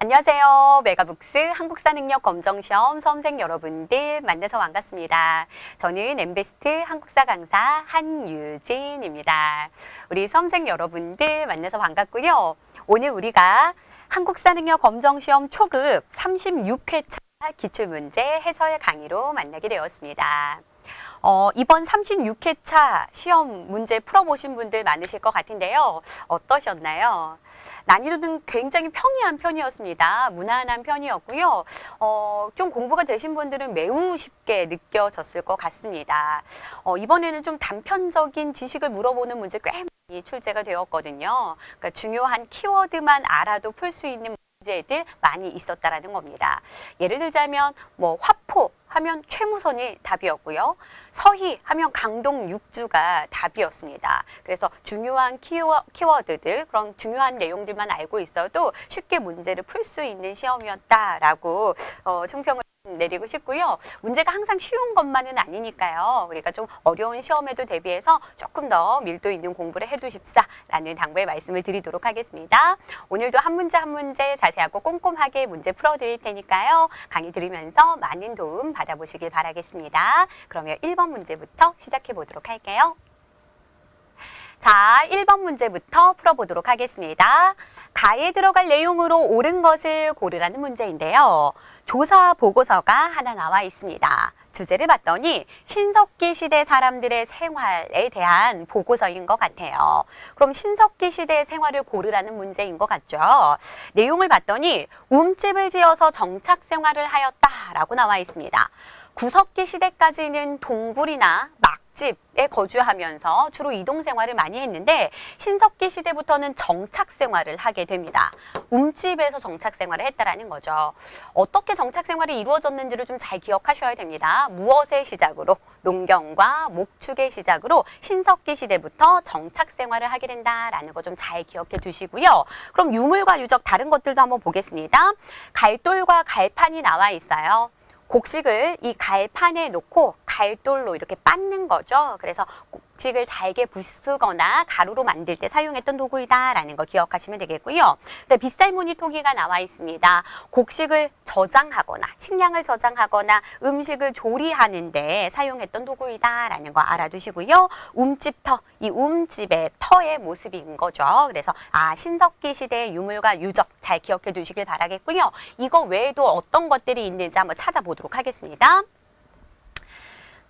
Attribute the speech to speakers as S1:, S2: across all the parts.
S1: 안녕하세요. 메가북스 한국사 능력 검정시험 수험생 여러분들 만나서 반갑습니다. 저는 엠베스트 한국사 강사 한유진입니다. 우리 수험생 여러분들 만나서 반갑고요. 오늘 우리가 한국사 능력 검정시험 초급 36회차 기출문제 해설 강의로 만나게 되었습니다. 이번 36회차 시험 문제 풀어보신 분들 많으실 것 같은데요. 어떠셨나요? 난이도는 굉장히 평이한 편이었습니다. 무난한 편이었고요. 좀 공부가 되신 분들은 매우 쉽게 느껴졌을 것 같습니다. 이번에는 좀 단편적인 지식을 물어보는 문제 꽤 많이 출제가 되었거든요. 그러니까 중요한 키워드만 알아도 풀 수 있는 문제들 많이 있었다라는 겁니다. 예를 들자면 화포 하면 최무선이 답이었고요. 서희 하면 강동 육주가 답이었습니다. 그래서 중요한 키워드들, 그런 중요한 내용들만 알고 있어도 쉽게 문제를 풀 수 있는 시험이었다라고 총평을 내리고 싶고요. 문제가 항상 쉬운 것만은 아니니까요. 우리가 좀 어려운 시험에도 대비해서 조금 더 밀도 있는 공부를 해두십사라는 당부의 말씀을 드리도록 하겠습니다. 오늘도 한 문제 한 문제 자세하고 꼼꼼하게 문제 풀어드릴 테니까요. 강의 들으면서 많은 도움 받아보시길 바라겠습니다. 그러면 1번 문제부터 시작해 보도록 할게요. 자, 1번 문제부터 풀어보도록 하겠습니다. 가에 들어갈 내용으로 옳은 것을 고르라는 문제인데요. 조사 보고서가 하나 나와 있습니다. 주제를 봤더니 신석기 시대 사람들의 생활에 대한 보고서인 것 같아요. 그럼 신석기 시대의 생활을 고르라는 문제인 것 같죠. 내용을 봤더니 움집을 지어서 정착 생활을 하였다라고 나와 있습니다. 구석기 시대까지는 동굴이나 막집에 거주하면서 주로 이동 생활을 많이 했는데 신석기 시대부터는 정착 생활을 하게 됩니다. 움집에서 정착 생활을 했다라는 거죠. 어떻게 정착 생활이 이루어졌는지를 좀 잘 기억하셔야 됩니다. 무엇의 시작으로? 농경과 목축의 시작으로 신석기 시대부터 정착 생활을 하게 된다라는 거 좀 잘 기억해 두시고요. 그럼 유물과 유적 다른 것들도 한번 보겠습니다. 갈돌과 갈판이 나와 있어요. 곡식을 이 갈판에 놓고 갈돌로 이렇게 빻는 거죠. 그래서 곡식을 잘게 부수거나 가루로 만들 때 사용했던 도구이다라는 거 기억하시면 되겠고요. 네, 빗살무늬 토기가 나와 있습니다. 곡식을 저장하거나 식량을 저장하거나 음식을 조리하는 데 사용했던 도구이다라는 거 알아두시고요. 움집터, 이 움집의 터의 모습인 거죠. 그래서 신석기 시대의 유물과 유적 잘 기억해 두시길 바라겠고요. 이거 외에도 어떤 것들이 있는지 한번 찾아보도록 하겠습니다.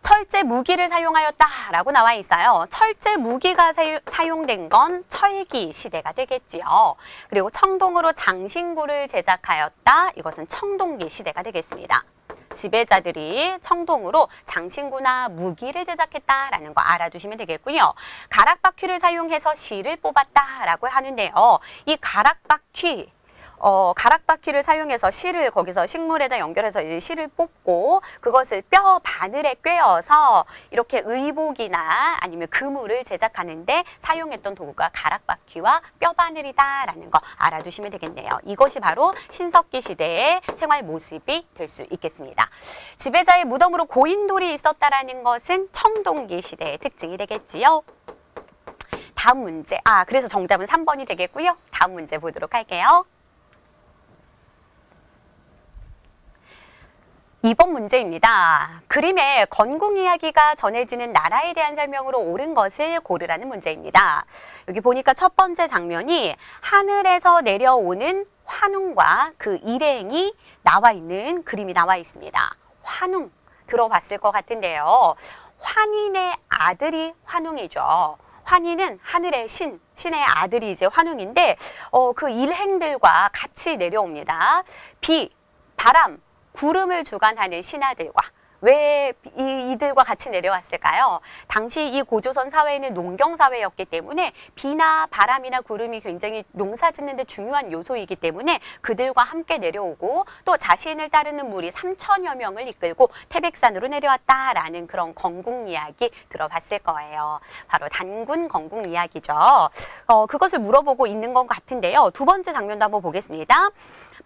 S1: 철제 무기를 사용하였다라고 나와 있어요. 철제 무기가 사용된 건 철기 시대가 되겠지요. 그리고 청동으로 장신구를 제작하였다. 이것은 청동기 시대가 되겠습니다. 지배자들이 청동으로 장신구나 무기를 제작했다라는 거 알아두시면 되겠고요. 가락바퀴를 사용해서 실을 뽑았다라고 하는데요. 이 가락바퀴를 사용해서 실을 거기서 식물에다 연결해서 이 실을 뽑고 그것을 뼈 바늘에 꿰어서 이렇게 의복이나 아니면 그물을 제작하는데 사용했던 도구가 가락바퀴와 뼈 바늘이다라는 거 알아두시면 되겠네요. 이것이 바로 신석기 시대의 생활 모습이 될 수 있겠습니다. 지배자의 무덤으로 고인돌이 있었다라는 것은 청동기 시대의 특징이 되겠지요. 다음 문제. 그래서 정답은 3번이 되겠고요. 다음 문제 보도록 할게요. 2번 문제입니다. 그림에 건국 이야기가 전해지는 나라에 대한 설명으로 옳은 것을 고르라는 문제입니다. 여기 보니까 첫 번째 장면이 하늘에서 내려오는 환웅과 그 일행이 나와 있는 그림이 나와 있습니다. 환웅 들어봤을 것 같은데요. 환인의 아들이 환웅이죠. 환인은 하늘의 신의 아들이 이제 환웅인데 그 일행들과 같이 내려옵니다. 비, 바람, 구름을 주관하는 신하들과 왜 이들과 같이 내려왔을까요? 당시 이 고조선 사회는 농경 사회였기 때문에 비나 바람이나 구름이 굉장히 농사 짓는 데 중요한 요소이기 때문에 그들과 함께 내려오고 또 자신을 따르는 무리 3천여 명을 이끌고 태백산으로 내려왔다라는 그런 건국 이야기 들어봤을 거예요. 바로 단군 건국 이야기죠. 그것을 물어보고 있는 것 같은데요. 두 번째 장면도 한번 보겠습니다.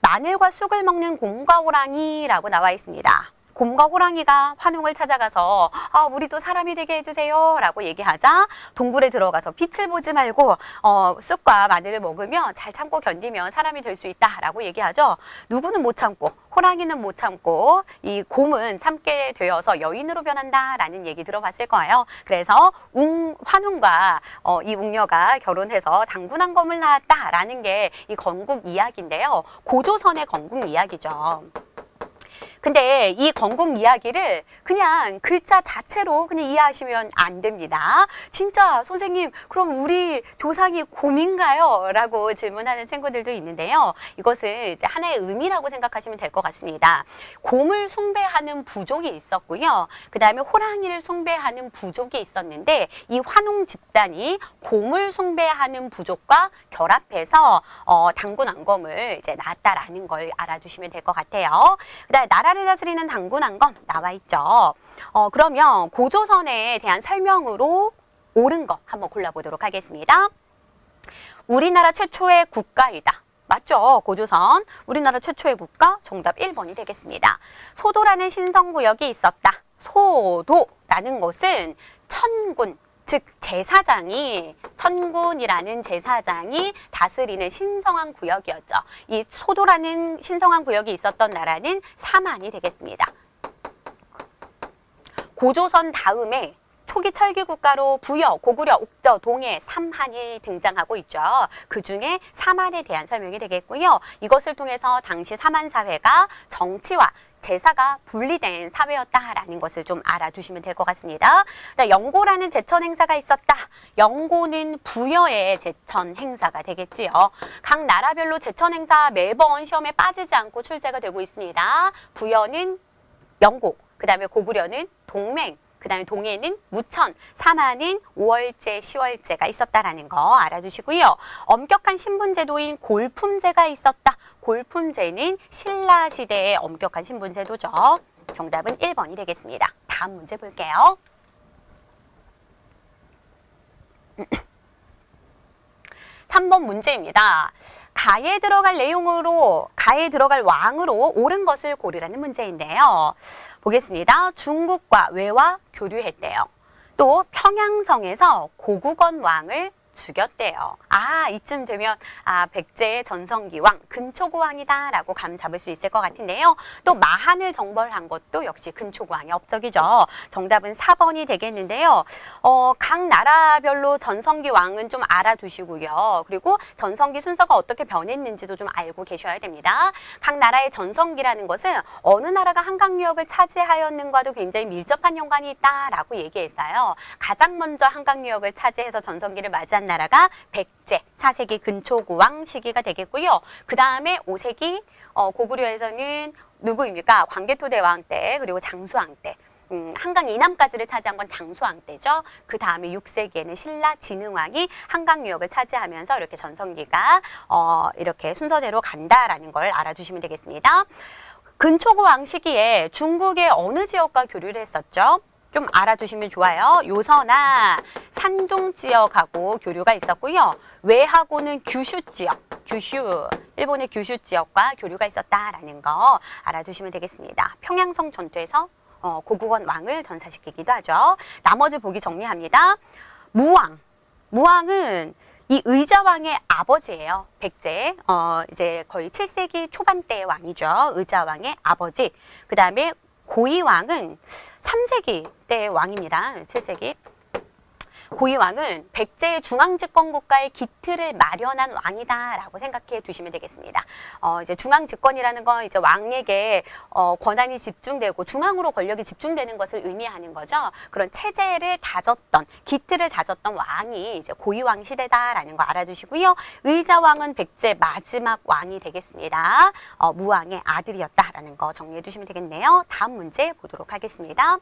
S1: 마늘과 쑥을 먹는 곰과 호랑이라고 나와 있습니다. 곰과 호랑이가 환웅을 찾아가서 우리도 사람이 되게 해주세요 라고 얘기하자 동굴에 들어가서 빛을 보지 말고 쑥과 마늘을 먹으면 잘 참고 견디면 사람이 될 수 있다 라고 얘기하죠. 누구는 못 참고 호랑이는 못 참고 이 곰은 참게 되어서 여인으로 변한다 라는 얘기 들어봤을 거예요. 그래서 환웅과 이 웅녀가 결혼해서 당군왕검을 낳았다 라는 게 이 건국 이야기인데요. 고조선의 건국 이야기죠. 근데 이 건국 이야기를 그냥 글자 자체로 그냥 이해하시면 안 됩니다. 진짜 선생님 그럼 우리 조상이 곰인가요? 라고 질문하는 친구들도 있는데요. 이것은 이제 하나의 의미라고 생각하시면 될 것 같습니다. 곰을 숭배하는 부족이 있었고요. 그 다음에 호랑이를 숭배하는 부족이 있었는데 이 환웅 집단이 곰을 숭배하는 부족과 결합해서 당군왕검을 이제 낳았다라는 걸 알아두시면 될 것 같아요. 그다음에 나라를 다스리는 당군왕검 나와 있죠. 그러면 고조선에 대한 설명으로 옳은 거 한번 골라보도록 하겠습니다. 우리나라 최초의 국가이다. 맞죠? 고조선. 우리나라 최초의 국가 정답 1번이 되겠습니다. 소도라는 신성구역이 있었다. 소도라는 것은 천군, 즉 제사장이 천군이라는 제사장이 다스리는 신성한 구역이었죠. 이 소도라는 신성한 구역이 있었던 나라는 사만이 되겠습니다. 고조선 다음에 초기 철기 국가로 부여, 고구려, 옥저, 동해, 삼한이 등장하고 있죠. 그 중에 사만에 대한 설명이 되겠고요. 이것을 통해서 당시 사만 사회가 정치와 제사가 분리된 사회였다라는 것을 좀 알아두시면 될 것 같습니다. 영고라는 제천 행사가 있었다. 영고는 부여의 제천 행사가 되겠지요. 각 나라별로 제천 행사 매번 시험에 빠지지 않고 출제가 되고 있습니다. 부여는 영고, 그 다음에 고구려는 동맹, 그 다음에 동해는 무천, 사만은 5월제, 10월제가 있었다라는 거 알아두시고요. 엄격한 신분제도인 골품제가 있었다. 골품제는 신라시대의 엄격한 신분제도죠. 정답은 1번이 되겠습니다. 다음 문제 볼게요. 3번 문제입니다. 가에 들어갈 내용으로, 가에 들어갈 왕으로 옳은 것을 고르라는 문제인데요. 보겠습니다. 중국과 외와 교류했대요. 또 평양성에서 고국원 왕을 죽였대요. 이쯤 되면 백제의 전성기 왕, 근초고 왕이다 라고 감 잡을 수 있을 것 같은데요. 또 마한을 정벌한 것도 역시 근초고 왕의 업적이죠. 정답은 4번이 되겠는데요. 각 나라별로 전성기 왕은 좀 알아두시고요. 그리고 전성기 순서가 어떻게 변했는지도 좀 알고 계셔야 됩니다. 각 나라의 전성기라는 것은 어느 나라가 한강유역을 차지하였는가도 굉장히 밀접한 연관이 있다라고 얘기했어요. 가장 먼저 한강유역을 차지해서 전성기를 맞이한 나라가 백제, 4세기 근초고왕 시기가 되겠고요. 그 다음에 5세기 고구려에서는 누구입니까? 광개토대왕 때, 그리고 장수왕 때. 한강 이남까지를 차지한 건 장수왕 때죠. 그 다음에 6세기에는 신라 진흥왕이 한강 유역을 차지하면서 이렇게 전성기가 이렇게 순서대로 간다라는 걸 알아두시면 되겠습니다. 근초고왕 시기에 중국의 어느 지역과 교류를 했었죠? 좀 알아두시면 좋아요. 요서나 산둥 지역하고 교류가 있었고요. 외하고는 규슈 지역, 규슈, 일본의 규슈 지역과 교류가 있었다라는 거 알아두시면 되겠습니다. 평양성 전투에서 고국원 왕을 전사시키기도 하죠. 나머지 보기 정리합니다. 무왕, 무왕은 이 의자왕의 아버지예요. 백제, 이제 거의 7세기 초반대의 왕이죠. 의자왕의 아버지. 그 다음에 고이왕은 3세기 때의 왕입니다. 7세기. 고이왕은 백제의 중앙집권국가의 기틀을 마련한 왕이다라고 생각해 두시면 되겠습니다. 이제 중앙집권이라는 건 이제 왕에게 권한이 집중되고 중앙으로 권력이 집중되는 것을 의미하는 거죠. 그런 체제를 다졌던, 기틀을 다졌던 왕이 이제 고이왕 시대다라는 거 알아두시고요. 의자왕은 백제 마지막 왕이 되겠습니다. 무왕의 아들이었다라는 거 정리해 두시면 되겠네요. 다음 문제 보도록 하겠습니다.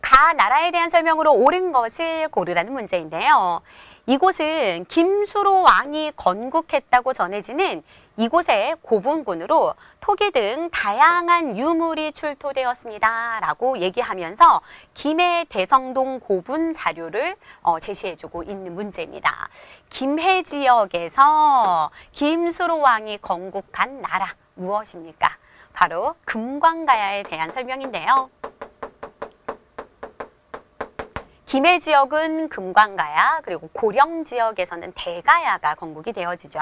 S1: 가 나라에 대한 설명으로 옳은 것을 고르라는 문제인데요. 이곳은 김수로 왕이 건국했다고 전해지는 이곳의 고분군으로 토기 등 다양한 유물이 출토되었습니다. 라고 얘기하면서 김해 대성동 고분 자료를 제시해주고 있는 문제입니다. 김해 지역에서 김수로 왕이 건국한 나라, 무엇입니까? 바로 금광가야에 대한 설명인데요. 김해 지역은 금광가야, 그리고 고령 지역에서는 대가야가 건국이 되어지죠.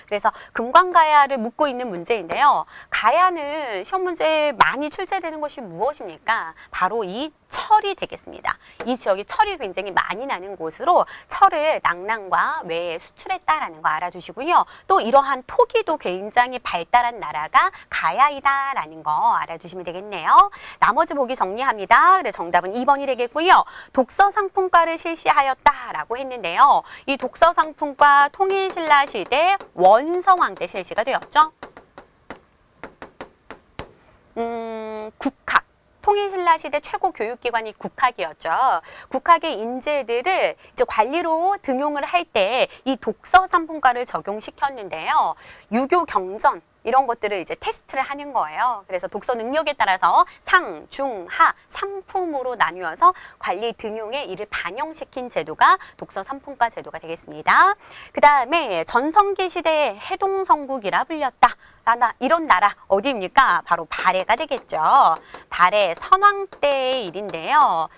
S1: 그래서 금광가야를 묻고 있는 문제인데요. 가야는 시험 문제에 많이 출제되는 것이 무엇입니까? 바로 이 철이 되겠습니다. 이 지역이 철이 굉장히 많이 나는 곳으로 철을 낙랑과 외에 수출했다라는 거 알아두시고요. 또 이러한 토기도 굉장히 발달한 나라가 가야이다라는 거 알아두시면 되겠네요. 나머지 보기 정리합니다. 그래서 정답은 2번이 되겠고요. 독서 상품과를 실시하였다라고 했는데요. 이 독서 상품과 통일신라 시대 원성왕 때 실시가 되었죠. 국학. 통일신라 시대 최고 교육기관이 국학이었죠. 국학의 인재들을 이제 관리로 등용을 할 때 이 독서 상품과를 적용시켰는데요. 유교 경전 이런 것들을 이제 테스트를 하는 거예요. 그래서 독서 능력에 따라서 상, 중, 하, 상품으로 나뉘어서 관리 등용에 이를 반영시킨 제도가 독서 상품과 제도가 되겠습니다. 그 다음에 전성기 시대의 해동성국이라 불렸다. 이런 나라 어디입니까? 바로 발해가 되겠죠. 발해 선왕 때의 일인데요.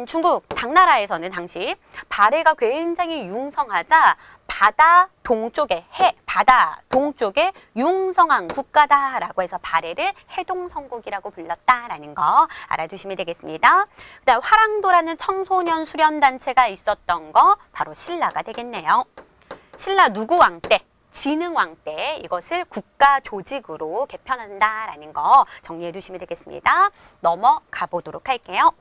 S1: 중국 당나라에서는 당시 발해가 굉장히 융성하자 바다 동쪽에 바다 동쪽에 융성한 국가다라고 해서 발해를 해동성국이라고 불렀다라는 거 알아두시면 되겠습니다. 그다음 화랑도라는 청소년 수련단체가 있었던 거 바로 신라가 되겠네요. 신라 누구왕 때? 진흥왕 때 이것을 국가 조직으로 개편한다라는 거 정리해 두시면 되겠습니다. 넘어가 보도록 할게요.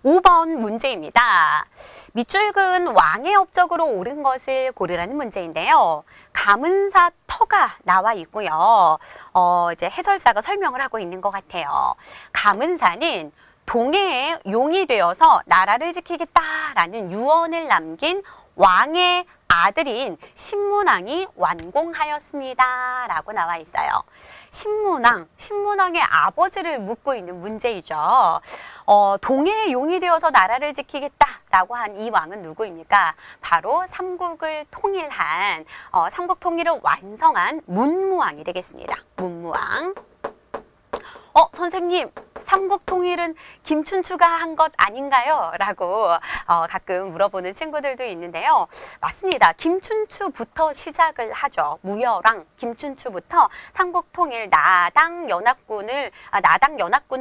S1: 5번 문제입니다. 밑줄근 왕의 업적으로 옳은 것을 고르라는 문제인데요. 가문사 터가 나와 있고요. 이제 해설사가 설명을 하고 있는 것 같아요. 가문사는 동해의 용이 되어서 나라를 지키겠다라는 유언을 남긴 왕의 아들인 신문왕이 완공하였습니다. 라고 나와 있어요. 신문왕의 아버지를 묻고 있는 문제이죠. 동해의 용이 되어서 나라를 지키겠다라고 한 이 왕은 누구입니까? 바로 삼국을 통일한, 삼국 통일을 완성한 문무왕이 되겠습니다. 문무왕. 선생님, 삼국 통일은 김춘추가 한 것 아닌가요? 라고 가끔 물어보는 친구들도 있는데요. 맞습니다. 김춘추부터 시작을 하죠. 무열왕 김춘추부터 삼국 통일 나당 연합군을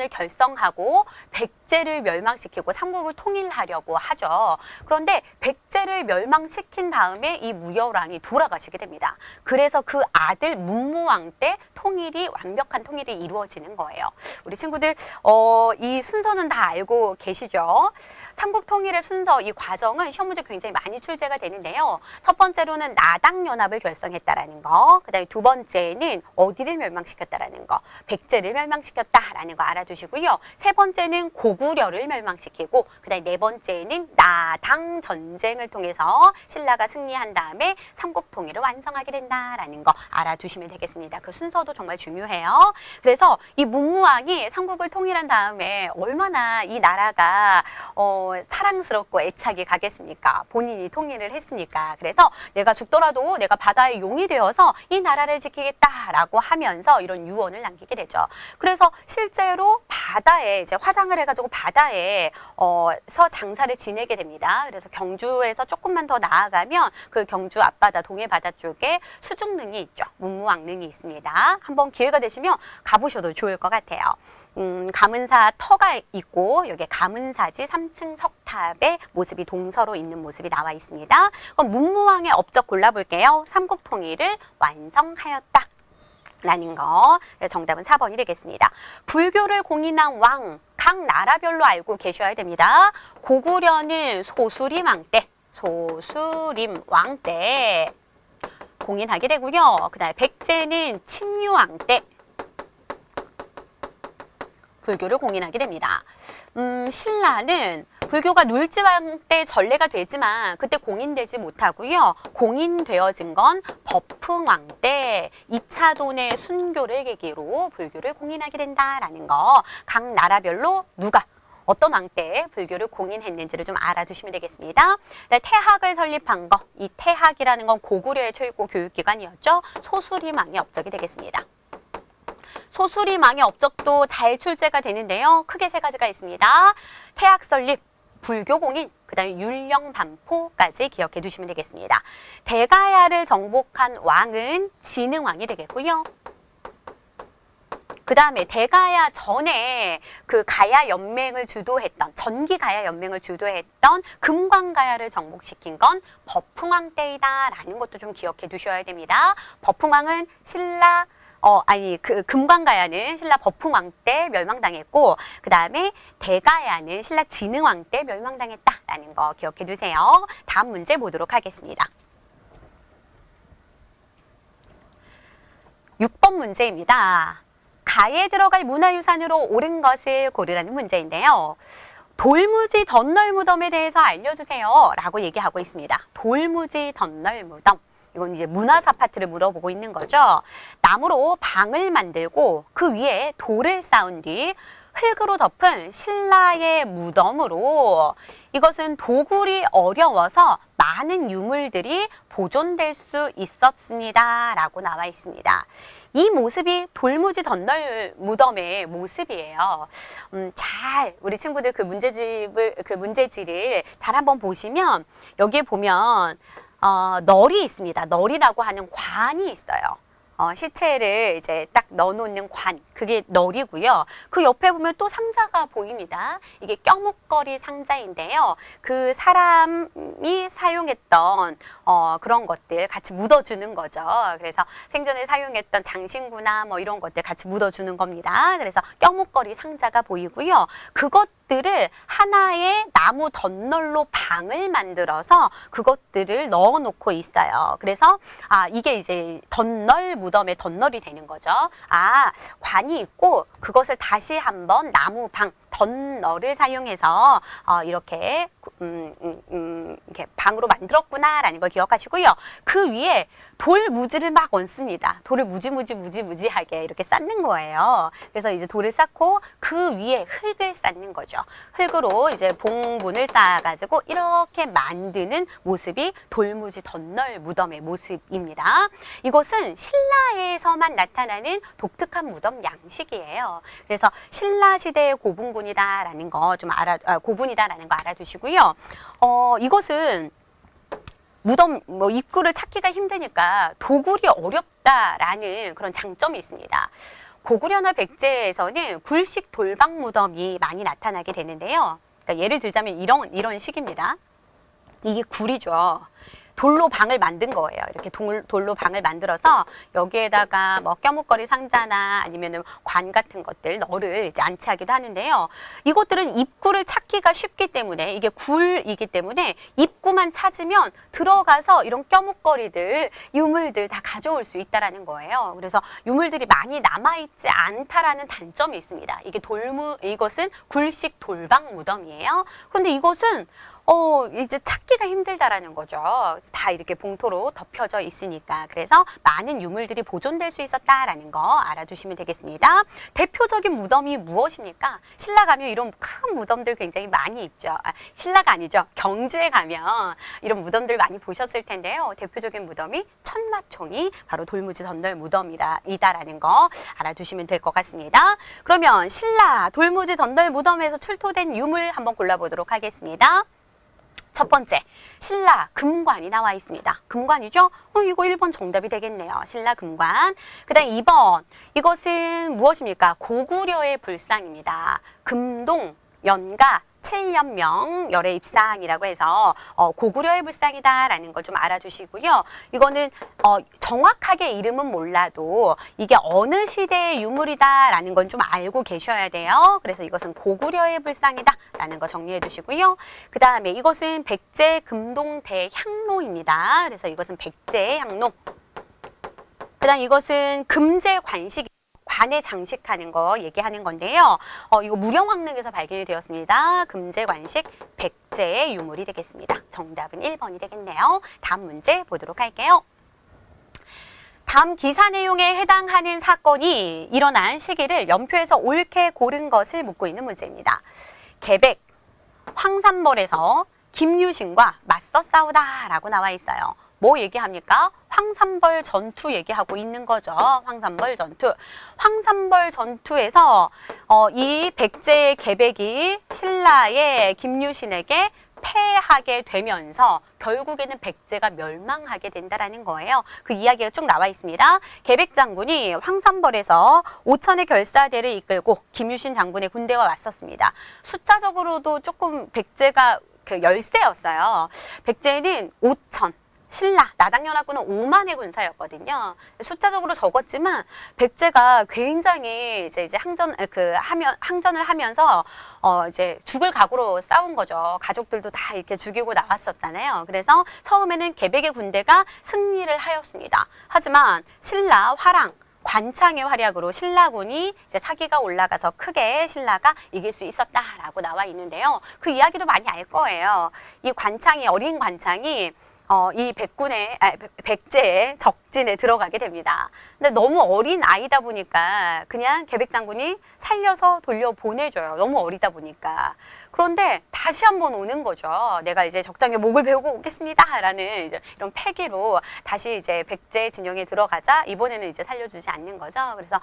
S1: 결성하고 백제를 멸망시키고 삼국을 통일하려고 하죠. 그런데 백제를 멸망시킨 다음에 이 무열왕이 돌아가시게 됩니다. 그래서 그 아들 문무왕 때 완벽한 통일이 이루어지는 거예요. 우리 친구들 이 순서는 다 알고 계시죠? 삼국 통일의 순서, 이 과정은 시험 문제 굉장히 많이 출제가 되는데요. 첫 번째로는 나당연합을 결성했다라는 거, 그 다음에 두 번째는 어디를 멸망시켰다라는 거, 백제를 멸망시켰다라는 거 알아두시고요. 세 번째는 고구려를 멸망시키고, 그 다음에 네 번째는 나당 전쟁을 통해서 신라가 승리한 다음에 삼국 통일을 완성하게 된다라는 거 알아두시면 되겠습니다. 그 순서도 정말 중요해요. 그래서 이 문무왕이 삼국을 통일한 다음에 얼마나 이 나라가 사랑스럽고 애착이 가겠습니까? 본인이 통일을 했으니까. 그래서 내가 죽더라도 내가 바다의 용이 되어서 이 나라를 지키겠다라고 하면서 이런 유언을 남기게 되죠. 그래서 실제로 바다에 이제 화장을 해가지고 바다에서 장사를 지내게 됩니다. 그래서 경주에서 조금만 더 나아가면 그 경주 앞바다 동해 바다 쪽에 수중릉이 있죠. 문무왕릉이 있습니다. 한번 기회가 되시면 가보셔도 좋을 것 같아요. 가문사 터가 있고 여기에 가문사지 3층 석탑의 모습이 동서로 있는 모습이 나와 있습니다. 그럼 문무왕의 업적 골라볼게요. 삼국 통일을 완성하였다. 라는 거. 정답은 4번이 되겠습니다. 불교를 공인한 왕, 각 나라별로 알고 계셔야 됩니다. 고구려는 소수림왕 때 공인하게 되고요. 그 다음에 백제는 친유왕 때 불교를 공인하게 됩니다. 신라는 불교가 놀지왕 때 전래가 되지만 그때 공인되지 못하고요. 공인되어진 건 법흥왕 때 2차 돈의 순교를 계기로 불교를 공인하게 된다라는 거. 각 나라별로 누가 어떤 왕 때 불교를 공인했는지를 좀 알아두시면 되겠습니다. 네, 태학을 설립한 거, 이 태학이라는 건 고구려의 최고 교육기관이었죠. 소수리망의 업적이 되겠습니다. 소수리망의 업적도 잘 출제가 되는데요. 크게 세 가지가 있습니다. 태학 설립, 불교 공인, 그 다음에 율령 반포까지 기억해 두시면 되겠습니다. 대가야를 정복한 왕은 진흥왕이 되겠고요. 그 다음에 대가야 전에 그 가야 연맹을 주도했던, 전기 가야 연맹을 주도했던 금광가야를 정복시킨 건 버풍왕 때이다라는 것도 좀 기억해 두셔야 됩니다. 버풍왕은 신라 금광가야는 신라 버풍왕 때 멸망당했고, 그 다음에 대가야는 신라 진흥왕 때 멸망당했다라는 거 기억해 두세요. 다음 문제 보도록 하겠습니다. 6번 문제입니다. 가에 들어갈 문화유산으로 옳은 것을 고르라는 문제인데요. 돌무지 덧널무덤에 대해서 알려주세요 라고 얘기하고 있습니다. 돌무지 덧널무덤. 이건 이제 문화사 파트를 물어보고 있는 거죠. 나무로 방을 만들고 그 위에 돌을 쌓은 뒤 흙으로 덮은 신라의 무덤으로, 이것은 도굴이 어려워서 많은 유물들이 보존될 수 있었습니다 라고 나와 있습니다. 이 모습이 돌무지 덧널 무덤의 모습이에요. 우리 친구들 그 문제지를 잘 한번 보시면 여기에 보면 널이 있습니다. 널이라고 하는 관이 있어요. 시체를 이제 딱 넣어놓는 관, 그게 널이고요. 그 옆에 보면 또 상자가 보입니다. 이게 껴묵거리 상자인데요. 그 사람이 사용했던 그런 것들 같이 묻어주는 거죠. 그래서 생전에 사용했던 장신구나 뭐 이런 것들 같이 묻어주는 겁니다. 그래서 껴묵거리 상자가 보이고요. 그것들을 하나의 나무 덧널로 방을 만들어서 그것들을 넣어놓고 있어요. 그래서 이게 이제 덧널 무덤의 덧널이 되는 거죠. 관이 있고 그것을 다시 한번 나무 방, 덧널을 사용해서 이렇게 이렇게 방으로 만들었구나라는 걸 기억하시고요. 그 위에 돌무지를 막 얹습니다. 돌을 무지하게 이렇게 쌓는 거예요. 그래서 이제 돌을 쌓고 그 위에 흙을 쌓는 거죠. 흙으로 이제 봉분을 쌓아가지고 이렇게 만드는 모습이 돌무지 덧널 무덤의 모습입니다. 이것은 신라에서만 나타나는 독특한 무덤 양식이에요. 그래서 신라 시대의 고분군이다라는 거 좀 고분이다라는 거 알아두시고요. 이것은 무덤 입구를 찾기가 힘드니까 도굴이 어렵다라는 그런 장점이 있습니다. 고구려나 백제에서는 굴식 돌방 무덤이 많이 나타나게 되는데요. 그러니까 예를 들자면 이런 식입니다. 이게 굴이죠. 돌로 방을 만든 거예요. 이렇게 돌로 방을 만들어서 여기에다가 뭐 껴묵거리 상자나 아니면은 관 같은 것들, 널을 이제 안치하기도 하는데요. 이것들은 입구를 찾기가 쉽기 때문에, 이게 굴이기 때문에 입구만 찾으면 들어가서 이런 껴묵거리들, 유물들 다 가져올 수 있다라는 거예요. 그래서 유물들이 많이 남아있지 않다라는 단점이 있습니다. 이것은 굴식 돌방 무덤이에요. 그런데 이것은 이제 찾기가 힘들다라는 거죠. 다 이렇게 봉토로 덮여져 있으니까. 그래서 많은 유물들이 보존될 수 있었다라는 거 알아두시면 되겠습니다. 대표적인 무덤이 무엇입니까? 신라 가면 이런 큰 무덤들 굉장히 많이 있죠. 신라가 아니죠. 경주에 가면 이런 무덤들 많이 보셨을 텐데요. 대표적인 무덤이 천마총이 바로 돌무지 덧널 무덤이다라는 거 알아두시면 될 것 같습니다. 그러면 신라 돌무지 덧널 무덤에서 출토된 유물 한번 골라보도록 하겠습니다. 첫 번째, 신라 금관이 나와 있습니다. 금관이죠? 이거 1번 정답이 되겠네요. 신라 금관. 그 다음 2번, 이것은 무엇입니까? 고구려의 불상입니다. 금동, 연가, 7년명 열의 입상이라고 해서 고구려의 불상이다라는 걸 좀 알아주시고요. 이거는 정확하게 이름은 몰라도 이게 어느 시대의 유물이다라는 건 좀 알고 계셔야 돼요. 그래서 이것은 고구려의 불상이다라는 거 정리해 두시고요. 그 다음에 이것은 백제 금동 대향로입니다. 그래서 이것은 백제의 향로. 그 다음 이것은 금제 관식. 관에 장식하는 거 얘기하는 건데요. 이거 무령왕릉에서 발견이 되었습니다. 금제관식 백제의 유물이 되겠습니다. 정답은 1번이 되겠네요. 다음 문제 보도록 할게요. 다음 기사 내용에 해당하는 사건이 일어난 시기를 연표에서 옳게 고른 것을 묻고 있는 문제입니다. 계백, 황산벌에서 김유신과 맞서 싸우다라고 나와 있어요. 뭐 얘기합니까? 황산벌 전투 얘기하고 있는 거죠. 황산벌 전투. 황산벌 전투에서 이 백제의 계백이 신라의 김유신에게 패하게 되면서 결국에는 백제가 멸망하게 된다라는 거예요. 그 이야기가 쭉 나와 있습니다. 계백 장군이 황산벌에서 5천의 결사대를 이끌고 김유신 장군의 군대와 맞섰습니다. 숫자적으로도 조금 백제가 그 열세였어요. 백제는 5천. 신라, 나당연합군은 5만의 군사였거든요. 숫자적으로 적었지만 백제가 굉장히 이제 항전을 하면서 이제 죽을 각오로 싸운 거죠. 가족들도 다 이렇게 죽이고 나왔었잖아요. 그래서 처음에는 계백의 군대가 승리를 하였습니다. 하지만 신라, 화랑, 관창의 활약으로 신라군이 이제 사기가 올라가서 크게 신라가 이길 수 있었다라고 나와 있는데요. 그 이야기도 많이 알 거예요. 이 관창이, 어린 관창이 이 백제의 적진에 들어가게 됩니다. 근데 너무 어린 아이다 보니까 그냥 계백 장군이 살려서 돌려보내줘요. 너무 어리다 보니까. 그런데 다시 한번 오는 거죠. 내가 이제 적장의 목을 베우고 오겠습니다. 라는 이제 이런 패기로 다시 이제 백제 진영에 들어가자 이번에는 이제 살려주지 않는 거죠. 그래서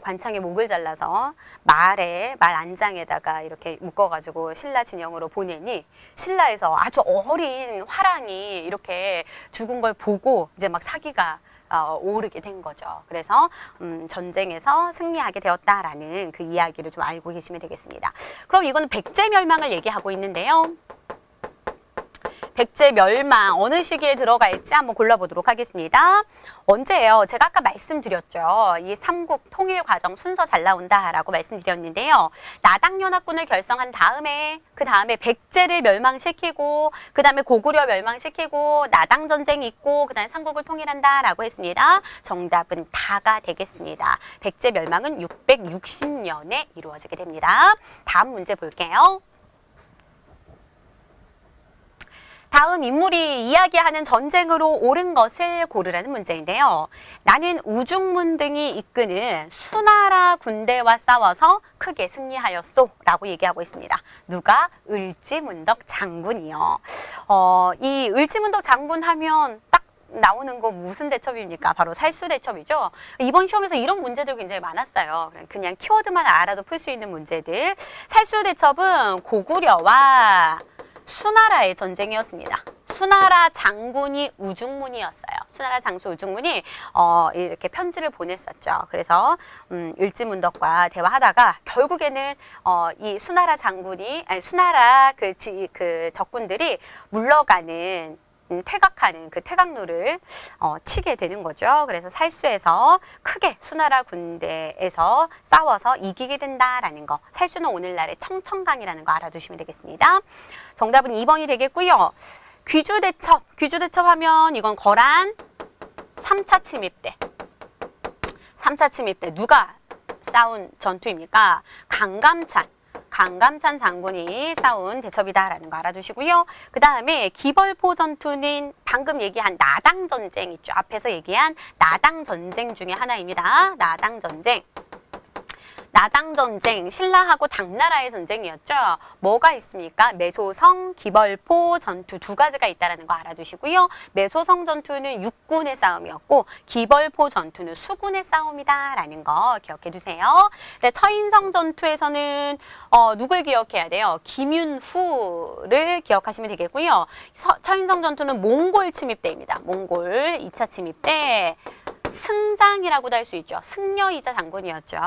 S1: 관창의 목을 잘라서 말 안장에다가 이렇게 묶어가지고 신라 진영으로 보내니 신라에서 아주 어린 화랑이 이렇게 죽은 걸 보고 이제 막 사기가 오르게 된 거죠. 그래서 전쟁에서 승리하게 되었다라는 그 이야기를 좀 알고 계시면 되겠습니다. 그럼 이거는 백제 멸망을 얘기하고 있는데요. 백제 멸망 어느 시기에 들어갈지 한번 골라보도록 하겠습니다. 언제예요? 제가 아까 말씀드렸죠. 이 삼국 통일 과정 순서 잘 나온다라고 말씀드렸는데요. 나당연합군을 결성한 다음에 그 다음에 백제를 멸망시키고 그 다음에 고구려 멸망시키고 나당전쟁이 있고 그 다음에 삼국을 통일한다라고 했습니다. 정답은 다가 되겠습니다. 백제 멸망은 660년에 이루어지게 됩니다. 다음 문제 볼게요. 다음 인물이 이야기하는 전쟁으로 옳은 것을 고르라는 문제인데요. 나는 우중문 등이 이끄는 수나라 군대와 싸워서 크게 승리하였소 라고 얘기하고 있습니다. 누가? 을지문덕 장군이요. 이 을지문덕 장군 하면 딱 나오는 거 무슨 대첩입니까? 바로 살수대첩이죠. 이번 시험에서 이런 문제들 굉장히 많았어요. 그냥 키워드만 알아도 풀 수 있는 문제들. 살수대첩은 고구려와 수나라의 전쟁이었습니다. 수나라 장군이 우중문이었어요. 수나라 장수 우중문이 이렇게 편지를 보냈었죠. 그래서 을지문덕과 대화하다가 결국에는 이 수나라 장군이 수나라 그 적군들이 물러가는 퇴각하는 그 퇴각로를 치게 되는 거죠. 그래서 살수에서 크게 수나라 군대에서 싸워서 이기게 된다라는 거. 살수는 오늘날의 청천강이라는 거 알아두시면 되겠습니다. 정답은 2번이 되겠고요. 귀주대첩. 귀주대첩 하면 이건 거란 3차 침입 때. 3차 침입 때 누가 싸운 전투입니까? 강감찬 장군이 싸운 대첩이다라는 거 알아두시고요. 그 다음에 기벌포 전투는 방금 얘기한 나당전쟁 있죠. 앞에서 얘기한 나당전쟁 중에 하나입니다. 나당전쟁, 신라하고 당나라의 전쟁이었죠. 뭐가 있습니까? 매소성, 기벌포 전투 두 가지가 있다는 거 알아두시고요. 매소성 전투는 육군의 싸움이었고 기벌포 전투는 수군의 싸움이다라는 거 기억해 두세요. 처인성 전투에서는 누굴 기억해야 돼요? 김윤후를 기억하시면 되겠고요. 처인성 전투는 몽골 침입 때입니다. 몽골 2차 침입 때 승장이라고도 할 수 있죠. 승려이자 장군이었죠.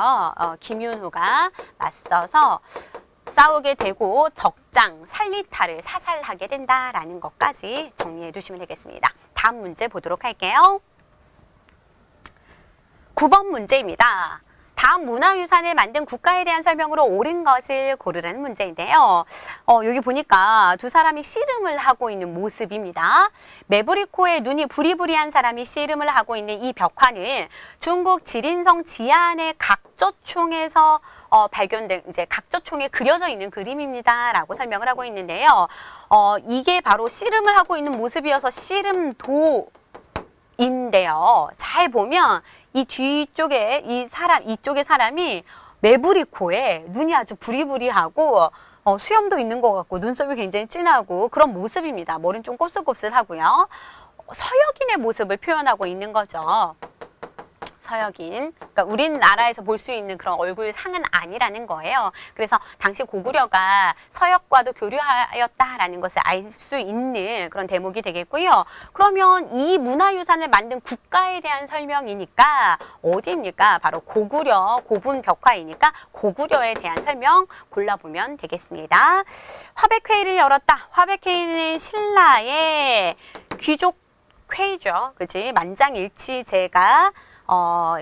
S1: 김윤후가 맞서서 싸우게 되고 적장, 살리타를 사살하게 된다라는 것까지 정리해 두시면 되겠습니다. 다음 문제 보도록 할게요. 9번 문제입니다. 다음 문화유산을 만든 국가에 대한 설명으로 옳은 것을 고르라는 문제인데요. 여기 보니까 두 사람이 씨름을 하고 있는 모습입니다. 매부리코에 눈이 부리부리한 사람이 씨름을 하고 있는 이 벽화는 중국 지린성 지안의 각저총에서 발견된 이제 각저총에 그려져 있는 그림입니다라고 설명을 하고 있는데요. 이게 바로 씨름을 하고 있는 모습이어서 씨름도인데요. 잘 보면 이 뒤쪽에 이쪽의 사람이 매부리코에 눈이 아주 부리부리하고 수염도 있는 것 같고 눈썹이 굉장히 진하고 그런 모습입니다. 머리는 좀 꼬슬꼬슬하고요. 서역인의 모습을 표현하고 있는 거죠. 서역인. 그러니까 우리나라에서 볼 수 있는 그런 얼굴 상은 아니라는 거예요. 그래서 당시 고구려가 서역과도 교류하였다라는 것을 알 수 있는 그런 대목이 되겠고요. 그러면 이 문화유산을 만든 국가에 대한 설명이니까 어디입니까? 바로 고구려, 고분 벽화이니까 고구려에 대한 설명 골라보면 되겠습니다. 화백회의를 열었다. 화백회의는 신라의 귀족 회의죠. 그치? 만장일치제가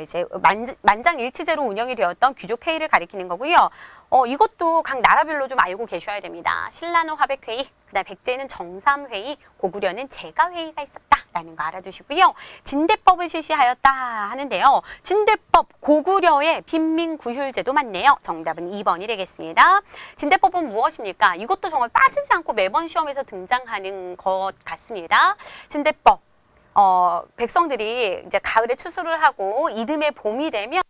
S1: 이제 만장일치제로 운영이 되었던 귀족회의를 가리키는 거고요. 이것도 각 나라별로 좀 알고 계셔야 됩니다. 신라는 화백회의, 그다음 백제는 정삼회의, 고구려는 제가회의가 있었다라는 거 알아두시고요. 진대법을 실시하였다 하는데요. 진대법, 고구려의 빈민구휼제도 맞네요. 정답은 2번이 되겠습니다. 진대법은 무엇입니까? 이것도 정말 빠지지 않고 매번 시험에서 등장하는 것 같습니다. 진대법. 백성들이 이제 가을에 추수를 하고 이듬해 봄이 되면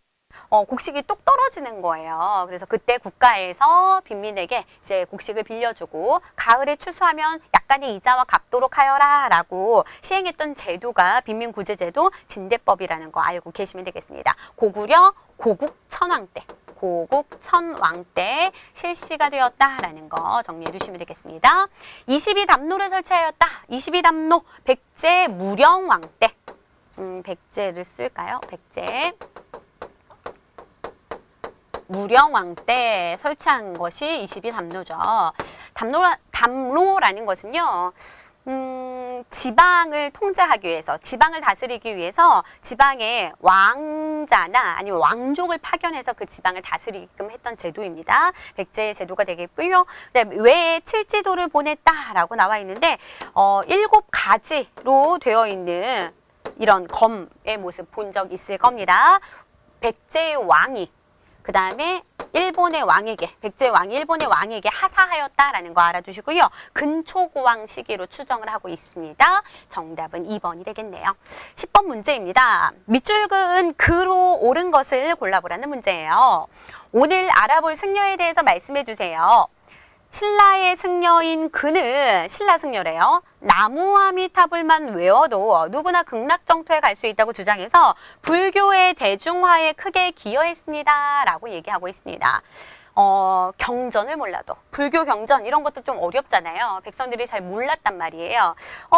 S1: 곡식이 뚝 떨어지는 거예요. 그래서 그때 국가에서 빈민에게 이제 곡식을 빌려주고 가을에 추수하면 약간의 이자와 갚도록 하여라 라고 시행했던 제도가 빈민구제제도 진대법이라는 거 알고 계시면 되겠습니다. 고구려 고국천왕 때. 고국천왕 때 실시가 되었다라는 거 정리해 두시면 되겠습니다. 22담로를 설치하였다. 22담로 백제 무령왕 때. 백제를 쓸까요? 백제 무령왕 때 설치한 것이 22담로죠. 담로라는 것은요. 지방을 통제하기 위해서, 지방을 다스리기 위해서 지방에 왕자나 아니면 왕족을 파견해서 그 지방을 다스리게끔 했던 제도입니다. 백제의 제도가 되겠고요. 왜 칠지도를 보냈다라고 나와 있는데 7가지로 되어 있는 이런 검의 모습 본 적 있을 겁니다. 백제의 왕이 그 다음에 일본의 왕에게, 백제 왕이 일본의 왕에게 하사하였다라는 거 알아두시고요. 근초고왕 시기로 추정을 하고 있습니다. 정답은 2번이 되겠네요. 10번 문제입니다. 밑줄 그은 그로 옳은 것을 골라보라는 문제예요. 오늘 알아볼 승려에 대해서 말씀해 주세요. 신라의 승려인 그는, 신라 승려래요. 나무아미타불만 외워도 누구나 극락정토에 갈 수 있다고 주장해서 불교의 대중화에 크게 기여했습니다. 라고 얘기하고 있습니다. 경전을 몰라도 불교 경전 이런 것도 좀 어렵잖아요. 백성들이 잘 몰랐단 말이에요.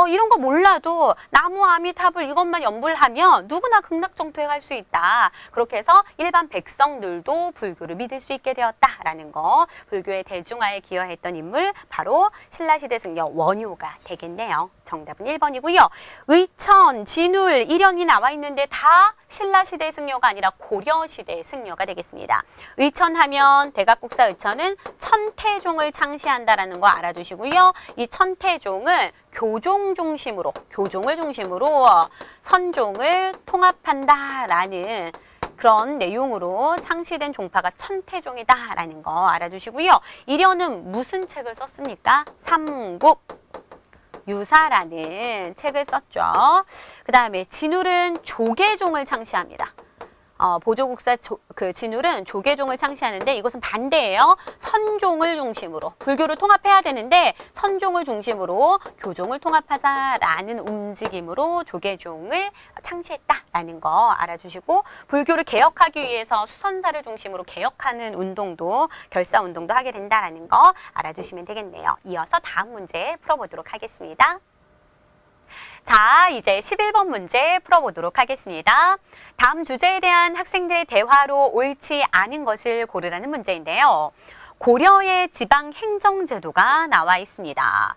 S1: 이런 거 몰라도 나무 아미타불 이것만 연불하면 누구나 극락정토에 갈 수 있다. 그렇게 해서 일반 백성들도 불교를 믿을 수 있게 되었다라는 거. 불교의 대중화에 기여했던 인물 바로 신라시대 승려 원효가 되겠네요. 정답은 1번이고요. 의천, 진울, 일연이 나와 있는데 다 신라시대 승려가 아니라 고려시대 승려가 되겠습니다. 의천하면 대각국사 의천은 천태종을 창시한다라는 거 알아두시고요. 이 천태종을 교종을 중심으로 선종을 통합한다라는 그런 내용으로 창시된 종파가 천태종이다라는 거 알아두시고요. 일연은 무슨 책을 썼습니까? 삼국 유사라는 책을 썼죠. 그 다음에 진울은 조계종을 창시합니다. 보조국사 진울은 조계종을 창시하는데 이것은 반대예요. 선종을 중심으로 불교를 통합해야 되는데 선종을 중심으로 교종을 통합하자라는 움직임으로 조계종을 창시했다라는 거 알아주시고 불교를 개혁하기 위해서 수선사를 중심으로 개혁하는 운동도 결사운동도 하게 된다라는 거 알아주시면 되겠네요. 이어서 다음 문제 풀어보도록 하겠습니다. 자, 이제 11번 문제 풀어보도록 하겠습니다. 다음 주제에 대한 학생들의 대화로 옳지 않은 것을 고르라는 문제인데요. 고려의 지방행정제도가 나와 있습니다.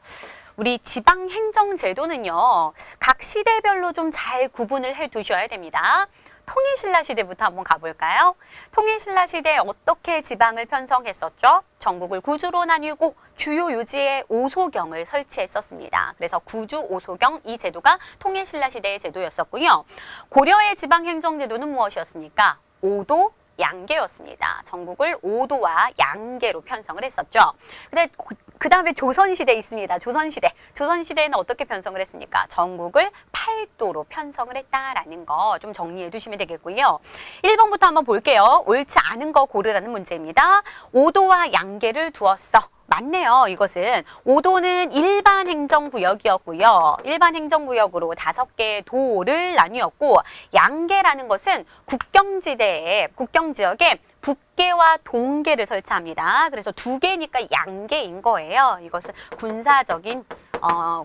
S1: 우리 지방행정제도는요, 각 시대별로 좀 잘 구분을 해 두셔야 됩니다. 통일신라 시대부터 한번 가볼까요? 통일신라 시대에 어떻게 지방을 편성했었죠? 전국을 구주로 나뉘고 주요 요지에 오소경을 설치했었습니다. 그래서 구주 오소경 이 제도가 통일신라 시대의 제도였었고요. 고려의 지방행정제도는 무엇이었습니까? 오도 양계였습니다. 전국을 오도와 양계로 편성을 했었죠. 근데 그 다음에 조선시대 있습니다. 조선시대에는 어떻게 편성을 했습니까? 전국을 8도로 편성을 했다라는 거 좀 정리해 두시면 되겠고요. 1번부터 한번 볼게요. 옳지 않은 거 고르라는 문제입니다. 오도와 양계를 두었어. 맞네요. 이것은 오도는 일반 행정구역이었고요. 일반 행정구역으로 5개의 도를 나뉘었고 양계라는 것은 국경지역에 북계와 동계를 설치합니다. 그래서 2개니까 양계인 거예요. 이것은 군사적인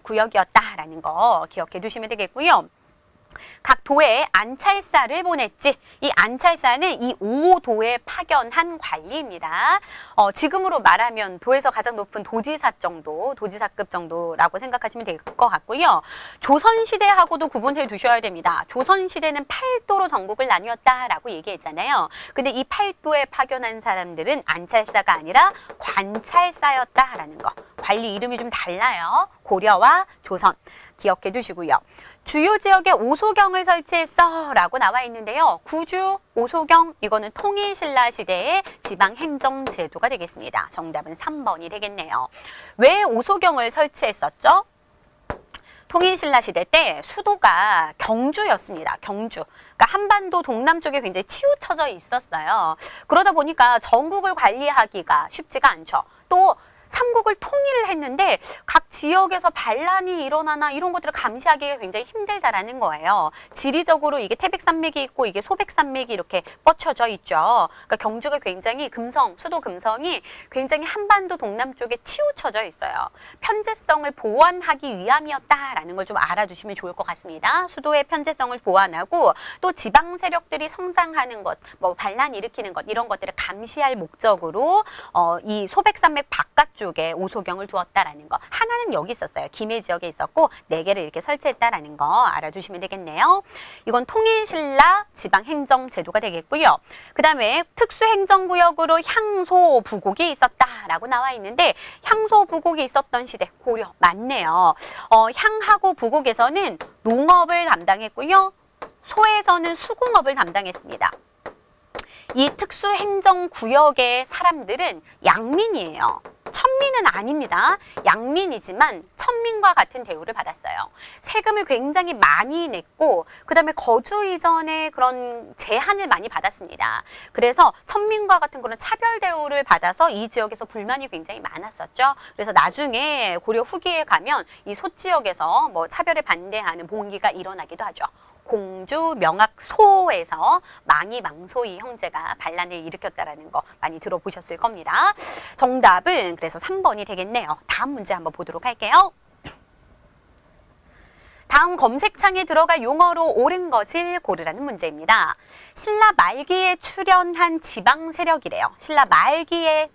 S1: 구역이었다라는 거 기억해 두시면 되겠고요. 각 도에 안찰사를 보냈지. 이 안찰사는 이 5도에 파견한 관리입니다. 지금으로 말하면 도에서 가장 높은 도지사 정도, 도지사급 정도라고 생각하시면 될 것 같고요. 조선시대하고도 구분해 두셔야 됩니다. 조선시대는 8도로 전국을 나뉘었다라고 얘기했잖아요. 근데 이 8도에 파견한 사람들은 안찰사가 아니라 관찰사였다라는 거. 관리 이름이 좀 달라요. 고려와 조선. 기억해 두시고요. 주요 지역에 오소경을 설치했어 라고 나와 있는데요. 구주, 오소경 이거는 통일신라 시대의 지방행정제도가 되겠습니다. 정답은 3번이 되겠네요. 왜 오소경을 설치했었죠? 통일신라 시대 때 수도가 경주였습니다. 경주. 그러니까 한반도 동남쪽에 굉장히 치우쳐져 있었어요. 그러다 보니까 전국을 관리하기가 쉽지가 않죠. 또 삼국을 통일을 했는데 각 지역에서 반란이 일어나나 이런 것들을 감시하기가 굉장히 힘들다라는 거예요. 지리적으로 이게 태백산맥이 있고 이게 소백산맥이 이렇게 뻗쳐져 있죠. 그러니까 경주가 굉장히 수도 금성이 굉장히 한반도 동남쪽에 치우쳐져 있어요. 편제성을 보완하기 위함이었다라는 걸 좀 알아두시면 좋을 것 같습니다. 수도의 편제성을 보완하고 또 지방 세력들이 성장하는 것, 뭐 반란 일으키는 것 이런 것들을 감시할 목적으로 이 소백산맥 바깥쪽에 오소경을 두었다라는 거. 하나는 여기 있었어요. 김해 지역에 있었고 4개를 이렇게 설치했다라는 거 알아두시면 되겠네요. 이건 통일신라 지방행정제도가 되겠고요. 그 다음에 특수행정구역으로 향소부곡이 있었다라고 나와 있는데 향소부곡이 있었던 시대 고려 맞네요. 향하고 부곡에서는 농업을 담당했고요. 소에서는 수공업을 담당했습니다. 이 특수행정구역의 사람들은 양민이에요. 천민은 아닙니다. 양민이지만 천민과 같은 대우를 받았어요. 세금을 굉장히 많이 냈고 그 다음에 거주 이전에 그런 제한을 많이 받았습니다. 그래서 천민과 같은 그런 차별 대우를 받아서 이 지역에서 불만이 굉장히 많았었죠. 그래서 나중에 고려 후기에 가면 이 소지역에서 뭐 차별에 반대하는 봉기가 일어나기도 하죠. 공주 명학소에서 망이망소이 형제가 반란을 일으켰다라는 거 많이 들어보셨을 겁니다. 정답은 그래서 3번이 되겠네요. 다음 문제 한번 보도록 할게요. 다음 검색창에 들어갈 용어로 옳은 것을 고르라는 문제입니다. 신라 말기에 출현한 지방 세력이래요. 신라 말기에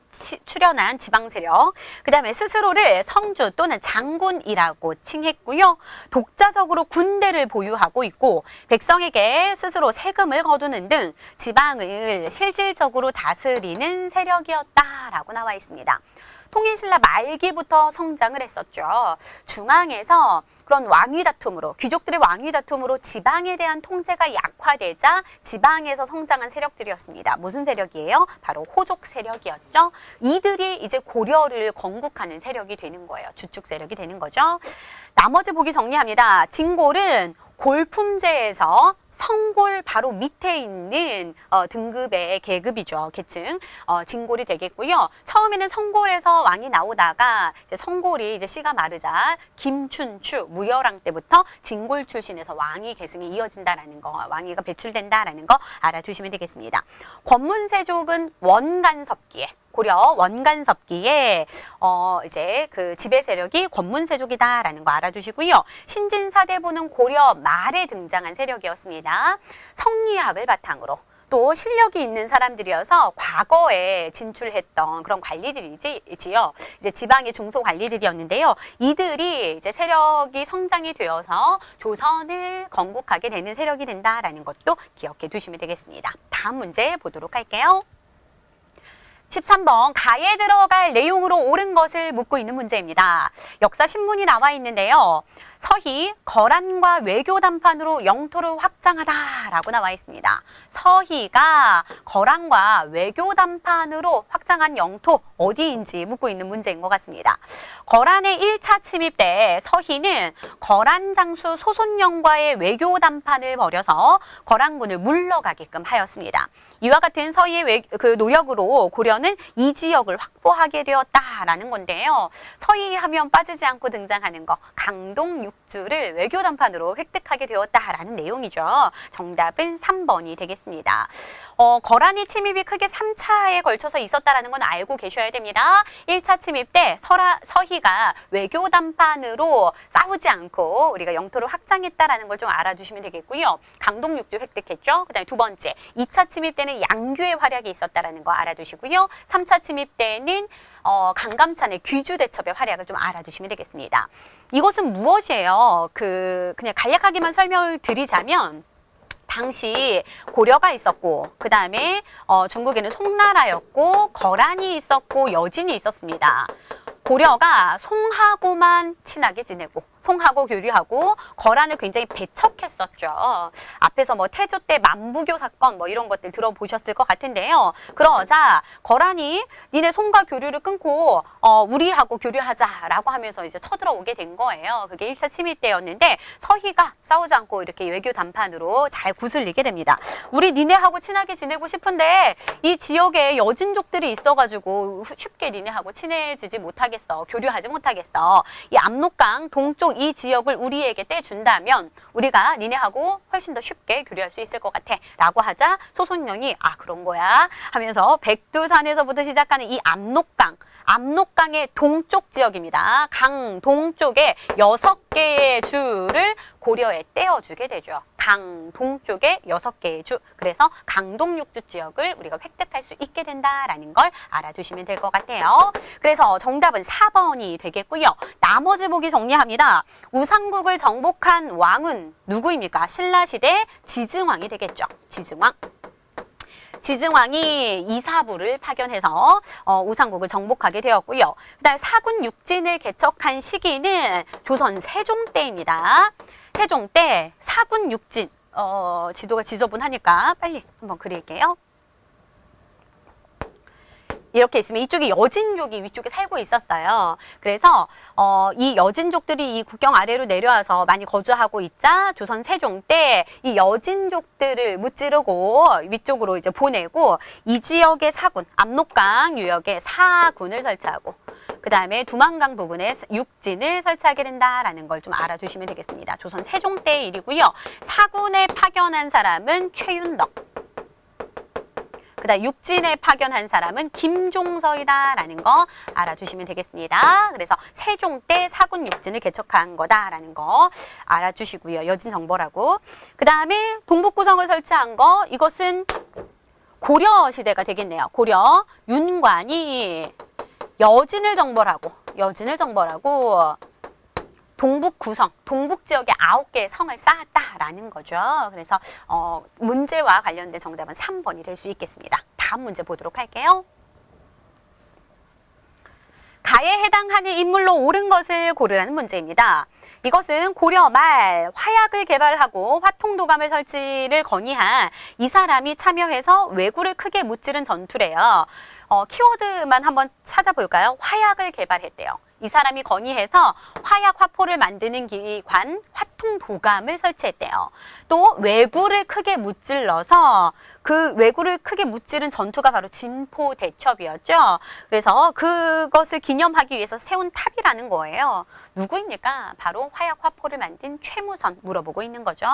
S1: 출현한 지방 세력. 그 다음에 스스로를 성주 또는 장군이라고 칭했고요. 독자적으로 군대를 보유하고 있고 백성에게 스스로 세금을 거두는 등 지방을 실질적으로 다스리는 세력이었다라고 나와 있습니다. 통일신라 말기부터 성장을 했었죠. 중앙에서 그런 왕위 다툼으로, 귀족들의 왕위 다툼으로 지방에 대한 통제가 약화되자 지방에서 성장한 세력들이었습니다. 무슨 세력이에요? 바로 호족 세력이었죠. 이들이 이제 고려를 건국하는 세력이 되는 거예요. 주축 세력이 되는 거죠. 나머지 보기 정리합니다. 진골은 골품제에서 성골 바로 밑에 있는 등급의 계급이죠. 계층. 진골이 되겠고요. 처음에는 성골에서 왕이 나오다가 이제 성골이 이제 씨가 마르자 김춘추 무열왕 때부터 진골 출신에서 왕위 계승이 이어진다라는 거, 왕위가 배출된다라는 거 알아주시면 되겠습니다. 권문세족은 원간섭기에 고려 원간섭기에 이제 그 지배 세력이 권문세족이다라는 거 알아두시고요. 신진사대부는 고려 말에 등장한 세력이었습니다. 성리학을 바탕으로 또 실력이 있는 사람들이어서 과거에 진출했던 그런 관리들이지요. 이제 지방의 중소 관리들이었는데요. 이들이 이제 세력이 성장이 되어서 조선을 건국하게 되는 세력이 된다라는 것도 기억해 두시면 되겠습니다. 다음 문제 보도록 할게요. 13번 가에 들어갈 내용으로 옳은 것을 묻고 있는 문제입니다. 역사 신문이 나와 있는데요. 서희 거란과 외교 담판으로 영토를 확장하다라고 나와 있습니다. 서희가 거란과 외교 담판으로 확장한 영토 어디인지 묻고 있는 문제인 것 같습니다. 거란의 1차 침입 때 서희는 거란 장수 소손영과의 외교 담판을 벌여서 거란군을 물러가게끔 하였습니다. 이와 같은 서희의 노력으로 고려는 이 지역을 확보하게 되었다라는 건데요. 서희 하면 빠지지 않고 등장하는 거 강동 6주를 외교 담판으로 획득하게 되었다라는 내용이죠. 정답은 3번이 되겠습니다. 거란의 침입이 크게 3차에 걸쳐서 있었다라는 건 알고 계셔야 됩니다. 1차 침입 때 서희가 외교 담판으로 싸우지 않고 우리가 영토를 확장했다라는 걸 좀 알아두시면 되겠고요. 강동 6주 획득했죠. 그다음에 두 번째, 2차 침입 때는 양규의 활약이 있었다라는 거 알아두시고요. 3차 침입 때는 강감찬의 귀주대첩의 활약을 좀 알아두시면 되겠습니다. 이것은 무엇이에요? 그냥 간략하게만 설명을 드리자면 당시 고려가 있었고 그 다음에 중국에는 송나라였고 거란이 있었고 여진이 있었습니다. 고려가 송하고만 친하게 지내고 송하고 교류하고 거란을 굉장히 배척했었죠. 앞에서 뭐 태조 때 만부교 사건 뭐 이런 것들 들어보셨을 것 같은데요. 그러자 거란이 니네 송과 교류를 끊고 우리하고 교류하자라고 하면서 이제 쳐들어오게 된 거예요. 그게 1차 침입 때였는데 서희가 싸우지 않고 이렇게 외교 담판으로 잘 구슬리게 됩니다. 우리 니네하고 친하게 지내고 싶은데 이 지역에 여진족들이 있어가지고 쉽게 니네하고 친해지지 못하겠어. 교류하지 못하겠어. 이 압록강 동쪽 이 지역을 우리에게 떼준다면 우리가 니네하고 훨씬 더 쉽게 교류할 수 있을 것 같아 라고 하자 소손영이 그런 거야 하면서 백두산에서부터 시작하는 이 압록강의 동쪽 지역입니다. 강 동쪽에 6개의 주를 고려에 떼어주게 되죠. 강 동쪽에 6개의 주. 그래서 강동 6주 지역을 우리가 획득할 수 있게 된다라는 걸 알아두시면 될 것 같아요. 그래서 정답은 4번이 되겠고요. 나머지 보기 정리합니다. 우상국을 정복한 왕은 누구입니까? 신라시대 지증왕이 되겠죠. 지증왕이 이사부를 파견해서 우상국을 정복하게 되었고요. 그다음 사군 육진을 개척한 시기는 조선 세종 때입니다. 세종 때 사군 육진, 지도가 지저분하니까 빨리 한번 그릴게요. 이렇게 있으면 이쪽에 여진족이 위쪽에 살고 있었어요. 그래서 이 여진족들이 이 국경 아래로 내려와서 많이 거주하고 있자 조선 세종 때 이 여진족들을 무찌르고 위쪽으로 이제 보내고 이 지역의 사군, 압록강 유역에 사군을 설치하고 그 다음에 두만강 부근에 육진을 설치하게 된다라는 걸 좀 알아두시면 되겠습니다. 조선 세종 때의 일이고요. 사군에 파견한 사람은 최윤덕. 그다음 육진에 파견한 사람은 김종서이다라는 거 알아두시면 되겠습니다. 그래서 세종 때 사군 육진을 개척한 거다라는 거 알아주시고요. 여진 정보라고. 그 다음에 동북구성을 설치한 거 이것은 고려 시대가 되겠네요. 고려 윤관이 여진을 정벌하고 동북구성, 동북 지역에 9개의 성을 쌓았다라는 거죠. 그래서 문제와 관련된 정답은 3번이 될 수 있겠습니다. 다음 문제 보도록 할게요. 가에 해당하는 인물로 옳은 것을 고르라는 문제입니다. 이것은 고려 말 화약을 개발하고 화통도감을 설치를 건의한 이 사람이 참여해서 왜구를 크게 무찌른 전투래요. 키워드만 한번 찾아볼까요? 화약을 개발했대요. 이 사람이 건의해서 화약 화포를 만드는 기관 화통도감을 설치했대요. 또 왜구를 크게 무찔러서 그 왜구를 크게 무찌른 전투가 바로 진포대첩이었죠. 그래서 그것을 기념하기 위해서 세운 탑이라는 거예요. 누구입니까? 바로 화약 화포를 만든 최무선 물어보고 있는 거죠.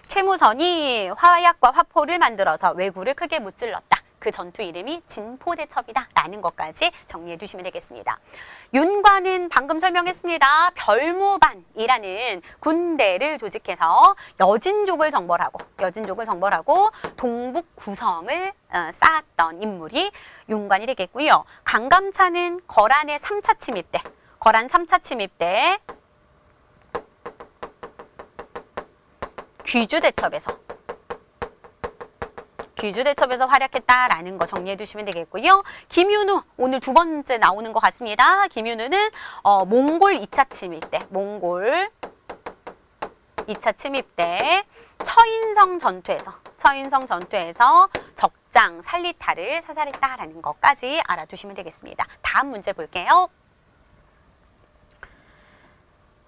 S1: 최무선이 화약과 화포를 만들어서 왜구를 크게 무찔렀다. 그 전투 이름이 진포대첩이다 라는 것까지 정리해 두시면 되겠습니다. 윤관은 방금 설명했습니다. 별무반이라는 군대를 조직해서 여진족을 정벌하고 동북 구성을 쌓았던 인물이 윤관이 되겠고요. 강감찬은 거란의 3차 침입 때 귀주대첩에서 활약했다라는 거 정리해 두시면 되겠고요. 김윤우 오늘 두 번째 나오는 것 같습니다. 김윤우는 몽골 2차 침입 때 몽골 2차 침입 때 처인성 전투에서 적장, 살리타를 사살했다라는 것까지 알아두시면 되겠습니다. 다음 문제 볼게요.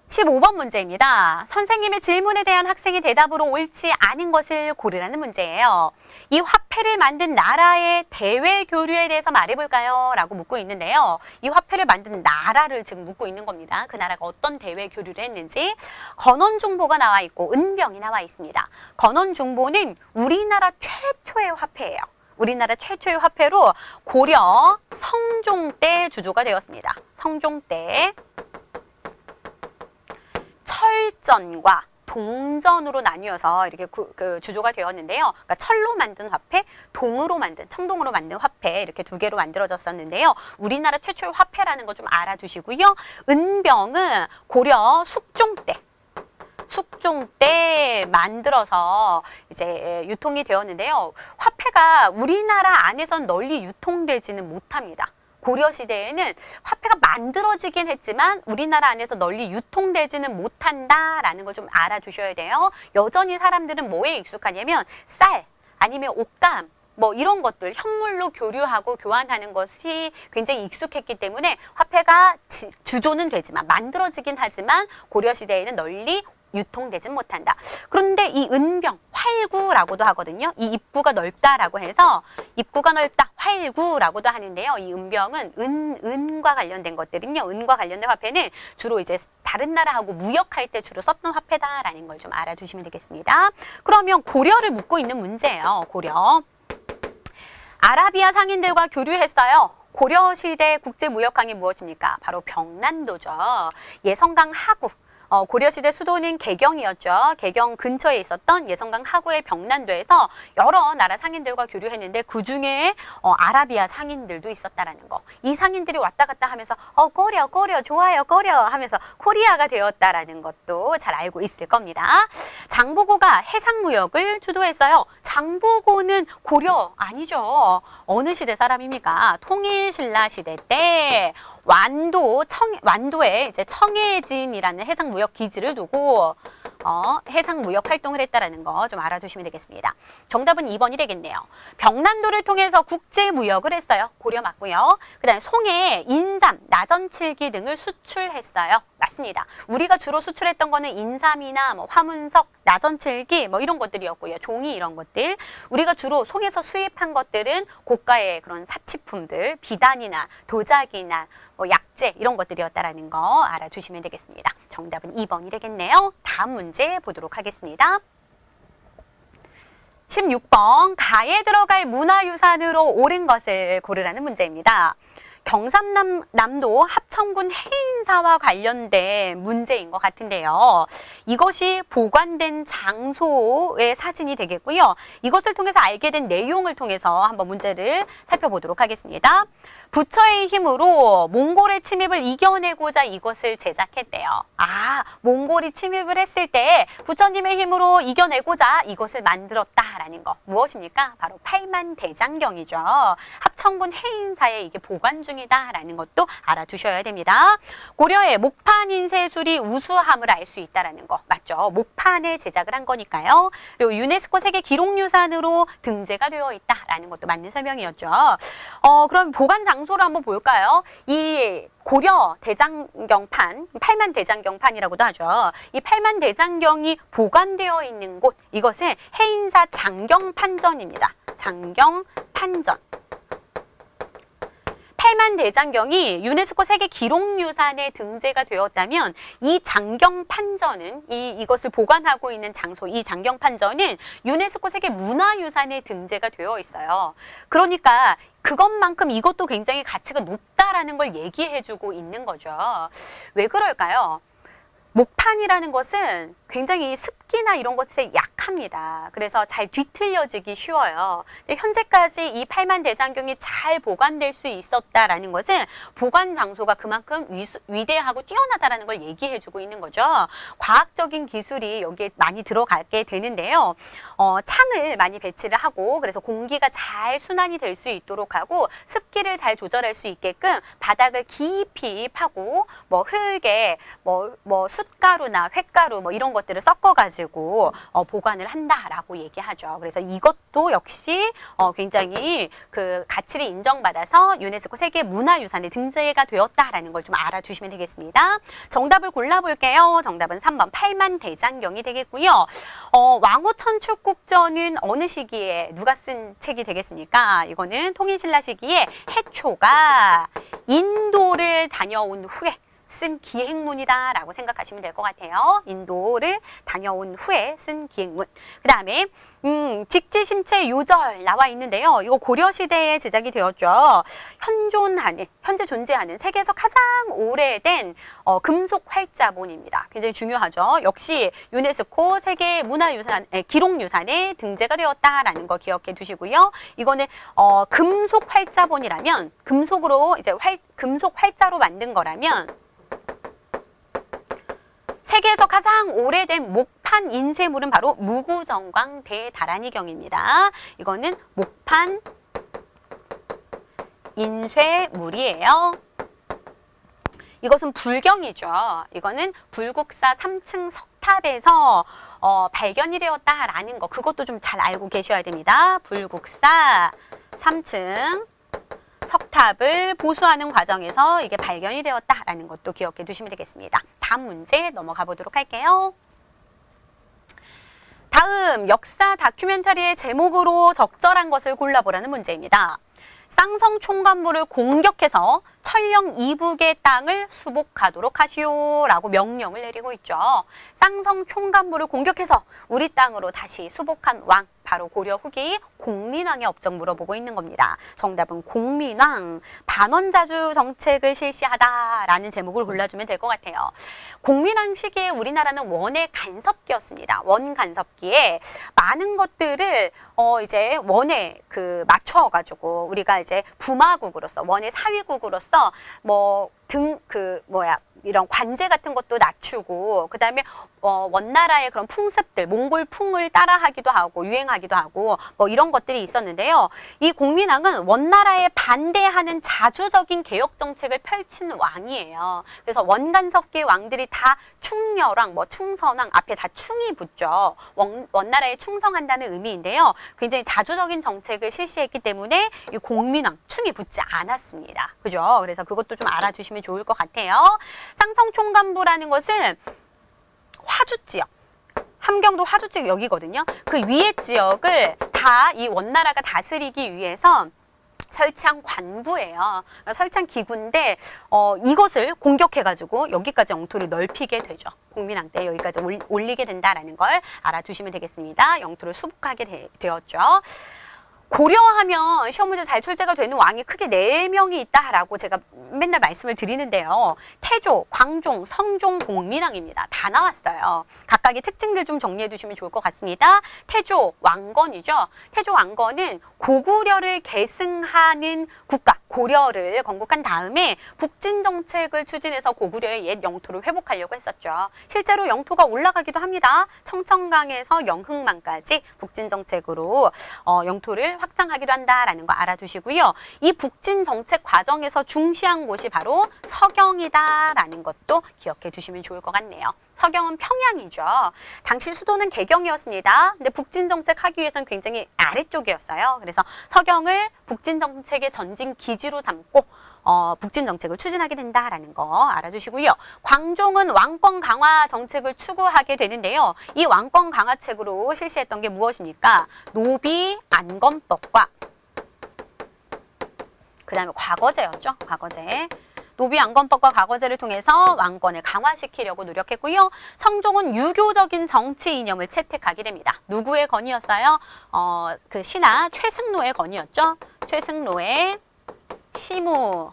S1: 15번 문제입니다. 선생님의 질문에 대한 학생의 대답으로 옳지 않은 것을 고르라는 문제예요. 이 화폐를 만든 나라의 대외 교류에 대해서 말해볼까요? 라고 묻고 있는데요. 이 화폐를 만든 나라를 지금 묻고 있는 겁니다. 그 나라가 어떤 대외 교류를 했는지. 건원중보가 나와 있고 은병이 나와 있습니다. 건원중보는 우리나라 최초의 화폐예요. 우리나라 최초의 화폐로 고려 성종 때 주조가 되었습니다. 성종 때 철전과 동전으로 나뉘어서 이렇게 주조가 되었는데요. 그러니까 철로 만든 화폐, 청동으로 만든 화폐 이렇게 두 개로 만들어졌었는데요. 우리나라 최초의 화폐라는 거 좀 알아두시고요. 은병은 고려 숙종 때 만들어서 이제 유통이 되었는데요. 화폐가 우리나라 안에선 널리 유통되지는 못합니다. 고려시대에는 화폐가 만들어지긴 했지만 우리나라 안에서 널리 유통되지는 못한다라는 걸 좀 알아두셔야 돼요. 여전히 사람들은 뭐에 익숙하냐면 쌀 아니면 옷감 뭐 이런 것들 현물로 교류하고 교환하는 것이 굉장히 익숙했기 때문에 화폐가 주조는 되지만 만들어지긴 하지만 고려시대에는 널리 유통되진 못한다. 그런데 이 은병, 활구라고도 하거든요. 이 입구가 넓다라고 해서 입구가 넓다, 활구라고도 하는데요. 이 은병은 은과 관련된 것들은요. 은과 관련된 화폐는 주로 이제 다른 나라하고 무역할 때 주로 썼던 화폐다라는 걸 좀 알아두시면 되겠습니다. 그러면 고려를 묻고 있는 문제예요. 고려. 아라비아 상인들과 교류했어요. 고려시대 국제무역항이 무엇입니까? 바로 병난도죠. 예성강 하구. 고려시대 수도는 개경이었죠. 개경 근처에 있었던 예성강 하구의 병난도에서 여러 나라 상인들과 교류했는데 그중에 아라비아 상인들도 있었다라는 거. 이 상인들이 왔다 갔다 하면서 꼬려 좋아요 꼬려 하면서 코리아가 되었다라는 것도 잘 알고 있을 겁니다. 장보고가 해상무역을 주도했어요. 장보고는 고려 아니죠. 어느 시대 사람입니까? 통일신라 시대 때 완도에 이제 청해진이라는 해상무역 기지를 두고 해상무역 활동을 했다라는 거 좀 알아두시면 되겠습니다. 정답은 2번이 되겠네요. 병난도를 통해서 국제무역을 했어요. 고려 맞고요. 그 다음에 송해, 인삼, 나전칠기 등을 수출했어요. 맞습니다. 우리가 주로 수출했던 거는 인삼이나 뭐 화문석, 나전칠기 뭐 이런 것들이었고요. 종이 이런 것들. 우리가 주로 송에서 수입한 것들은 고가의 그런 사치품들, 비단이나 도자기나 뭐 약재 이런 것들이었다라는 거 알아두시면 되겠습니다. 정답은 2번이 되겠네요. 다음 문제 보도록 하겠습니다. 16번 가에 들어갈 문화유산으로 옳은 것을 고르라는 문제입니다. 경상남도 합천군 해인사와 관련된 문제인 것 같은데요. 이것이 보관된 장소의 사진이 되겠고요. 이것을 통해서 알게 된 내용을 통해서 한번 문제를 살펴보도록 하겠습니다. 부처의 힘으로 몽골의 침입을 이겨내고자 이것을 제작했대요. 몽골이 침입을 했을 때 부처님의 힘으로 이겨내고자 이것을 만들었다라는 거. 무엇입니까? 바로 팔만대장경이죠. 합천군 해인사에 이게 보관 중이다라는 것도 알아두셔야 됩니다. 고려의 목판 인쇄술이 우수함을 알 수 있다라는 거 맞죠? 목판에 제작을 한 거니까요. 그리고 유네스코 세계 기록유산으로 등재가 되어 있다라는 것도 맞는 설명이었죠. 그럼 보관 장소를 한번 볼까요? 이 고려 대장경판, 팔만대장경판이라고도 하죠. 이 팔만대장경이 보관되어 있는 곳, 이것은 해인사 장경판전입니다. 장경판전. 팔만대장경이 유네스코 세계 기록유산에 등재가 되었다면 이 장경판전은 이것을 보관하고 있는 장소, 이 장경판전은 유네스코 세계 문화유산에 등재가 되어 있어요. 그러니까 그것만큼 이것도 굉장히 가치가 높다라는 걸 얘기해주고 있는 거죠. 왜 그럴까요? 목판이라는 것은 굉장히 습기나 이런 것에 약합니다. 그래서 잘 뒤틀려지기 쉬워요. 근데 현재까지 이 팔만대장경이 잘 보관될 수 있었다라는 것은 보관 장소가 그만큼 위대하고 뛰어나다라는 걸 얘기해주고 있는 거죠. 과학적인 기술이 여기에 많이 들어가게 되는데요. 창을 많이 배치를 하고 그래서 공기가 잘 순환이 될 수 있도록 하고 습기를 잘 조절할 수 있게끔 바닥을 깊이 파고 뭐 흙에 뭐 숯가루나 횟가루 뭐 이런 것들을 섞어가지고 보관을 한다라고 얘기하죠. 그래서 이것도 역시 굉장히 그 가치를 인정받아서 유네스코 세계 문화유산에 등재가 되었다라는 걸 좀 알아두시면 되겠습니다. 정답을 골라볼게요. 정답은 3번 팔만대장경이 되겠고요. 왕후천축국전은 어느 시기에 누가 쓴 책이 되겠습니까? 이거는 통일신라 시기에 해초가 인도를 다녀온 후에 쓴 기행문이다라고 생각하시면 될 것 같아요. 인도를 다녀온 후에 쓴 기행문. 그 다음에 직지심체 요절 나와 있는데요. 이거 고려시대에 제작이 되었죠. 현재 존재하는 세계에서 가장 오래된 금속 활자본입니다. 굉장히 중요하죠. 역시 유네스코 세계 문화유산, 기록유산에 등재가 되었다라는 거 기억해 두시고요. 이거는 금속 활자본이라면 금속으로 이제 금속 활자로 만든 거라면 세계에서 가장 오래된 목판 인쇄물은 바로 무구정광 대다라니경입니다. 이거는 목판 인쇄물이에요. 이것은 불경이죠. 이거는 불국사 3층 석탑에서 발견이 되었다라는 거, 그것도 좀 잘 알고 계셔야 됩니다. 불국사 3층 석탑을 보수하는 과정에서 이게 발견이 되었다라는 것도 기억해 두시면 되겠습니다. 다음 문제 넘어가 보도록 할게요. 다음 역사 다큐멘터리의 제목으로 적절한 것을 골라보라는 문제입니다. 쌍성 총관부를 공격해서 천령 이북의 땅을 수복하도록 하시오라고 명령을 내리고 있죠. 쌍성 총관부를 공격해서 우리 땅으로 다시 수복한 왕, 바로 고려 후기 공민왕의 업적 물어보고 있는 겁니다. 정답은 공민왕 반원자주 정책을 실시하다라는 제목을 골라주면 될 것 같아요. 공민왕 시기에 우리나라는 원의 간섭기였습니다. 원 간섭기에 많은 것들을 이제 원에 맞춰가지고 우리가 이제 부마국으로서 원의 사위국으로서 이런 관제 같은 것도 낮추고, 그 다음에 원나라의 그런 풍습들, 몽골풍을 따라하기도 하고 유행하기도 하고 이런 것들이 있었는데요. 이 공민왕은 원나라에 반대하는 자주적인 개혁 정책을 펼친 왕이에요. 그래서 원간섭기 왕들이 다 충렬왕, 충선왕 앞에 다 충이 붙죠. 원나라에 충성한다는 의미인데요. 굉장히 자주적인 정책을 실시했기 때문에 이 공민왕 충이 붙지 않았습니다. 그죠? 그래서 그것도 좀 알아두시면 좋을 것 같아요. 쌍성총관부라는 것은 화주 지역, 함경도 화주 지역 여기거든요. 그 위에 지역을 다 이 원나라가 다스리기 위해서 설치한 관부예요. 설치한 기구인데 이것을 공격해가지고 여기까지 영토를 넓히게 되죠. 공민왕 때 여기까지 올리게 된다라는 걸 알아두시면 되겠습니다. 영토를 수복하게 되었죠. 고려하면 시험 문제 잘 출제가 되는 왕이 크게 4명이 있다라고 제가 맨날 말씀을 드리는데요. 태조, 광종, 성종, 공민왕입니다. 다 나왔어요. 각각의 특징들 좀 정리해 두시면 좋을 것 같습니다. 태조 왕건이죠. 태조 왕건은 고구려를 계승하는 국가, 고려를 건국한 다음에 북진 정책을 추진해서 고구려의 옛 영토를 회복하려고 했었죠. 실제로 영토가 올라가기도 합니다. 청천강에서 영흥만까지 북진 정책으로 영토를 확장하기도 한다라는 거 알아두시고요. 이 북진 정책 과정에서 중시한 곳이 바로 서경이다라는 것도 기억해 두시면 좋을 것 같네요. 서경은 평양이죠. 당시 수도는 개경이었습니다. 근데 북진 정책 하기 위해서는 굉장히 아래쪽이었어요. 그래서 서경을 북진 정책의 전진 기지로 삼고 북진 정책을 추진하게 된다라는 거 알아두시고요. 광종은 왕권 강화 정책을 추구하게 되는데요. 이 왕권 강화책으로 실시했던 게 무엇입니까? 노비 안건법과 그 다음에 과거제였죠. 과거제. 노비 안건법과 과거제를 통해서 왕권을 강화시키려고 노력했고요. 성종은 유교적인 정치 이념을 채택하게 됩니다. 누구의 건이었어요? 그 신하 최승로의 건이었죠. 최승로의 시무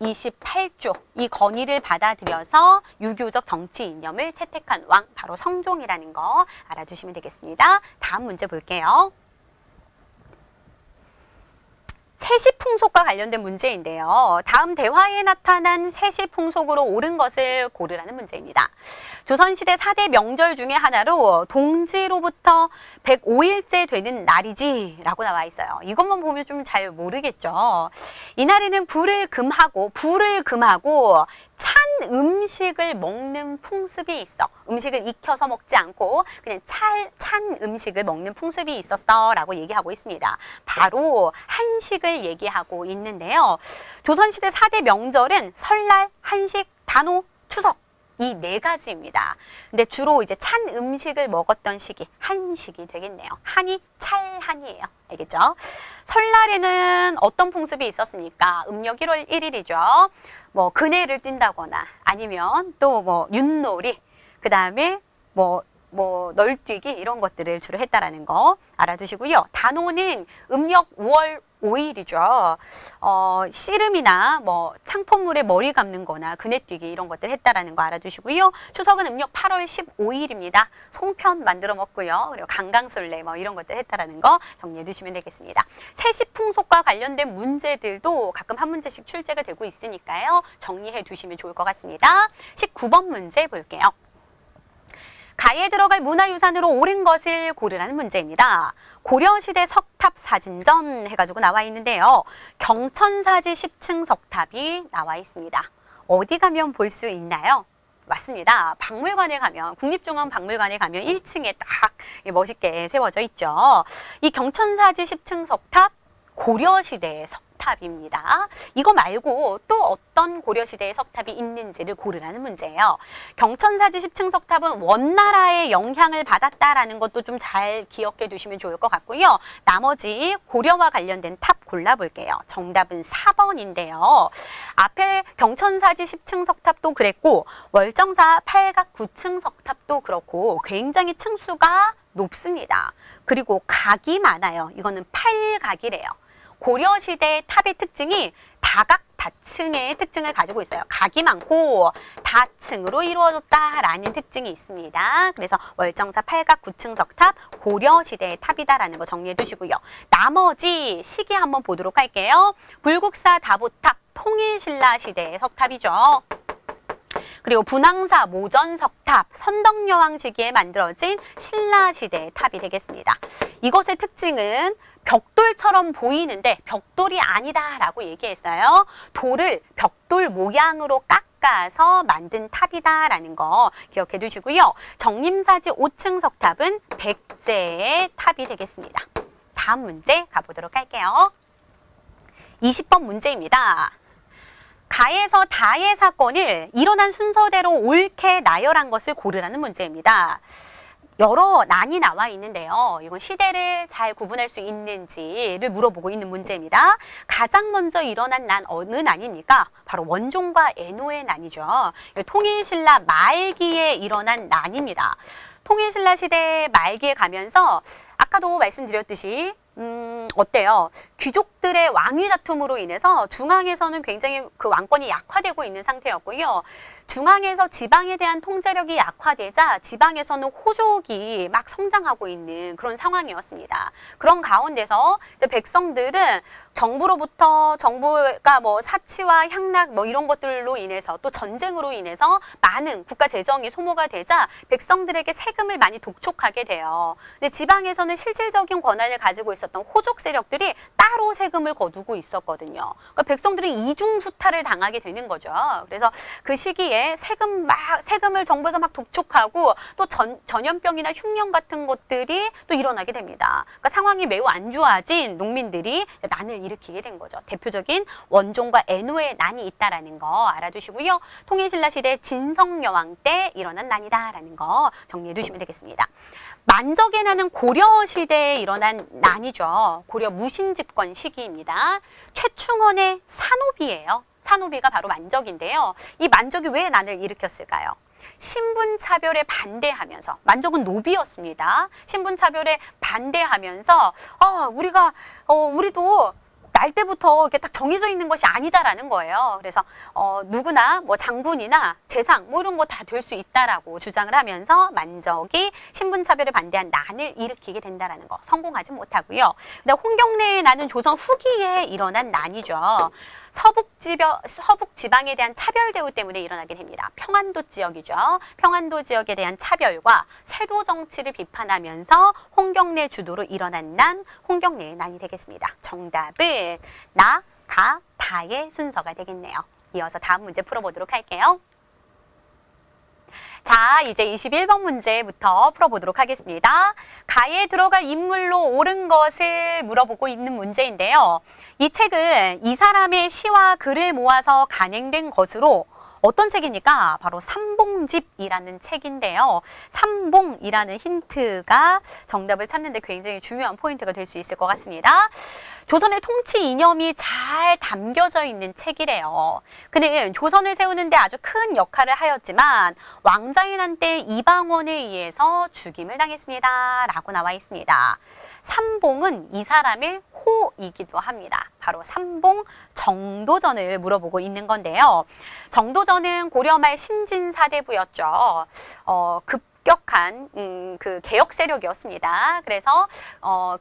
S1: 28조 이 건의를 받아들여서 유교적 정치 이념을 채택한 왕, 바로 성종이라는 거 알아두시면 되겠습니다. 다음 문제 볼게요. 세시풍속과 관련된 문제인데요. 다음 대화에 나타난 세시풍속으로 옳은 것을 고르라는 문제입니다. 조선시대 4대 명절 중에 하나로 동지로부터 105일째 되는 날이지 라고 나와 있어요. 이것만 보면 좀 잘 모르겠죠. 이날에는 불을 금하고 찬 음식을 먹는 풍습이 있어. 음식을 익혀서 먹지 않고 그냥 찬 음식을 먹는 풍습이 있었어 라고 얘기하고 있습니다. 바로 한식을 얘기하고 있는데요. 조선시대 4대 명절은 설날, 한식, 단오, 추석 이 네 가지입니다. 근데 주로 이제 찬 음식을 먹었던 시기, 한식이 되겠네요. 한이 찰한이에요. 알겠죠? 설날에는 어떤 풍습이 있었습니까? 음력 1월 1일이죠. 뭐 그네를 뛴다거나 아니면 또 뭐 윷놀이, 그 다음에 뭐 널뛰기 이런 것들을 주로 했다라는 거 알아두시고요. 단오는 음력 5월 5일이죠. 씨름이나 뭐 창포물에 머리 감는 거나 그네뛰기 이런 것들 했다라는 거 알아두시고요. 추석은 음력 8월 15일입니다. 송편 만들어 먹고요. 그리고 강강술래 뭐 이런 것들 했다라는 거 정리해 두시면 되겠습니다. 세시풍속과 관련된 문제들도 가끔 한 문제씩 출제가 되고 있으니까요. 정리해 두시면 좋을 것 같습니다. 19번 문제 볼게요. 가에 들어갈 문화유산으로 옳은 것을 고르라는 문제입니다. 고려시대 석탑 사진전 해가지고 나와 있는데요. 경천사지 10층 석탑이 나와 있습니다. 어디 가면 볼 수 있나요? 맞습니다. 박물관에 가면, 국립중앙박물관에 가면 1층에 딱 멋있게 세워져 있죠. 이 경천사지 10층 석탑, 고려시대의 석탑입니다. 이거 말고 또 어떤 고려시대의 석탑이 있는지를 고르라는 문제예요. 경천사지 10층 석탑은 원나라의 영향을 받았다라는 것도 좀 잘 기억해 두시면 좋을 것 같고요. 나머지 고려와 관련된 탑 골라볼게요. 정답은 4번인데요. 앞에 경천사지 10층 석탑도 그랬고 월정사 8각 9층 석탑도 그렇고 굉장히 층수가 높습니다. 그리고 각이 많아요. 이거는 8각이래요. 고려시대의 탑의 특징이 다각 다층의 특징을 가지고 있어요. 각이 많고 다층으로 이루어졌다라는 특징이 있습니다. 그래서 월정사 8각 9층 석탑 고려시대의 탑이다라는 거 정리해 두시고요. 나머지 시기 한번 보도록 할게요. 불국사 다보탑 통일신라 시대의 석탑이죠. 그리고 분황사 모전석탑 선덕여왕 시기에 만들어진 신라시대의 탑이 되겠습니다. 이것의 특징은 벽돌처럼 보이는데 벽돌이 아니다라고 얘기했어요. 돌을 벽돌 모양으로 깎아서 만든 탑이다라는 거 기억해 두시고요. 정림사지 5층 석탑은 백제의 탑이 되겠습니다. 다음 문제 가보도록 할게요. 20번 문제입니다. 가에서 다의 사건을 일어난 순서대로 옳게 나열한 것을 고르라는 문제입니다. 여러 난이 나와 있는데요. 이건 시대를 잘 구분할 수 있는지를 물어보고 있는 문제입니다. 가장 먼저 일어난 난 어느 난입니까? 바로 원종과 애노의 난이죠. 통일신라 말기에 일어난 난입니다. 통일신라 시대 말기에 가면서 아까도 말씀드렸듯이 어때요? 귀족들의 왕위 다툼으로 인해서 중앙에서는 굉장히 그 왕권이 약화되고 있는 상태였고요. 중앙에서 지방에 대한 통제력이 약화되자 지방에서는 호족이 막 성장하고 있는 그런 상황이었습니다. 그런 가운데서 이제 백성들은 정부가 뭐 사치와 향락 뭐 이런 것들로 인해서 또 전쟁으로 인해서 많은 국가 재정이 소모가 되자 백성들에게 세금을 많이 독촉하게 돼요. 근데 지방에서는 실질적인 권한을 가지고 있었던 호족 세력들이 따로 세금을 거두고 있었거든요. 그러니까 백성들이 이중수탈을 당하게 되는 거죠. 그래서 그 시기에 세금을 정부에서 막 독촉하고 또 전염병이나 흉년 같은 것들이 또 일어나게 됩니다. 그러니까 상황이 매우 안 좋아진 농민들이 난을 일으키게 된 거죠. 대표적인 원종과 애노의 난이 있다라는 거 알아두시고요. 통일신라 시대 진성여왕 때 일어난 난이다라는 거 정리해 두시면 되겠습니다. 만적의 난은 고려시대에 일어난 난이죠. 고려 무신집권 시기입니다. 최충원의 산호비예요. 산호비가 바로 만적인데요. 이 만적이 왜 난을 일으켰을까요? 신분차별에 반대하면서, 만적은 노비였습니다. 신분차별에 반대하면서 우리도 날 때부터 이렇게 딱 정해져 있는 것이 아니다라는 거예요. 그래서 누구나 뭐 장군이나 재상 뭐 이런 거 다 될 수 있다라고 주장을 하면서 만적이 신분차별에 반대한 난을 일으키게 된다라는 거 성공하지 못하고요. 근데 홍경래의 난은 조선 후기에 일어난 난이죠. 서북 지방에 대한 차별 대우 때문에 일어나게 됩니다. 평안도 지역이죠. 평안도 지역에 대한 차별과 세도 정치를 비판하면서 홍경래 주도로 일어난 난, 홍경래의 난이 되겠습니다. 정답은 나, 가, 다의 순서가 되겠네요. 이어서 다음 문제 풀어보도록 할게요. 자, 이제 21번 문제부터 풀어보도록 하겠습니다. 가에 들어갈 인물로 옳은 것을 물어보고 있는 문제인데요. 이 책은 이 사람의 시와 글을 모아서 간행된 것으로 어떤 책입니까? 바로 삼봉집이라는 책인데요. 삼봉이라는 힌트가 정답을 찾는 데 굉장히 중요한 포인트가 될 수 있을 것 같습니다. 조선의 통치 이념이 잘 담겨져 있는 책이래요. 그는 조선을 세우는 데 아주 큰 역할을 하였지만 왕자인 한때 이방원에 의해서 죽임을 당했습니다. 라고 나와 있습니다. 삼봉은 이 사람의 호이기도 합니다. 바로 삼봉 정도전을 물어보고 있는 건데요. 정도전은 고려 말 신진사대부였죠. 급격한 그 개혁 세력이었습니다. 그래서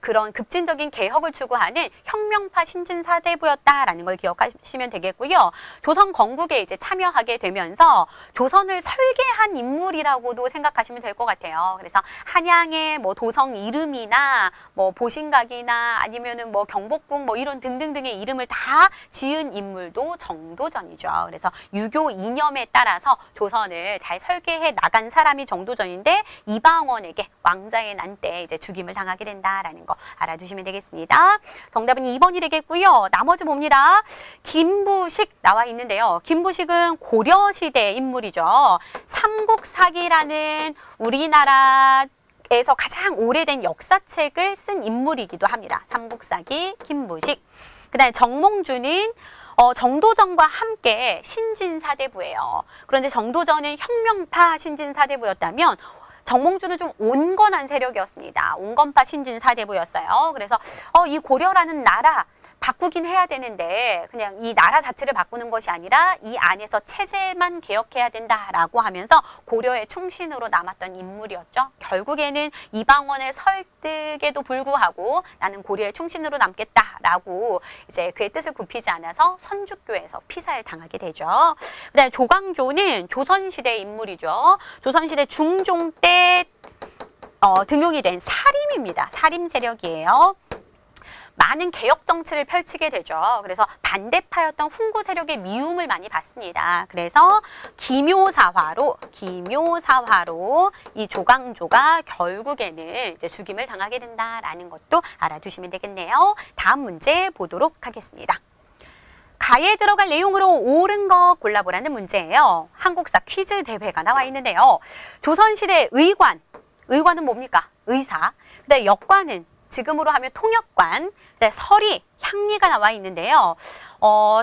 S1: 그런 급진적인 개혁을 추구하는 혁명파 신진사대부였다라는 걸 기억하시면 되겠고요. 조선 건국에 이제 참여하게 되면서 조선을 설계한 인물이라고도 생각하시면 될 것 같아요. 그래서 한양의 뭐 도성 이름이나 뭐 보신각이나 아니면은 뭐 경복궁 뭐 이런 등등등의 이름을 다 지은 인물도 정도전이죠. 그래서 유교 이념에 따라서 조선을 잘 설계해 나간 사람이 정도전이 인데 이방원에게 왕자의 난 때 이제 죽임을 당하게 된다라는 거 알아두시면 되겠습니다. 정답은 2번이 되겠고요. 나머지 봅니다. 김부식 나와 있는데요. 김부식은 고려시대 인물이죠. 삼국사기라는 우리나라에서 가장 오래된 역사책을 쓴 인물이기도 합니다. 삼국사기 김부식. 그다음에 정몽주는 정도전과 함께 신진사대부예요. 그런데 정도전은 혁명파 신진사대부였다면 정몽주는 좀 온건한 세력이었습니다. 온건파 신진사대부였어요. 그래서 이 고려라는 나라 바꾸긴 해야 되는데 그냥 이 나라 자체를 바꾸는 것이 아니라 이 안에서 체제만 개혁해야 된다라고 하면서 고려의 충신으로 남았던 인물이었죠. 결국에는 이방원의 설득에도 불구하고 나는 고려의 충신으로 남겠다라고 이제 그의 뜻을 굽히지 않아서 선주교에서 피살을 당하게 되죠. 그다음에 조광조는 조선시대 인물이죠. 조선시대 중종 때 등용이 된 사림입니다. 사림 세력이에요. 많은 개혁 정치를 펼치게 되죠. 그래서 반대파였던 훈구 세력의 미움을 많이 받습니다. 그래서 기묘사화로 이 조광조가 결국에는 이제 죽임을 당하게 된다라는 것도 알아두시면 되겠네요. 다음 문제 보도록 하겠습니다. 가에 들어갈 내용으로 옳은 거 골라보라는 문제예요. 한국사 퀴즈 대회가 나와 있는데요. 조선시대 의관은 뭡니까? 의사. 그다음에 역관은 지금으로 하면 통역관, 서리, 향리가 나와 있는데요.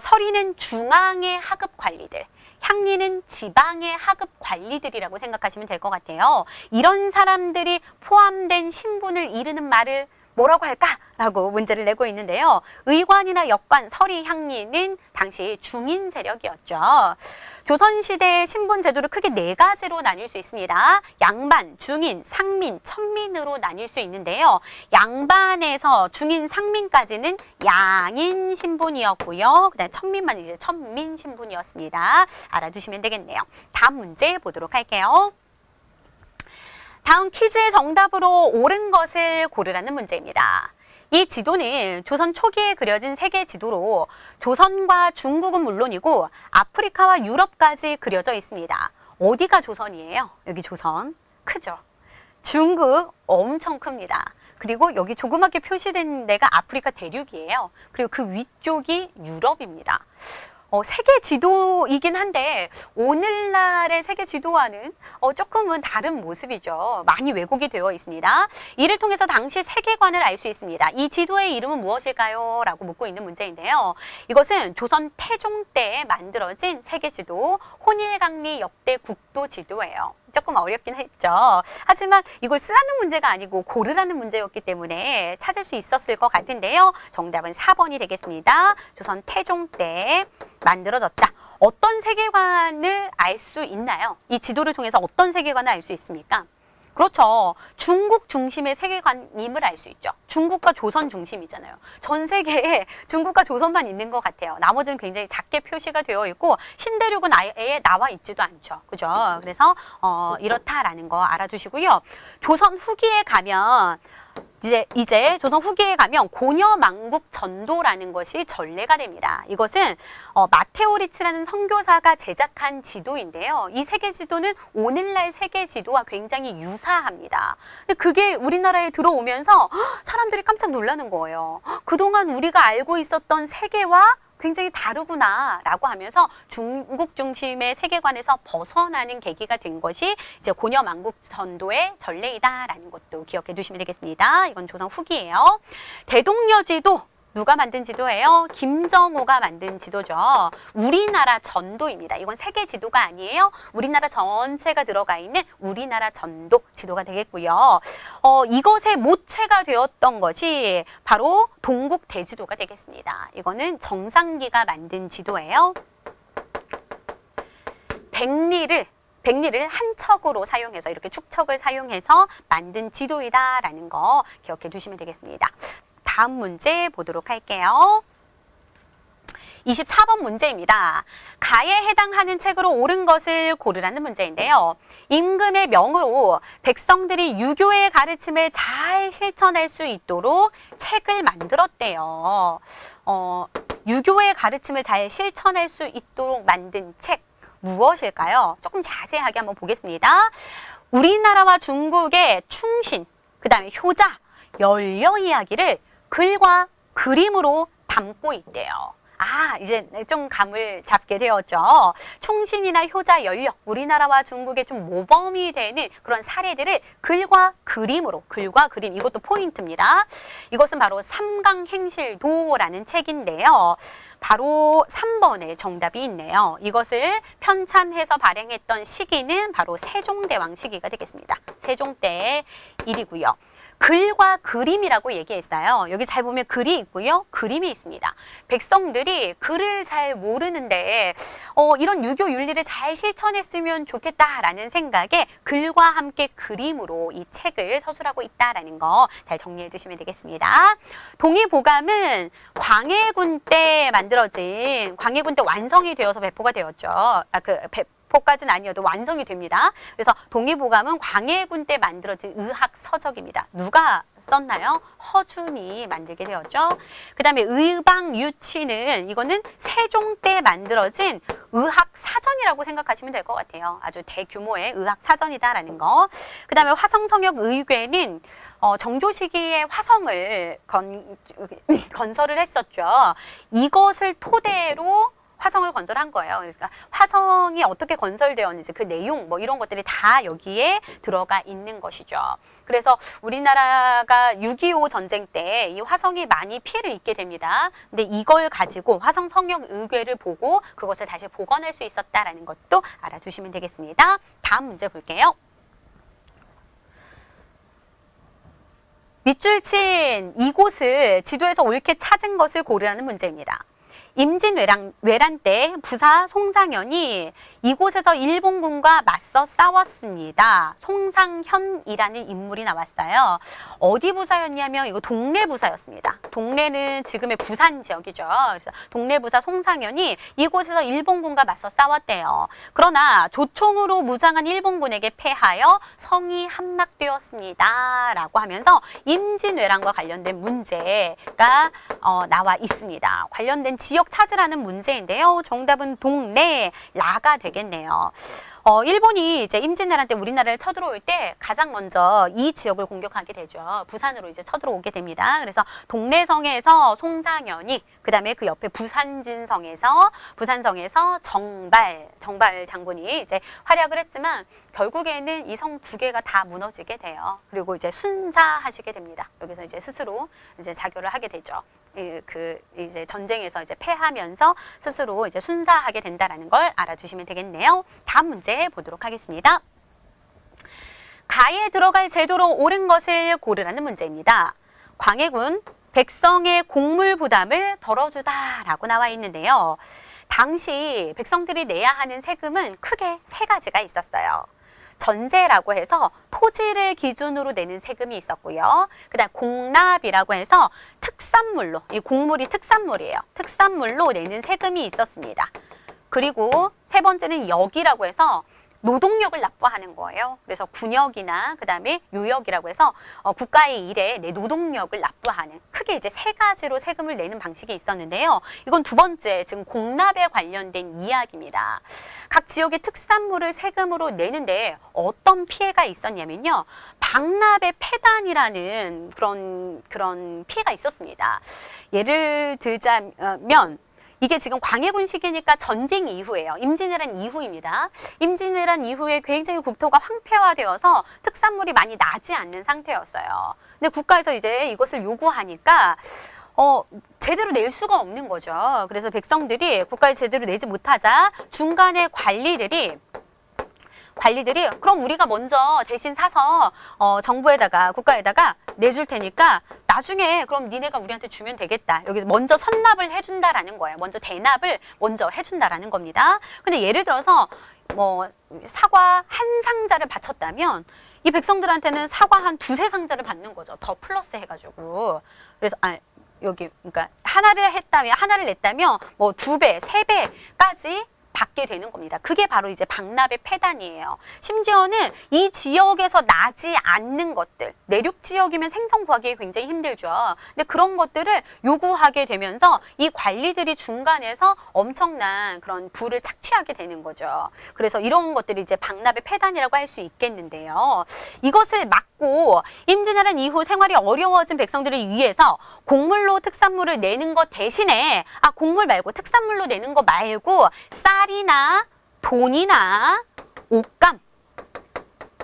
S1: 서리는 중앙의 하급 관리들, 향리는 지방의 하급 관리들이라고 생각하시면 될 것 같아요. 이런 사람들이 포함된 신분을 이르는 말을 뭐라고 할까라고 문제를 내고 있는데요. 의관이나 역관, 서리, 향리는 당시 중인 세력이었죠. 조선시대의 신분 제도를 크게 4가지로 나뉠 수 있습니다. 양반, 중인, 상민, 천민으로 나뉠 수 있는데요. 양반에서 중인, 상민까지는 양인 신분이었고요. 그다음에 천민만 이제 천민 신분이었습니다. 알아두시면 되겠네요. 다음 문제 보도록 할게요. 다음 퀴즈의 정답으로 옳은 것을 고르라는 문제입니다. 이 지도는 조선 초기에 그려진 세계 지도로 조선과 중국은 물론이고 아프리카와 유럽까지 그려져 있습니다. 어디가 조선이에요? 여기 조선. 크죠? 중국 엄청 큽니다. 그리고 여기 조그맣게 표시된 데가 아프리카 대륙이에요. 그리고 그 위쪽이 유럽입니다. 세계 지도이긴 한데 오늘날의 세계 지도와는 조금은 다른 모습이죠. 많이 왜곡이 되어 있습니다. 이를 통해서 당시 세계관을 알 수 있습니다. 이 지도의 이름은 무엇일까요? 라고 묻고 있는 문제인데요. 이것은 조선 태종 때에 만들어진 세계 지도, 혼일강리 역대 국도 지도예요. 조금 어렵긴 했죠. 하지만 이걸 쓰라는 문제가 아니고 고르라는 문제였기 때문에 찾을 수 있었을 것 같은데요. 정답은 4번이 되겠습니다. 조선 태종 때 만들어졌다. 어떤 세계관을 알 수 있나요? 이 지도를 통해서 어떤 세계관을 알 수 있습니까? 그렇죠. 중국 중심의 세계관임을 알 수 있죠. 중국과 조선 중심이잖아요. 전 세계에 중국과 조선만 있는 것 같아요. 나머지는 굉장히 작게 표시가 되어 있고 신대륙은 아예 나와 있지도 않죠. 그죠? 그래서 이렇다라는 거 알아두시고요. 조선 후기에 가면 이제 조선 후기에 가면 고려망국 전도라는 것이 전례가 됩니다. 이것은 마테오 리츠라는 선교사가 제작한 지도인데요. 이 세계 지도는 오늘날 세계 지도와 굉장히 유사합니다. 근데 그게 우리나라에 들어오면서 사람들이 깜짝 놀라는 거예요. 그동안 우리가 알고 있었던 세계와 굉장히 다르구나라고 하면서 중국 중심의 세계관에서 벗어나는 계기가 된 것이 이제 고려망국 전도의 전례이다라는 것도 기억해 두시면 되겠습니다. 이건 조선 후기예요. 대동여지도 누가 만든 지도예요? 김정호가 만든 지도죠. 우리나라 전도입니다. 이건 세계 지도가 아니에요. 우리나라 전체가 들어가 있는 우리나라 전도 지도가 되겠고요. 이것의 모체가 되었던 것이 바로 동국 대지도가 되겠습니다. 이거는 정상기가 만든 지도예요. 백리를 한 척으로 사용해서 이렇게 축척을 사용해서 만든 지도이다라는 거 기억해 두시면 되겠습니다. 다음 문제 보도록 할게요. 24번 문제입니다. 가에 해당하는 책으로 옳은 것을 고르라는 문제인데요. 임금의 명으로 백성들이 유교의 가르침을 잘 실천할 수 있도록 책을 만들었대요. 유교의 가르침을 잘 실천할 수 있도록 만든 책 무엇일까요? 조금 자세하게 한번 보겠습니다. 우리나라와 중국의 충신, 그 다음에 효자, 연려 이야기를 글과 그림으로 담고 있대요. 이제 좀 감을 잡게 되었죠. 충신이나 효자, 연력, 우리나라와 중국의 좀 모범이 되는 그런 사례들을 글과 그림으로, 글과 그림, 이것도 포인트입니다. 이것은 바로 삼강행실도라는 책인데요. 바로 3번에 정답이 있네요. 이것을 편찬해서 발행했던 시기는 바로 세종대왕 시기가 되겠습니다. 세종 때 일이고요. 글과 그림이라고 얘기했어요. 여기 잘 보면 글이 있고요. 그림이 있습니다. 백성들이 글을 잘 모르는데 이런 유교 윤리를 잘 실천했으면 좋겠다라는 생각에 글과 함께 그림으로 이 책을 서술하고 있다라는 거 잘 정리해 두시면 되겠습니다. 동의보감은 광해군 때 만들어진, 광해군 때 완성이 되어서 배포가 되었죠. 배포까지는 아니어도 완성이 됩니다. 그래서 동의보감은 광해군 때 만들어진 의학서적입니다. 누가 썼나요? 허준이 만들게 되었죠. 그 다음에 의방유치는 이거는 세종 때 만들어진 의학사전이라고 생각하시면 될 것 같아요. 아주 대규모의 의학사전이다라는 거. 그 다음에 화성성역의궤는 정조 시기에 화성을 건설을 했었죠. 이것을 토대로 화성을 건설한 거예요. 그러니까 화성이 어떻게 건설되었는지 그 내용 뭐 이런 것들이 다 여기에 들어가 있는 것이죠. 그래서 우리나라가 6.25 전쟁 때 이 화성이 많이 피해를 입게 됩니다. 근데 이걸 가지고 화성 성역 의궤를 보고 그것을 다시 복원할 수 있었다라는 것도 알아두시면 되겠습니다. 다음 문제 볼게요. 밑줄 친 이곳을 지도에서 옳게 찾은 것을 고르라는 문제입니다. 임진왜란 때 부사 송상현이 이곳에서 일본군과 맞서 싸웠습니다. 송상현이라는 인물이 나왔어요. 어디 부사였냐면 이거 동래 부사였습니다. 동래는 지금의 부산 지역이죠. 그래서 동래 부사 송상현이 이곳에서 일본군과 맞서 싸웠대요. 그러나 조총으로 무장한 일본군에게 패하여 성이 함락되었습니다. 라고 하면서 임진왜란과 관련된 문제가 나와 있습니다. 관련된 지역 찾으라는 문제인데요. 정답은 동래라가 되겠네요. 일본이 이제 임진왜란 때 우리나라를 쳐들어올 때 가장 먼저 이 지역을 공격하게 되죠. 부산으로 이제 쳐들어오게 됩니다. 그래서 동래성에서 송상현이, 그 다음에 그 옆에 부산성에서 정발 장군이 이제 활약을 했지만 결국에는 이 성 두 개가 다 무너지게 돼요. 그리고 이제 순사하시게 됩니다. 여기서 이제 스스로 이제 자결을 하게 되죠. 이제 전쟁에서 이제 패하면서 스스로 이제 순사하게 된다라는 걸 알아두시면 되겠네요. 다음 문제 보도록 하겠습니다. 가에 들어갈 제도로 옳은 것을 고르라는 문제입니다. 광해군 백성의 곡물 부담을 덜어주다라고 나와 있는데요. 당시 백성들이 내야 하는 세금은 크게 세 가지가 있었어요. 전세라고 해서 토지를 기준으로 내는 세금이 있었고요. 그다음 공납이라고 해서 특산물로, 이 곡물이 특산물이에요. 특산물로 내는 세금이 있었습니다. 그리고 세 번째는 역이라고 해서 노동력을 납부하는 거예요. 그래서 군역이나 그다음에 요역이라고 해서 국가의 일에 내 노동력을 납부하는, 크게 이제 세 가지로 세금을 내는 방식이 있었는데요. 이건 두 번째, 지금 공납에 관련된 이야기입니다. 각 지역의 특산물을 세금으로 내는데 어떤 피해가 있었냐면요. 방납의 폐단이라는 그런 피해가 있었습니다. 예를 들자면 이게 지금 광해군 시기니까 전쟁 이후예요. 임진왜란 이후입니다. 임진왜란 이후에 굉장히 국토가 황폐화되어서 특산물이 많이 나지 않는 상태였어요. 근데 국가에서 이제 이것을 요구하니까 제대로 낼 수가 없는 거죠. 그래서 백성들이 국가에 제대로 내지 못하자 중간에 관리들이 그럼 우리가 먼저 대신 사서 정부에다가 국가에다가 내줄 테니까 나중에 그럼 니네가 우리한테 주면 되겠다. 여기서 먼저 선납을 해준다라는 거예요. 먼저 대납을 먼저 해준다라는 겁니다. 근데 예를 들어서 뭐 사과 한 상자를 바쳤다면 이 백성들한테는 사과 한 두세 상자를 받는 거죠. 더 플러스 해가지고. 그래서 여기 그러니까 하나를 냈다면 뭐 2배, 3배까지 받게 되는 겁니다. 그게 바로 이제 방납의 폐단이에요. 심지어는 이 지역에서 나지 않는 것들, 내륙 지역이면 생선 구하기 굉장히 힘들죠. 근데 그런 것들을 요구하게 되면서 이 관리들이 중간에서 엄청난 그런 부를 착취하게 되는 거죠. 그래서 이런 것들이 이제 방납의 폐단이라고 할 수 있겠는데요. 이것을 막고 임진왜란 이후 생활이 어려워진 백성들을 위해서 곡물로 특산물을 내는 것 대신에 곡물 말고 특산물로 내는 거 말고 쌀이나 돈이나 옷감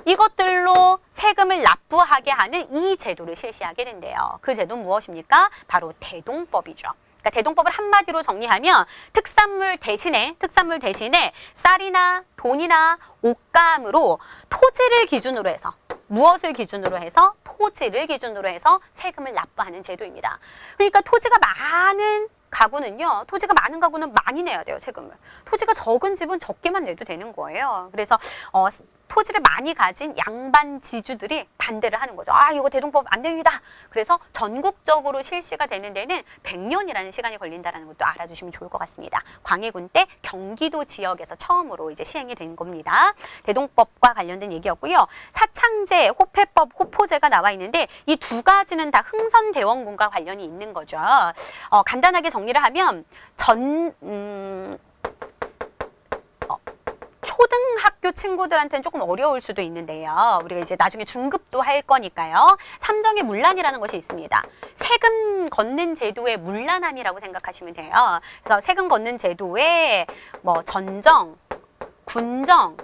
S1: 이것들로 세금을 납부하게 하는 이 제도를 실시하게 된대요. 그 제도는 무엇입니까? 바로 대동법이죠. 그러니까 대동법을 한마디로 정리하면 특산물 대신에 쌀이나 돈이나 옷감으로 토지를 기준으로 해서 무엇을 기준으로 해서? 토지를 기준으로 해서 세금을 납부하는 제도입니다. 그러니까 토지가 많은 가구는 많이 내야 돼요, 세금을. 토지가 적은 집은 적게만 내도 되는 거예요. 그래서 토지를 많이 가진 양반 지주들이 반대를 하는 거죠. 이거 대동법 안 됩니다. 그래서 전국적으로 실시가 되는 데는 100년이라는 시간이 걸린다는 것도 알아두시면 좋을 것 같습니다. 광해군 때 경기도 지역에서 처음으로 이제 시행이 된 겁니다. 대동법과 관련된 얘기였고요. 사창제, 호패법, 호포제가 나와 있는데 이 두 가지는 다 흥선대원군과 관련이 있는 거죠. 간단하게 정리를 하면 초등학교 친구들한테는 조금 어려울 수도 있는데요. 우리가 이제 나중에 중급도 할 거니까요. 삼정의 문란이라는 것이 있습니다. 세금 걷는 제도의 문란함이라고 생각하시면 돼요. 그래서 세금 걷는 제도에 뭐 전정, 군정,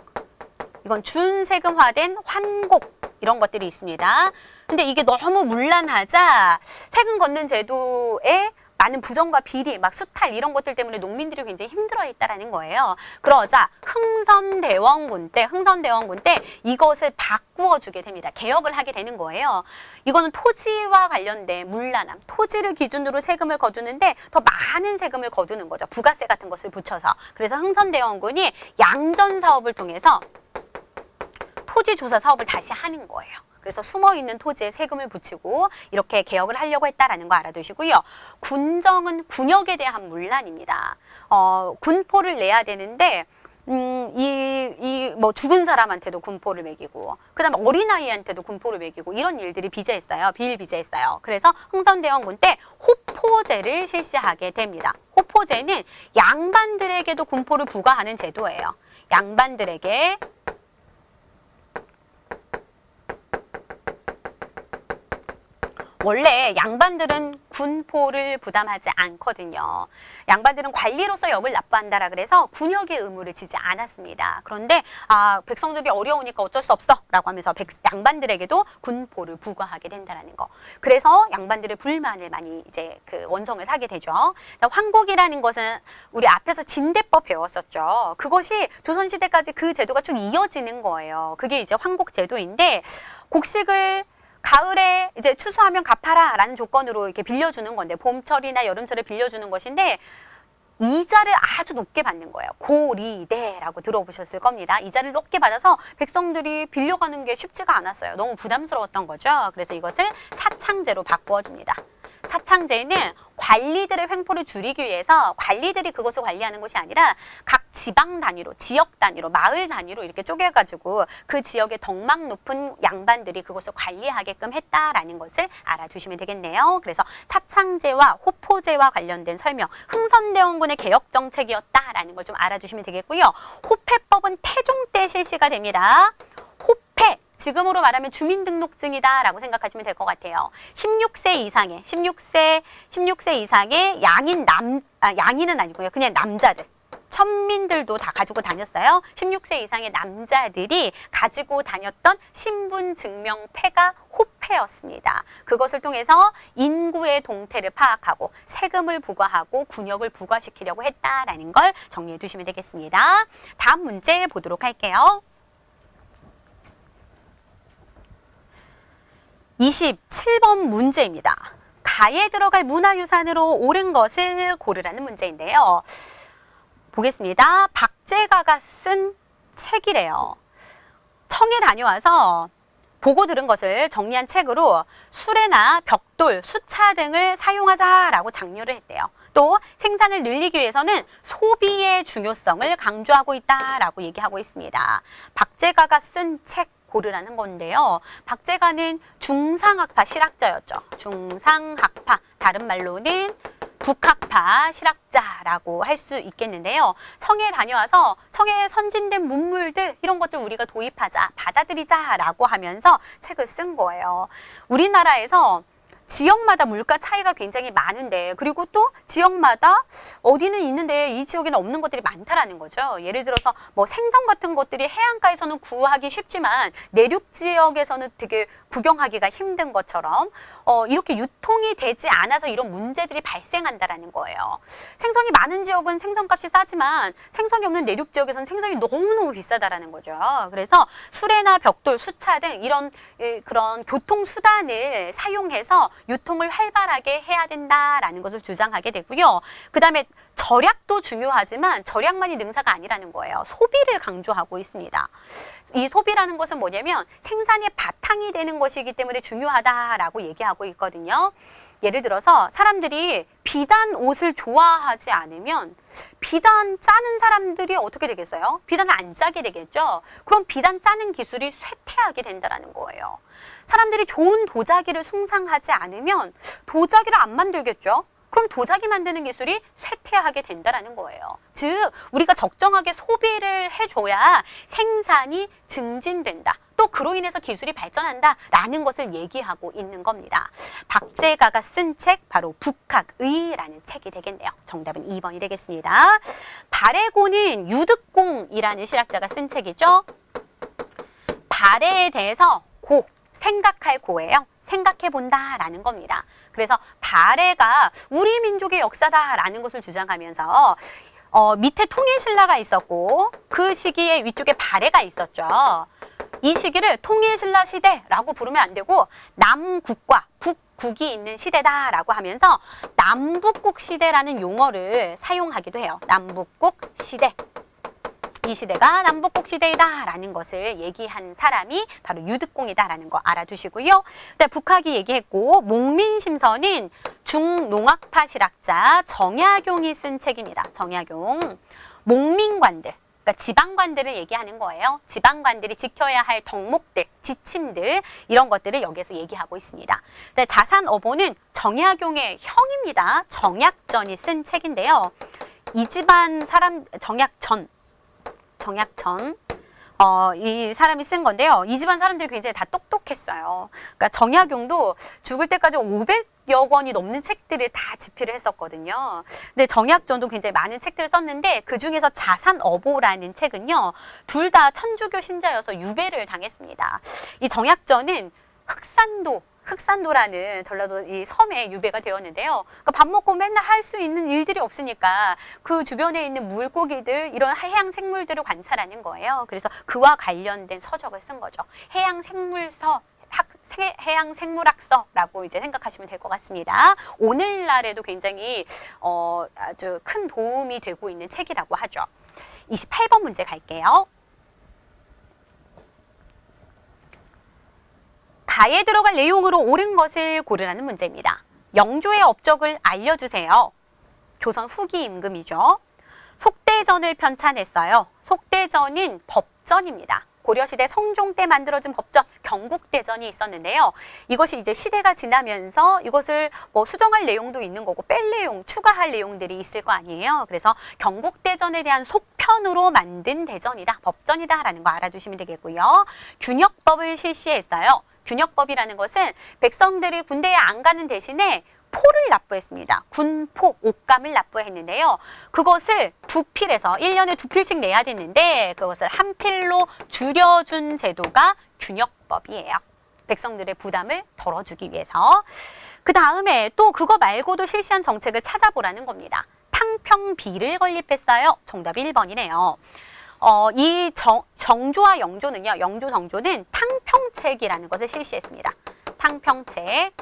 S1: 이건 준세금화된 환곡 이런 것들이 있습니다. 근데 이게 너무 문란하자 세금 걷는 제도에 많은 부정과 비리, 막 수탈 이런 것들 때문에 농민들이 굉장히 힘들어했다라는 거예요. 그러자 흥선대원군 때 이것을 바꾸어 주게 됩니다. 개혁을 하게 되는 거예요. 이거는 토지와 관련된 문란함, 토지를 기준으로 세금을 거두는데 더 많은 세금을 거두는 거죠. 부가세 같은 것을 붙여서. 그래서 흥선대원군이 양전 사업을 통해서 토지 조사 사업을 다시 하는 거예요. 그래서 숨어있는 토지에 세금을 붙이고 이렇게 개혁을 하려고 했다라는 거 알아두시고요. 군정은 군역에 대한 문란입니다. 군포를 내야 되는데 뭐 죽은 사람한테도 군포를 매기고 그다음에 어린아이한테도 군포를 매기고 이런 일들이 비일비재했어요. 그래서 흥선대원군 때 호포제를 실시하게 됩니다. 호포제는 양반들에게도 군포를 부과하는 제도예요. 양반들에게 원래 양반들은 군포를 부담하지 않거든요. 양반들은 관리로서 역을 납부한다라 그래서 군역의 의무를 지지 않았습니다. 그런데 백성들이 어려우니까 어쩔 수 없어 라고 하면서 양반들에게도 군포를 부과하게 된다는 거. 그래서 양반들의 불만을 많이 이제 그 원성을 사게 되죠. 환곡이라는 것은 우리 앞에서 진대법 배웠었죠. 그것이 조선시대까지 그 제도가 쭉 이어지는 거예요. 그게 이제 환곡 제도인데 곡식을 가을에 이제 추수하면 갚아라 라는 조건으로 이렇게 빌려주는 건데 봄철이나 여름철에 빌려주는 것인데 이자를 아주 높게 받는 거예요. 고리대라고 들어보셨을 겁니다. 이자를 높게 받아서 백성들이 빌려가는 게 쉽지가 않았어요. 너무 부담스러웠던 거죠. 그래서 이것을 사창제로 바꾸어줍니다. 사창제는 관리들의 횡포를 줄이기 위해서 관리들이 그것을 관리하는 것이 아니라 각 지방 단위로, 지역 단위로, 마을 단위로 이렇게 쪼개가지고 그 지역의 덕망 높은 양반들이 그것을 관리하게끔 했다라는 것을 알아두시면 되겠네요. 그래서 사창제와 호포제와 관련된 설명, 흥선대원군의 개혁정책이었다라는 걸 좀 알아두시면 되겠고요. 호패법은 태종 때 실시가 됩니다. 호패, 지금으로 말하면 주민등록증이다라고 생각하시면 될 것 같아요. 16세 이상의 양인은 아니고요. 그냥 남자들. 천민들도 다 가지고 다녔어요. 16세 이상의 남자들이 가지고 다녔던 신분증명패가 호패였습니다. 그것을 통해서 인구의 동태를 파악하고 세금을 부과하고 군역을 부과시키려고 했다라는 걸 정리해 두시면 되겠습니다. 다음 문제 보도록 할게요. 27번 문제입니다. 가에 들어갈 문화유산으로 옳은 것을 고르라는 문제인데요. 보겠습니다. 박제가가 쓴 책이래요. 청에 다녀와서 보고 들은 것을 정리한 책으로 수레나 벽돌, 수차 등을 사용하자라고 장려를 했대요. 또 생산을 늘리기 위해서는 소비의 중요성을 강조하고 있다라고 얘기하고 있습니다. 박제가가 쓴 책 고르라는 건데요. 박제가는 중상학파 실학자였죠. 중상학파, 다른 말로는 북학파 실학자라고 할 수 있겠는데요. 청에 다녀와서 청에 선진된 문물들 이런 것들 우리가 도입하자, 받아들이자라고 하면서 책을 쓴 거예요. 우리나라에서 지역마다 물가 차이가 굉장히 많은데, 그리고 또 지역마다 어디는 있는데 이 지역에는 없는 것들이 많다라는 거죠. 예를 들어서 뭐 생선 같은 것들이 해안가에서는 구하기 쉽지만 내륙 지역에서는 되게 구경하기가 힘든 것처럼 이렇게 유통이 되지 않아서 이런 문제들이 발생한다라는 거예요. 생선이 많은 지역은 생선값이 싸지만 생선이 없는 내륙 지역에서는 생선이 너무너무 비싸다라는 거죠. 그래서 수레나 벽돌, 수차 등 이런 그런 교통수단을 사용해서 유통을 활발하게 해야 된다라는 것을 주장하게 되고요. 그 다음에 절약도 중요하지만 절약만이 능사가 아니라는 거예요. 소비를 강조하고 있습니다. 이 소비라는 것은 뭐냐면 생산의 바탕이 되는 것이기 때문에 중요하다라고 얘기하고 있거든요. 예를 들어서 사람들이 비단 옷을 좋아하지 않으면 비단 짜는 사람들이 어떻게 되겠어요? 비단을 안 짜게 되겠죠? 그럼 비단 짜는 기술이 쇠퇴하게 된다는 거예요. 사람들이 좋은 도자기를 숭상하지 않으면 도자기를 안 만들겠죠? 그럼 도자기 만드는 기술이 쇠퇴하게 된다는 거예요. 즉 우리가 적정하게 소비를 해줘야 생산이 증진된다. 또 그로 인해서 기술이 발전한다라는 것을 얘기하고 있는 겁니다. 박제가가 쓴 책 바로 북학의라는 책이 되겠네요. 정답은 2번이 되겠습니다. 발해고는 유득공이라는 실학자가 쓴 책이죠. 발해에 대해서 고, 생각할 고예요. 생각해본다라는 겁니다. 그래서 발해가 우리 민족의 역사다라는 것을 주장하면서 밑에 통일신라가 있었고 그 시기에 위쪽에 발해가 있었죠. 이 시기를 통일신라 시대라고 부르면 안 되고 남국과 북국이 있는 시대다라고 하면서 남북국 시대라는 용어를 사용하기도 해요. 남북국 시대. 이 시대가 남북국 시대이다라는 것을 얘기한 사람이 바로 유득공이다라는 거 알아두시고요. 그다음 북학이 얘기했고 목민심서는 중농학파 실학자 정약용이 쓴 책입니다. 정약용. 목민관들. 그러니까 지방관들을 얘기하는 거예요. 지방관들이 지켜야 할 덕목들, 지침들 이런 것들을 여기에서 얘기하고 있습니다. 자산어보는 정약용의 형입니다. 정약전이 쓴 책인데요. 이 집안 사람 정약전 이 사람이 쓴 건데요. 이 집안 사람들이 굉장히 다 똑똑했어요. 그러니까 정약용도 죽을 때까지 500여 권이 넘는 책들을 다 집필을 했었거든요. 근데 정약전도 굉장히 많은 책들을 썼는데 그 중에서 자산어보라는 책은요. 둘 다 천주교 신자여서 유배를 당했습니다. 이 정약전은 흑산도라는 전라도 이 섬에 유배가 되었는데요. 그러니까 밥 먹고 맨날 할 수 있는 일들이 없으니까 그 주변에 있는 물고기들, 이런 해양 생물들을 관찰하는 거예요. 그래서 그와 관련된 서적을 쓴 거죠. 해양생물학서라고 이제 생각하시면 될 것 같습니다. 오늘날에도 굉장히 아주 큰 도움이 되고 있는 책이라고 하죠. 28번 문제 갈게요. 가에 들어갈 내용으로 옳은 것을 고르라는 문제입니다. 영조의 업적을 알려주세요. 조선 후기 임금이죠. 속대전을 편찬했어요. 속대전은 법전입니다. 고려시대 성종 때 만들어진 법전, 경국대전이 있었는데요. 이것이 이제 시대가 지나면서 이것을 뭐 수정할 내용도 있는 거고 뺄 내용, 추가할 내용들이 있을 거 아니에요. 그래서 경국대전에 대한 속편으로 만든 대전이다, 법전이다라는 거 알아두시면 되겠고요. 균역법을 실시했어요. 균역법이라는 것은 백성들이 군대에 안 가는 대신에 포를 납부했습니다. 군포, 옷감을 납부했는데요. 그것을 두 필에서 1년에 두 필씩 내야 됐는데 그것을 한 필로 줄여준 제도가 균역법이에요. 백성들의 부담을 덜어주기 위해서. 그 다음에 또 그거 말고도 실시한 정책을 찾아보라는 겁니다. 탕평비를 건립했어요. 정답이 1번이네요. 이 정조와 영조는요. 영조, 정조는 탕평책이라는 것을 실시했습니다. 탕평책.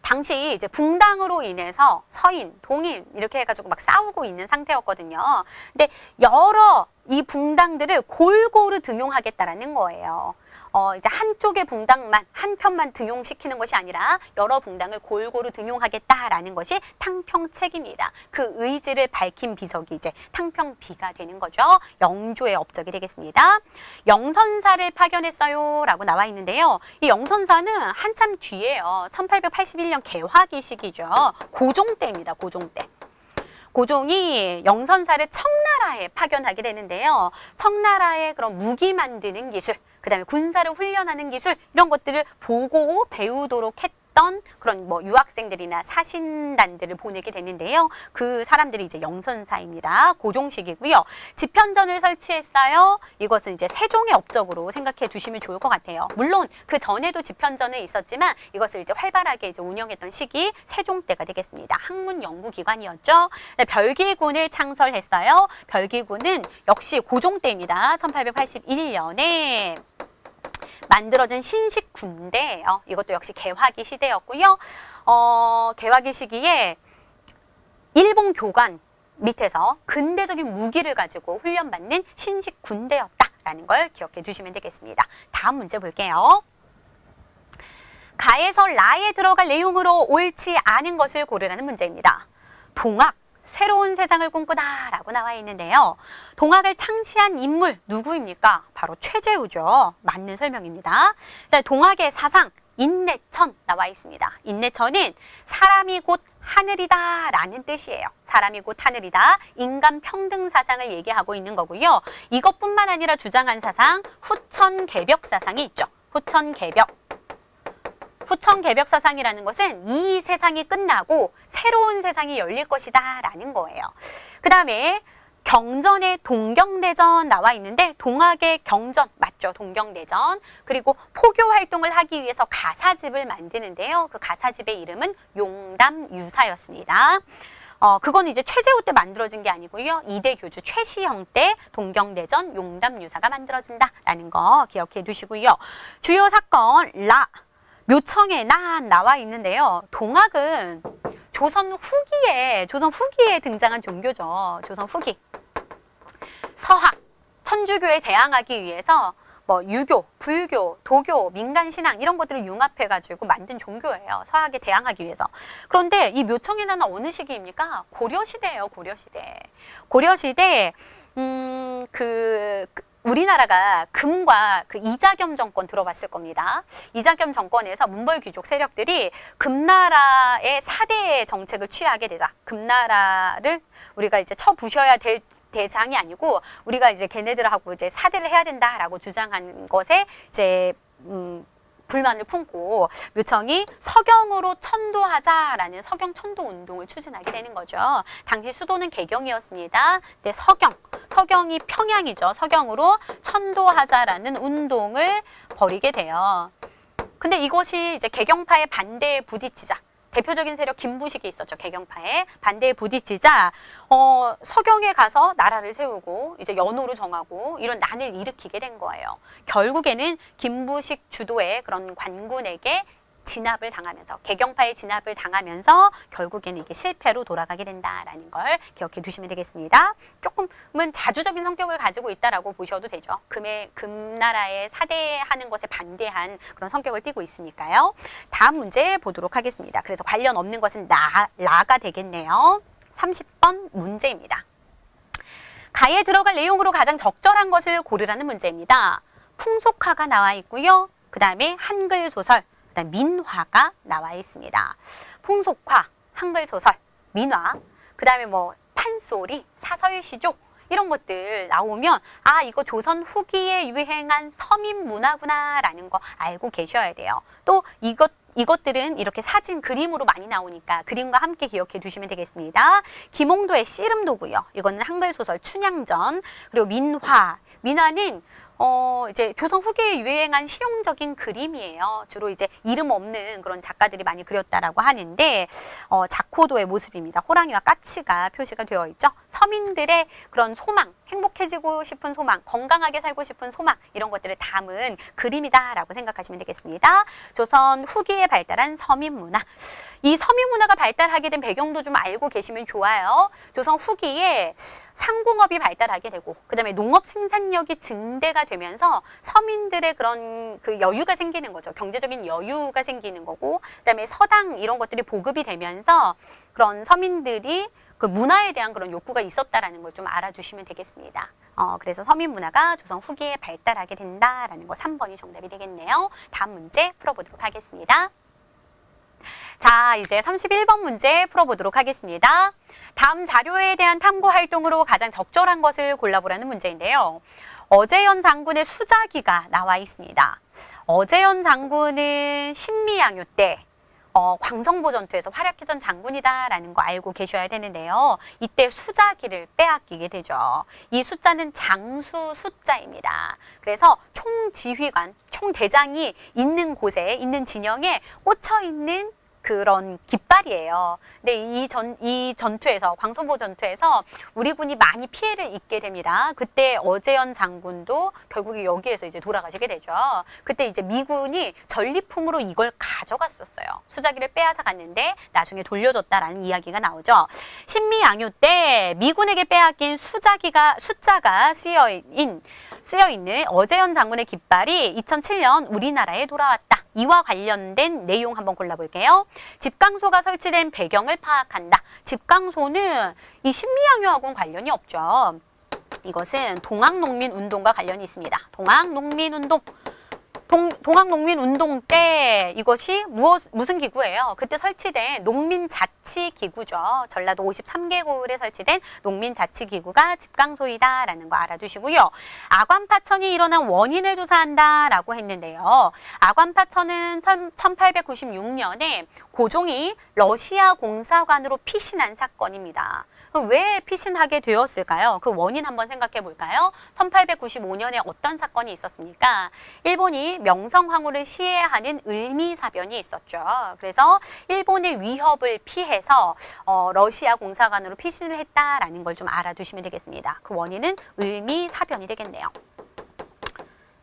S1: 당시 이제 붕당으로 인해서 서인, 동인 이렇게 해가지고 막 싸우고 있는 상태였거든요. 근데 여러 이 붕당들을 골고루 등용하겠다라는 거예요. 이제 한쪽의 붕당만, 한 편만 등용시키는 것이 아니라 여러 붕당을 골고루 등용하겠다라는 것이 탕평책입니다. 그 의지를 밝힌 비석이 이제 탕평비가 되는 거죠. 영조의 업적이 되겠습니다. 영선사를 파견했어요 라고 나와 있는데요. 이 영선사는 한참 뒤에요. 1881년 개화기 시기죠. 고종 때입니다. 고종 때. 고종이 영선사를 청나라에 파견하게 되는데요. 청나라의 그런 무기 만드는 기술, 그 다음에 군사를 훈련하는 기술 이런 것들을 보고 배우도록 했던 그런 뭐 유학생들이나 사신단들을 보내게 됐는데요. 그 사람들이 이제 영선사입니다. 고종식이고요. 집현전을 설치했어요. 이것은 이제 세종의 업적으로 생각해 주시면 좋을 것 같아요. 물론 그 전에도 집현전은 있었지만 이것을 이제 활발하게 이제 운영했던 시기 세종 때가 되겠습니다. 학문 연구기관이었죠. 별기군을 창설했어요. 별기군은 역시 고종 때입니다. 1881년에 만들어진 신식 군대예요. 이것도 역시 개화기 시대였고요. 개화기 시기에 일본 교관 밑에서 근대적인 무기를 가지고 훈련받는 신식 군대였다라는 걸 기억해 두시면 되겠습니다. 다음 문제 볼게요. 가에서 라에 들어갈 내용으로 옳지 않은 것을 고르라는 문제입니다. 동학, 새로운 세상을 꿈꾸다 라고 나와 있는데요. 동학을 창시한 인물 누구입니까? 바로 최재우죠. 맞는 설명입니다. 동학의 사상 인내천 나와 있습니다. 인내천은 사람이 곧 하늘이다 라는 뜻이에요. 사람이 곧 하늘이다. 인간 평등 사상을 얘기하고 있는 거고요. 이것뿐만 아니라 주장한 사상 후천개벽 사상이 있죠. 후천개벽 사상이라는 것은 이 세상이 끝나고 새로운 세상이 열릴 것이다 라는 거예요. 그 다음에 경전에 동경대전 나와 있는데 동학의 경전 맞죠? 동경대전. 그리고 포교 활동을 하기 위해서 가사집을 만드는데요. 그 가사집의 이름은 용담유사였습니다. 그건 이제 최재우 때 만들어진 게 아니고요. 이대 교주 최시형 때 동경대전 용담유사가 만들어진다라는 거 기억해 두시고요. 주요 사건 묘청에 나와 있는데요. 동학은 조선 후기에 등장한 종교죠. 조선 후기. 서학, 천주교에 대항하기 위해서 뭐 유교, 불교, 도교, 민간신앙 이런 것들을 융합해가지고 만든 종교예요. 서학에 대항하기 위해서. 그런데 이 묘청에 나는 어느 시기입니까? 고려시대예요. 고려시대 우리나라가 금과 그 이자겸 정권 들어봤을 겁니다. 이자겸 정권에서 문벌 귀족 세력들이 금나라의 4대 정책을 취하게 되자. 금나라를 우리가 이제 쳐부셔야 될 대상이 아니고 우리가 이제 걔네들하고 이제 사대를 해야 된다라고 주장한 것에 이제 불만을 품고 묘청이 서경으로 천도하자라는 서경 천도 운동을 추진하게 되는 거죠. 당시 수도는 개경이었습니다. 근데 서경이 평양이죠. 서경으로 천도하자라는 운동을 벌이게 돼요. 근데 이것이 이제 개경파의 반대에 부딪히자. 대표적인 세력 김부식이 있었죠. 개경파에 반대에 부딪히자 서경에 가서 나라를 세우고 이제 연호를 정하고 이런 난을 일으키게 된 거예요. 결국에는 김부식 주도의 그런 관군에게 진압을 당하면서 개경파의 진압을 당하면서 결국에는 이게 실패로 돌아가게 된다라는 걸 기억해 두시면 되겠습니다. 조금은 자주적인 성격을 가지고 있다라고 보셔도 되죠. 금나라의 사대하는 것에 반대한 그런 성격을 띠고 있으니까요. 다음 문제 보도록 하겠습니다. 그래서 관련 없는 것은 라가 되겠네요. 30번 문제입니다. 가에 들어갈 내용으로 가장 적절한 것을 고르라는 문제입니다. 풍속화가 나와 있고요. 그 다음에 한글 소설, 그다음 민화가 나와 있습니다. 풍속화, 한글 소설, 민화, 그 다음에 뭐 판소리, 사설시조 이런 것들 나오면 아 이거 조선 후기에 유행한 서민 문화구나라는 거 알고 계셔야 돼요. 또 이것들은 이렇게 사진, 그림으로 많이 나오니까 그림과 함께 기억해 두시면 되겠습니다. 김홍도의 씨름도고요. 이거는 한글 소설 춘향전. 그리고 민화는 이제 조선 후기에 유행한 실용적인 그림이에요. 주로 이제 이름 없는 그런 작가들이 많이 그렸다라고 하는데, 자코도의 모습입니다. 호랑이와 까치가 표시가 되어 있죠. 서민들의 그런 소망, 행복해지고 싶은 소망, 건강하게 살고 싶은 소망, 이런 것들을 담은 그림이다라고 생각하시면 되겠습니다. 조선 후기에 발달한 서민문화. 이 서민문화가 발달하게 된 배경도 좀 알고 계시면 좋아요. 조선 후기에 상공업이 발달하게 되고, 그 다음에 농업 생산력이 증대가 되면서 서민들의 그런 그 여유가 생기는 거죠. 경제적인 여유가 생기는 거고, 그 다음에 서당 이런 것들이 보급이 되면서 그런 서민들이 그 문화에 대한 그런 욕구가 있었다라는 걸 좀 알아두시면 되겠습니다. 그래서 서민 문화가 조선 후기에 발달하게 된다라는 거 3번이 정답이 되겠네요. 다음 문제 풀어보도록 하겠습니다. 자, 이제 31번 문제 풀어보도록 하겠습니다. 다음 자료에 대한 탐구 활동으로 가장 적절한 것을 골라보라는 문제인데요. 어제연 장군의 수자기가 나와 있습니다. 어제연 장군은 신미양요 때 광성보 전투에서 활약했던 장군이다라는 거 알고 계셔야 되는데요. 이때 수자기를 빼앗기게 되죠. 이 숫자는 장수 숫자입니다. 그래서 총지휘관, 총대장이 있는 곳에, 있는 진영에 꽂혀 있는 그런 깃발이에요. 근데 이 전투에서, 광성보 전투에서 우리 군이 많이 피해를 입게 됩니다. 그때 어제연 장군도 결국에 여기에서 이제 돌아가시게 되죠. 그때 이제 미군이 전리품으로 이걸 가져갔었어요. 수자기를 빼앗아 갔는데 나중에 돌려줬다라는 이야기가 나오죠. 신미양요 때 미군에게 빼앗긴 숫자가 쓰여있는 어제연 장군의 깃발이 2007년 우리나라에 돌아왔다. 이와 관련된 내용 한번 골라볼게요. 집강소가 설치된 배경을 파악한다. 집강소는 이 신미양요하고는 관련이 없죠. 이것은 동학농민운동과 관련이 있습니다. 동학농민운동 때 이것이 무슨 기구예요? 그때 설치된 농민자치기구죠. 전라도 53개구에 설치된 농민자치기구가 집강소이다라는 거 알아두시고요. 아관파천이 일어난 원인을 조사한다라고 했는데요. 아관파천은 1896년에 고종이 러시아 공사관으로 피신한 사건입니다. 왜 피신하게 되었을까요? 그 원인 한번 생각해 볼까요? 1895년에 어떤 사건이 있었습니까? 일본이 명성황후를 시해하는 을미사변이 있었죠. 그래서 일본의 위협을 피해서 러시아 공사관으로 피신을 했다라는 걸 좀 알아두시면 되겠습니다. 그 원인은 을미사변이 되겠네요.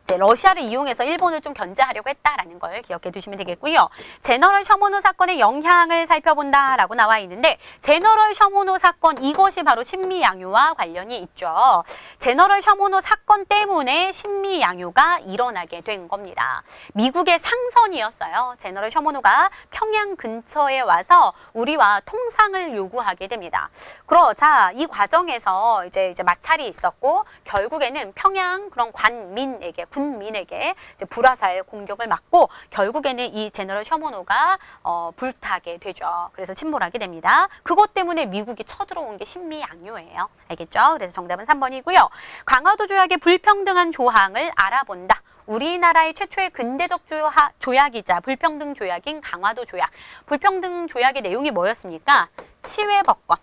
S1: 이제 러시아를 이용해서 일본을 좀 견제하려고 했다라는 걸 기억해 두시면 되겠고요. 제너럴 셔모노 사건의 영향을 살펴본다라고 나와 있는데 제너럴 셔모노 사건 이것이 바로 신미양요와 관련이 있죠. 제너럴 셔모노 사건 때문에 신미양요가 일어나게 된 겁니다. 미국의 상선이었어요. 제너럴 셔모노가 평양 근처에 와서 우리와 통상을 요구하게 됩니다. 그러자 이 과정에서 이제 마찰이 있었고 결국에는 평양 그런 군민에게 이제 불화살 공격을 맞고 결국에는 이 제너럴 셔모노가 불타게 되죠. 그래서 침몰하게 됩니다. 그것 때문에 미국이 쳐들어온 게 신미양요예요. 알겠죠? 그래서 정답은 3번이고요. 강화도 조약의 불평등한 조항을 알아본다. 우리나라의 최초의 근대적 조약이자 불평등 조약인 강화도 조약. 불평등 조약의 내용이 뭐였습니까? 치외법권.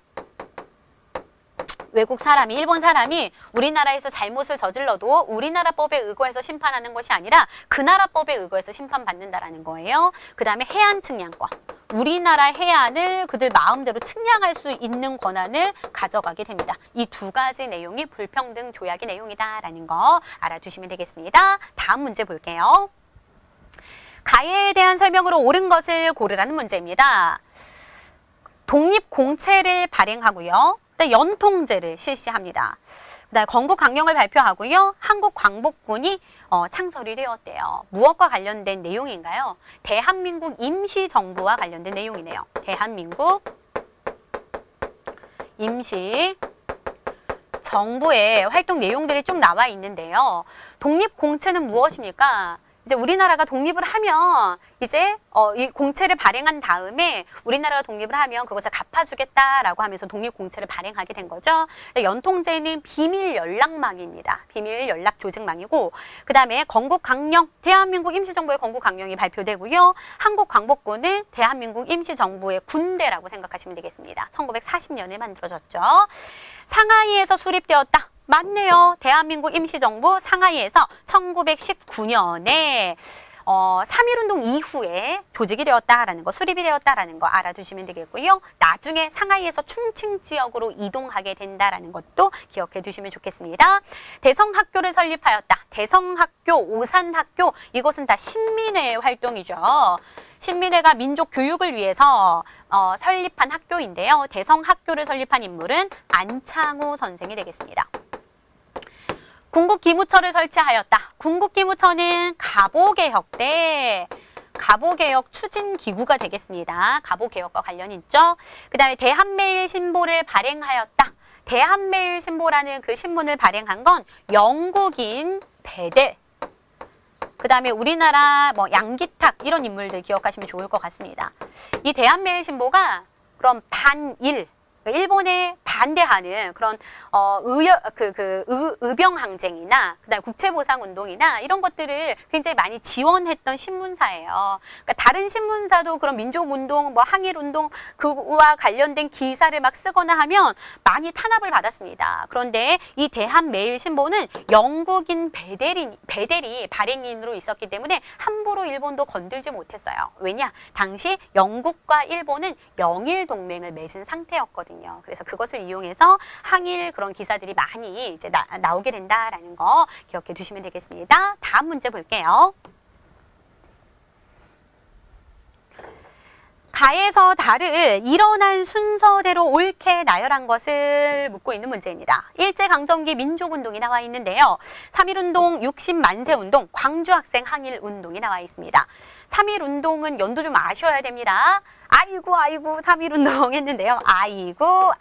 S1: 외국 사람이, 일본 사람이 우리나라에서 잘못을 저질러도 우리나라 법에 의거해서 심판하는 것이 아니라 그 나라 법에 의거해서 심판받는다라는 거예요. 그 다음에 해안 측량권. 우리나라 해안을 그들 마음대로 측량할 수 있는 권한을 가져가게 됩니다. 이 두 가지 내용이 불평등 조약의 내용이다라는 거 알아두시면 되겠습니다. 다음 문제 볼게요. 가해에 대한 설명으로 옳은 것을 고르라는 문제입니다. 독립공채를 발행하고요. 연통제를 실시합니다. 그다음에 건국강령을 발표하고요. 한국광복군이 창설이 되었대요. 무엇과 관련된 내용인가요? 대한민국 임시정부와 관련된 내용이네요. 대한민국 임시정부의 활동 내용들이 쭉 나와 있는데요. 독립공채는 무엇입니까? 이제 우리나라가 독립을 하면 이제 이 공채를 발행한 다음에 우리나라가 독립을 하면 그것을 갚아주겠다라고 하면서 독립공채를 발행하게 된 거죠. 연통제는 비밀 연락망입니다. 비밀 연락 조직망이고 그 다음에 건국강령, 대한민국 임시정부의 건국강령이 발표되고요. 한국광복군은 대한민국 임시정부의 군대라고 생각하시면 되겠습니다. 1940년에 만들어졌죠. 상하이에서 수립되었다. 맞네요. 대한민국 임시정부 상하이에서 1919년에 3.1운동 이후에 조직이 되었다라는 거, 수립이 되었다라는 거 알아두시면 되겠고요. 나중에 상하이에서 충칭 지역으로 이동하게 된다라는 것도 기억해 두시면 좋겠습니다. 대성학교를 설립하였다. 대성학교, 오산학교, 이것은 다 신민회의 활동이죠. 신민회가 민족 교육을 위해서 설립한 학교인데요. 대성학교를 설립한 인물은 안창호 선생이 되겠습니다. 군국기무처를 설치하였다. 군국기무처는 갑오개혁 때 갑오개혁 추진기구가 되겠습니다. 갑오개혁과 관련이 있죠. 그 다음에 대한매일신보를 발행하였다. 대한매일신보라는 그 신문을 발행한 건 영국인 베델, 그 다음에 우리나라 뭐 양기탁 이런 인물들 기억하시면 좋을 것 같습니다. 이 대한매일신보가 그런 반일, 일본에 반대하는 그런 의병항쟁이나 그다음에 국채보상운동이나 이런 것들을 굉장히 많이 지원했던 신문사예요. 그러니까 다른 신문사도 그런 민족운동, 뭐 항일운동 그와 관련된 기사를 막 쓰거나 하면 많이 탄압을 받았습니다. 그런데 이 대한매일신보는 영국인 베델이 발행인으로 있었기 때문에 함부로 일본도 건들지 못했어요. 왜냐? 당시 영국과 일본은 영일 동맹을 맺은 상태였거든요. 그래서 그것을 이용해서 항일 그런 기사들이 많이 이제 나오게 된다라는 거 기억해 두시면 되겠습니다. 다음 문제 볼게요. 가에서 달을 일어난 순서대로 옳게 나열한 것을 묻고 있는 문제입니다. 일제강점기 민족운동이 나와 있는데요. 3.1운동, 60만세운동, 광주학생 항일운동이 나와 있습니다. 3.1운동은 연도 좀 아셔야 됩니다. 아이고 3.1운동 했는데요. 아이고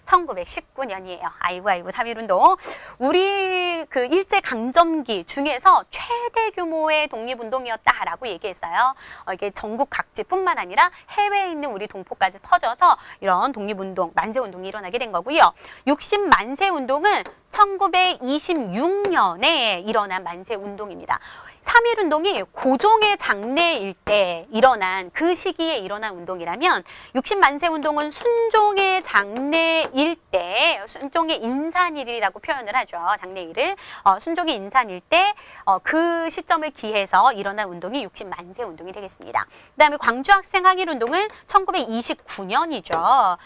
S1: 1919년이에요. 아이고 3.1운동. 우리 그 일제강점기 중에서 최대 규모의 독립운동이었다라고 얘기했어요. 이게 전국 각지뿐만 아니라 해외에 있는 우리 동포까지 퍼져서 이런 독립운동, 만세운동이 일어나게 된 거고요. 60만세운동은 1926년에 일어난 만세운동입니다. 3.1운동이 고종의 장래일 때 일어난 그 시기에 일어난 운동이라면 60만세운동은 순종의 장래일 때 순종의 인산일이라고 표현을 하죠. 장래일을 순종의 인산일 때 그 시점을 기해서 일어난 운동이 60만세운동이 되겠습니다. 그 다음에 광주학생 항일운동은 1929년이죠.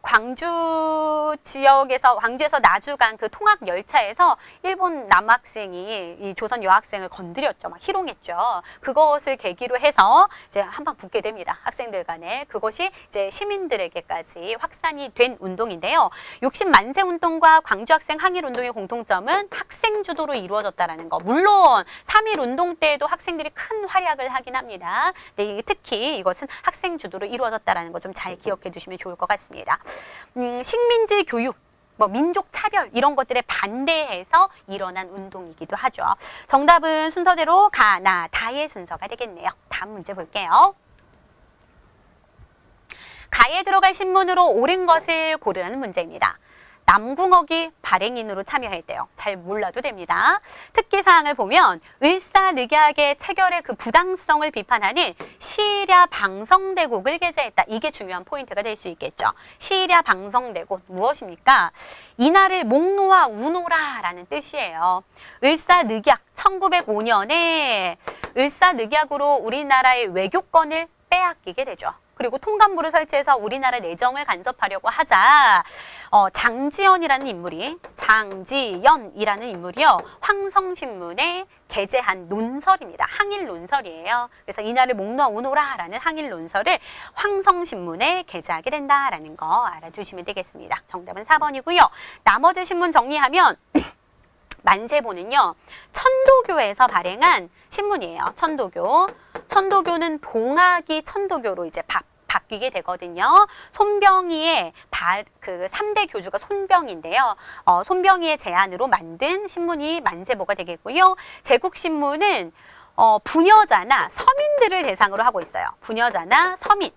S1: 광주 지역에서 광주에서 나주간 그 통학 열차에서 일본 남학생이 이 조선 여학생을 건드렸죠. 막 희롱했죠. 그것을 계기로 해서 이제 한방 붙게 됩니다. 학생들 간에. 그것이 이제 시민들에게까지 확산이 된 운동인데요. 60만세 운동과 광주학생 항일운동의 공통점은 학생 주도로 이루어졌다라는 거. 물론 3.1운동 때에도 학생들이 큰 활약을 하긴 합니다. 근데 특히 이것은 학생 주도로 이루어졌다라는 거 좀 잘 기억해 두시면 좋을 것 같습니다. 식민지 교육, 민족 차별 이런 것들에 반대해서 일어난 운동이기도 하죠. 정답은 순서대로 가, 나, 다의 순서가 되겠네요. 다음 문제 볼게요. 가에 들어갈 신문으로 옳은 것을 고르라는 문제입니다. 남궁옥이 발행인으로 참여했대요. 잘 몰라도 됩니다. 특기사항을 보면 을사늑약의 체결의 그 부당성을 비판하는 시일야 방성대곡을 게재했다. 이게 중요한 포인트가 될 수 있겠죠. 시일야 방성대곡 무엇입니까? 이날을 목노아 우노라라는 뜻이에요. 을사늑약 1905년에 을사늑약으로 우리나라의 외교권을 빼앗기게 되죠. 그리고 통감부를 설치해서 우리나라 내정을 간섭하려고 하자 장지연이라는 인물이요. 황성신문에 게재한 논설입니다. 항일 논설이에요. 그래서 이날을 목 놓아 오너라라는 항일 논설을 황성신문에 게재하게 된다라는 거 알아두시면 되겠습니다. 정답은 4번이고요. 나머지 신문 정리하면 만세보는요. 천도교에서 발행한 신문이에요. 천도교는 동학이 천도교로 이제 바뀌게 되거든요. 손병희의 그 3대 교주가 손병희인데요. 손병희의 제안으로 만든 신문이 만세보가 되겠고요. 제국신문은 부녀자나 서민들을 대상으로 하고 있어요. 부녀자나 서민.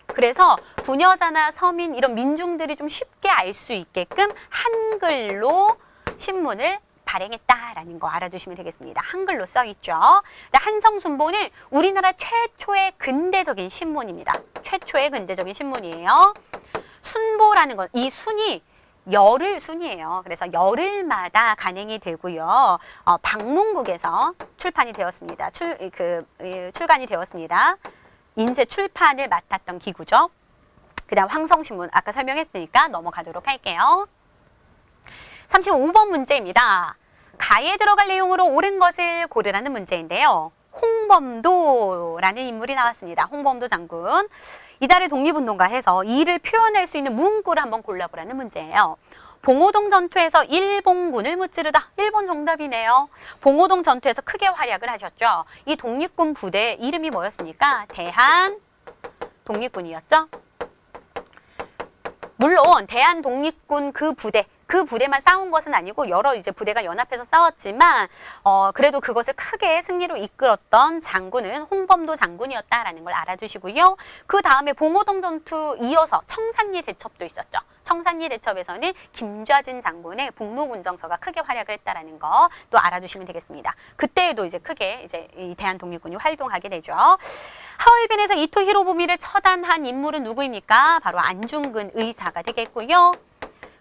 S1: 그래서 부녀자나 서민 이런 민중들이 좀 쉽게 알 수 있게끔 한글로 신문을 발행했다라는 거 알아두시면 되겠습니다. 한글로 써있죠. 한성순보는 우리나라 최초의 근대적인 신문입니다. 최초의 근대적인 신문이에요. 순보라는 건 이 순이 열흘 순이에요. 그래서 열흘마다 간행이 되고요. 방문국에서 출판이 되었습니다. 출간이 되었습니다. 인쇄 출판을 맡았던 기구죠. 그 다음 황성신문 아까 설명했으니까 넘어가도록 할게요. 35번 문제입니다. 가에 들어갈 내용으로 옳은 것을 고르라는 문제인데요. 홍범도라는 인물이 나왔습니다. 홍범도 장군. 이달의 독립운동가 해서 이를 표현할 수 있는 문구를 한번 골라보라는 문제예요. 봉오동 전투에서 일본군을 무찌르다. 1번 정답이네요. 봉오동 전투에서 크게 활약을 하셨죠. 이 독립군 부대 이름이 뭐였습니까? 대한 독립군이었죠. 물론 대한 독립군 그 부대만 싸운 것은 아니고 여러 이제 부대가 연합해서 싸웠지만 그래도 그것을 크게 승리로 이끌었던 장군은 홍범도 장군이었다라는 걸 알아두시고요. 그 다음에 봉오동 전투 이어서 청산리 대첩도 있었죠. 청산리 대첩에서는 김좌진 장군의 북로군정서가 크게 활약을 했다라는 거 또 알아두시면 되겠습니다. 그때에도 이제 크게 이제 이 대한 독립군이 활동하게 되죠. 하얼빈에서 이토 히로부미를 처단한 인물은 누구입니까? 바로 안중근 의사가 되겠고요.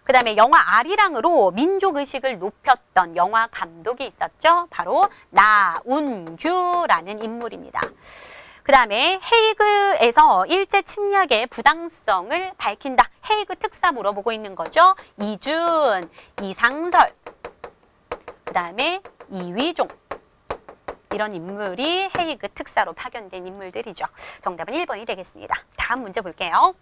S1: 그 다음에 영화 아리랑으로 민족의식을 높였던 영화 감독이 있었죠. 바로 나운규라는 인물입니다. 그 다음에 헤이그에서 일제 침략의 부당성을 밝힌다. 헤이그 특사 물어보고 있는 거죠. 이준, 이상설, 그 다음에 이위종. 이런 인물이 헤이그 특사로 파견된 인물들이죠. 정답은 1번이 되겠습니다. 다음 문제 볼게요.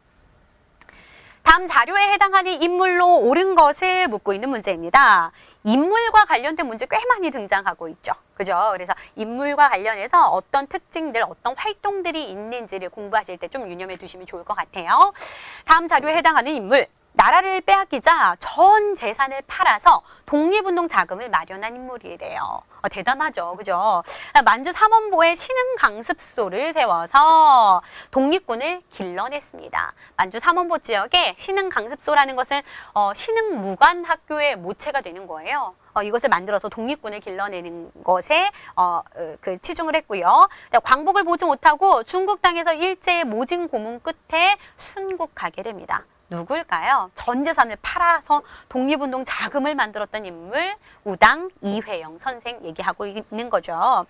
S1: 다음 자료에 해당하는 인물로 옳은 것을 묻고 있는 문제입니다. 인물과 관련된 문제 꽤 많이 등장하고 있죠. 그죠? 그래서 인물과 관련해서 어떤 특징들, 어떤 활동들이 있는지를 공부하실 때 좀 유념해 두시면 좋을 것 같아요. 다음 자료에 해당하는 인물. 나라를 빼앗기자 전 재산을 팔아서 독립운동 자금을 마련한 인물이래요. 대단하죠. 그죠? 만주 삼원보에 신흥강습소를 세워서 독립군을 길러냈습니다. 만주 삼원보 지역에 신흥강습소라는 것은 신흥무관학교의 모체가 되는 거예요. 이것을 만들어서 독립군을 길러내는 것에 치중을 했고요. 광복을 보지 못하고 중국 땅에서 일제의 모진 고문 끝에 순국하게 됩니다. 누굴까요? 전 재산을 팔아서 독립운동 자금을 만들었던 인물 우당 이회영 선생 얘기하고 있는 거죠.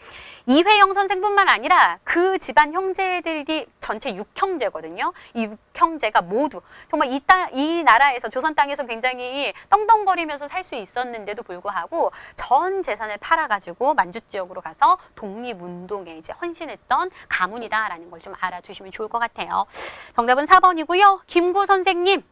S1: 이회영 선생뿐만 아니라 그 집안 형제들이 전체 6형제거든요. 이 6형제가 모두 정말 이 나라에서 조선 땅에서 굉장히 떵떵거리면서 살 수 있었는데도 불구하고 전 재산을 팔아가지고 만주 지역으로 가서 독립운동에 이제 헌신했던 가문이다라는 걸 좀 알아두시면 좋을 것 같아요. 정답은 4번이고요. 김구 선생님.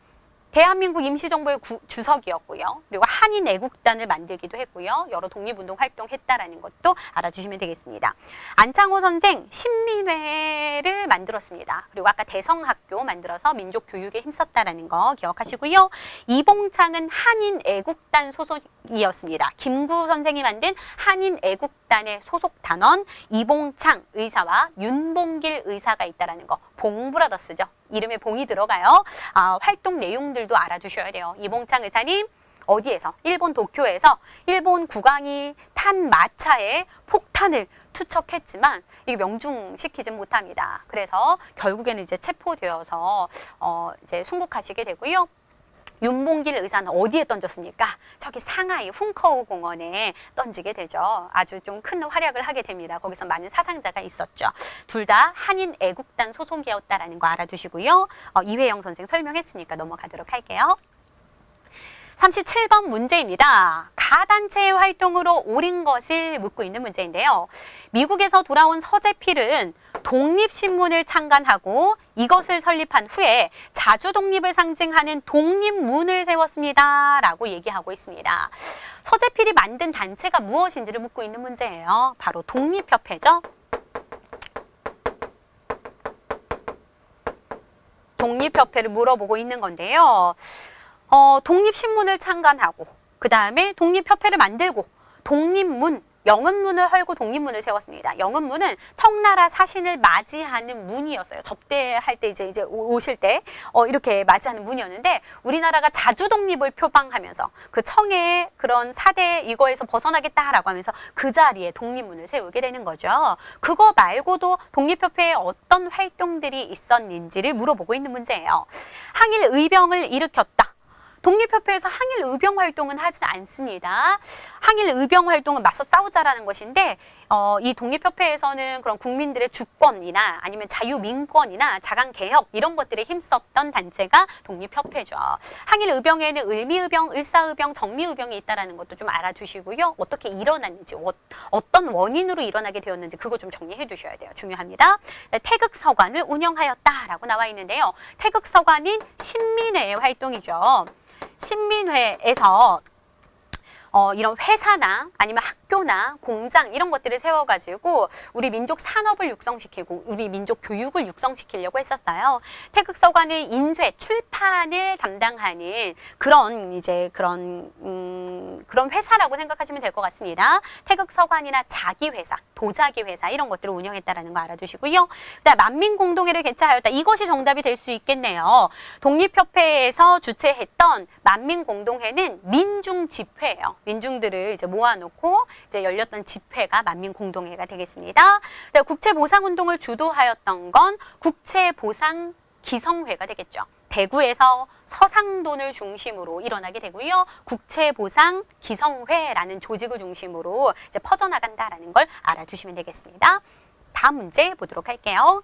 S1: 대한민국 임시정부의 주석이었고요. 그리고 한인 애국단을 만들기도 했고요. 여러 독립운동 활동했다라는 것도 알아주시면 되겠습니다. 안창호 선생 신민회를 만들었습니다. 그리고 아까 대성학교 만들어서 민족 교육에 힘썼다라는 거 기억하시고요. 이봉창은 한인 애국단 소속이었습니다. 김구 선생이 만든 한인 애국단의 소속 단원 이봉창 의사와 윤봉길 의사가 있다라는 거. 봉브라더스죠. 이름에 봉이 들어가요. 활동 내용들도 알아두셔야 돼요. 이봉창 의사님 어디에서? 일본 도쿄에서 일본 국왕이 탄 마차에 폭탄을 투척했지만 이게 명중시키지 못합니다. 그래서 결국에는 이제 체포되어서 이제 순국하시게 되고요. 윤봉길 의사는 어디에 던졌습니까? 저기 상하이 훈커우 공원에 던지게 되죠. 아주 좀 큰 활약을 하게 됩니다. 거기서 많은 사상자가 있었죠. 둘 다 한인 애국단 소속이었다라는 거 알아두시고요. 이회영 선생 설명했으니까 넘어가도록 할게요. 37번 문제입니다. 가단체의 활동으로 옳은 것을 묻고 있는 문제인데요. 미국에서 돌아온 서재필은 독립신문을 창간하고 이것을 설립한 후에 자주 독립을 상징하는 독립문을 세웠습니다. 라고 얘기하고 있습니다. 서재필이 만든 단체가 무엇인지를 묻고 있는 문제예요. 바로 독립협회죠. 독립협회를 물어보고 있는 건데요. 독립신문을 창간하고 그 다음에 독립협회를 만들고 독립문, 영은문을 헐고 독립문을 세웠습니다. 영은문은 청나라 사신을 맞이하는 문이었어요. 접대할 때 이제 오실 때 이렇게 맞이하는 문이었는데 우리나라가 자주 독립을 표방하면서 그 청의 그런 사대 이거에서 벗어나겠다라고 하면서 그 자리에 독립문을 세우게 되는 거죠. 그거 말고도 독립협회에 어떤 활동들이 있었는지를 물어보고 있는 문제예요. 항일 의병을 일으켰다. 독립협회에서 항일 의병 활동은 하지 않습니다. 항일 의병 활동은 맞서 싸우자라는 것인데 이 독립협회에서는 그런 국민들의 주권이나 아니면 자유민권이나 자강개혁 이런 것들에 힘썼던 단체가 독립협회죠. 항일 의병에는 을미의병, 을사의병, 정미의병이 있다는 것도 좀 알아두시고요. 어떻게 일어났는지, 어떤 원인으로 일어나게 되었는지 그거 좀 정리해 두셔야 돼요. 중요합니다. 태극서관을 운영하였다라고 나와 있는데요. 태극서관인 신민회의 활동이죠. 신민회에서 이런 회사나 아니면 학교나 공장 이런 것들을 세워가지고 우리 민족 산업을 육성시키고 우리 민족 교육을 육성시키려고 했었어요. 태극서관의 인쇄, 출판을 담당하는 그런 그런 회사라고 생각하시면 될 것 같습니다. 태극서관이나 자기회사, 도자기회사 이런 것들을 운영했다라는 거 알아두시고요. 그다음 만민공동회를 개최하였다. 이것이 정답이 될 수 있겠네요. 독립협회에서 주최했던 만민공동회는 민중집회예요. 민중들을 이제 모아놓고 이제 열렸던 집회가 만민공동회가 되겠습니다. 국채보상운동을 주도하였던 건 국채보상기성회가 되겠죠. 대구에서 서상돈을 중심으로 일어나게 되고요. 국채보상기성회라는 조직을 중심으로 이제 퍼져나간다라는 걸 알아두시면 되겠습니다. 다음 문제 보도록 할게요.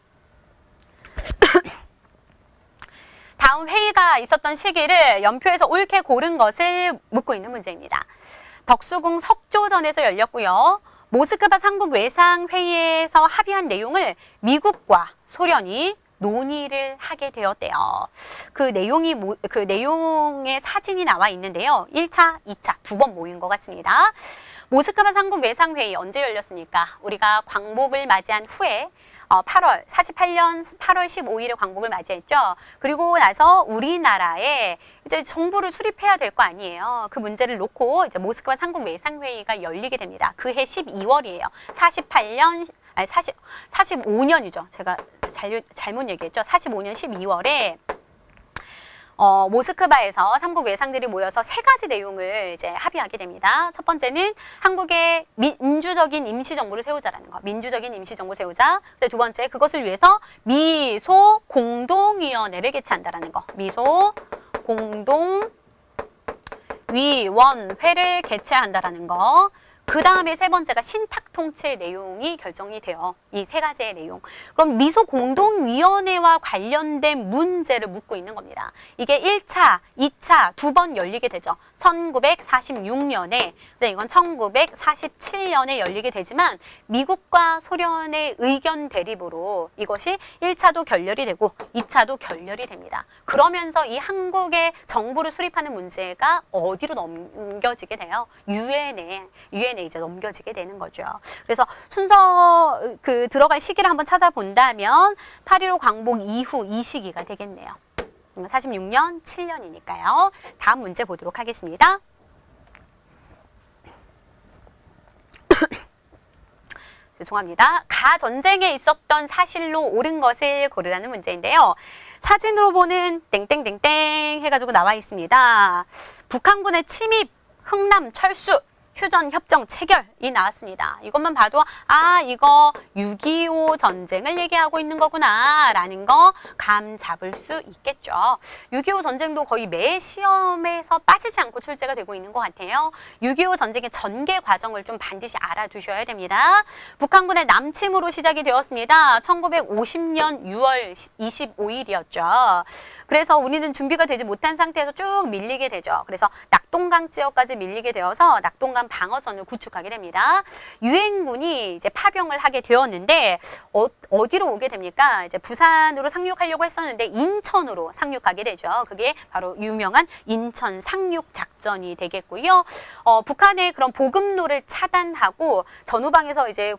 S1: 다음 회의가 있었던 시기를 연표에서 옳게 고른 것을 묻고 있는 문제입니다. 덕수궁 석조전에서 열렸고요. 모스크바 삼국 외상회의에서 합의한 내용을 미국과 소련이 논의를 하게 되었대요. 그 내용의 사진이 나와 있는데요. 1차, 2차 두 번 모인 것 같습니다. 모스크바 삼국 외상회의 언제 열렸습니까? 우리가 광복을 맞이한 후에 48년 8월 15일에 광복을 맞이했죠. 그리고 나서 우리나라에 이제 정부를 수립해야 될 거 아니에요. 그 문제를 놓고 이제 모스크바 삼국 외상회의가 열리게 됩니다. 그해 12월이에요. 45년이죠. 제가 잘못 얘기했죠. 45년 12월에 모스크바에서 삼국 외상들이 모여서 세 가지 내용을 이제 합의하게 됩니다. 첫 번째는 한국의 민주적인 임시정부를 세우자라는 거. 민주적인 임시정부 세우자. 두 번째, 그것을 위해서 미소 공동위원회를 개최한다라는 거. 미소 공동위원회를 개최한다라는 거. 그 다음에 세 번째가 신탁통치 내용이 결정이 돼요. 이 세 가지의 내용. 그럼 미소공동위원회와 관련된 문제를 묻고 있는 겁니다. 이게 1차, 2차 두 번 열리게 되죠. 1946년에, 이건 1947년에 열리게 되지만 미국과 소련의 의견 대립으로 이것이 1차도 결렬이 되고 2차도 결렬이 됩니다. 그러면서 이 한국의 정부를 수립하는 문제가 어디로 넘겨지게 돼요? 유엔에 이제 넘겨지게 되는 거죠. 그래서 순서 들어갈 시기를 한번 찾아본다면 8.15 광복 이후 이 시기가 되겠네요. 46년, 7년이니까요. 다음 문제 보도록 하겠습니다. 죄송합니다. 가전쟁에 있었던 사실로 옳은 것을 고르라는 문제인데요. 사진으로 보는 땡땡땡땡 해가지고 나와 있습니다. 북한군의 침입, 흥남 철수, 휴전협정 체결이 나왔습니다. 이것만 봐도 아 이거 6.25 전쟁을 얘기하고 있는 거구나 라는 거 감 잡을 수 있겠죠. 6.25 전쟁도 거의 매 시험에서 빠지지 않고 출제가 되고 있는 것 같아요. 6.25 전쟁의 전개 과정을 좀 반드시 알아두셔야 됩니다. 북한군의 남침으로 시작이 되었습니다. 1950년 6월 25일이었죠. 그래서 우리는 준비가 되지 못한 상태에서 쭉 밀리게 되죠. 그래서 낙동강 지역까지 밀리게 되어서 낙동강 방어선을 구축하게 됩니다. 유엔군이 이제 파병을 하게 되었는데 어디로 오게 됩니까? 이제 부산으로 상륙하려고 했었는데 인천으로 상륙하게 되죠. 그게 바로 유명한 인천 상륙 작전이 되겠고요. 북한의 그런 보급로를 차단하고 전후방에서 이제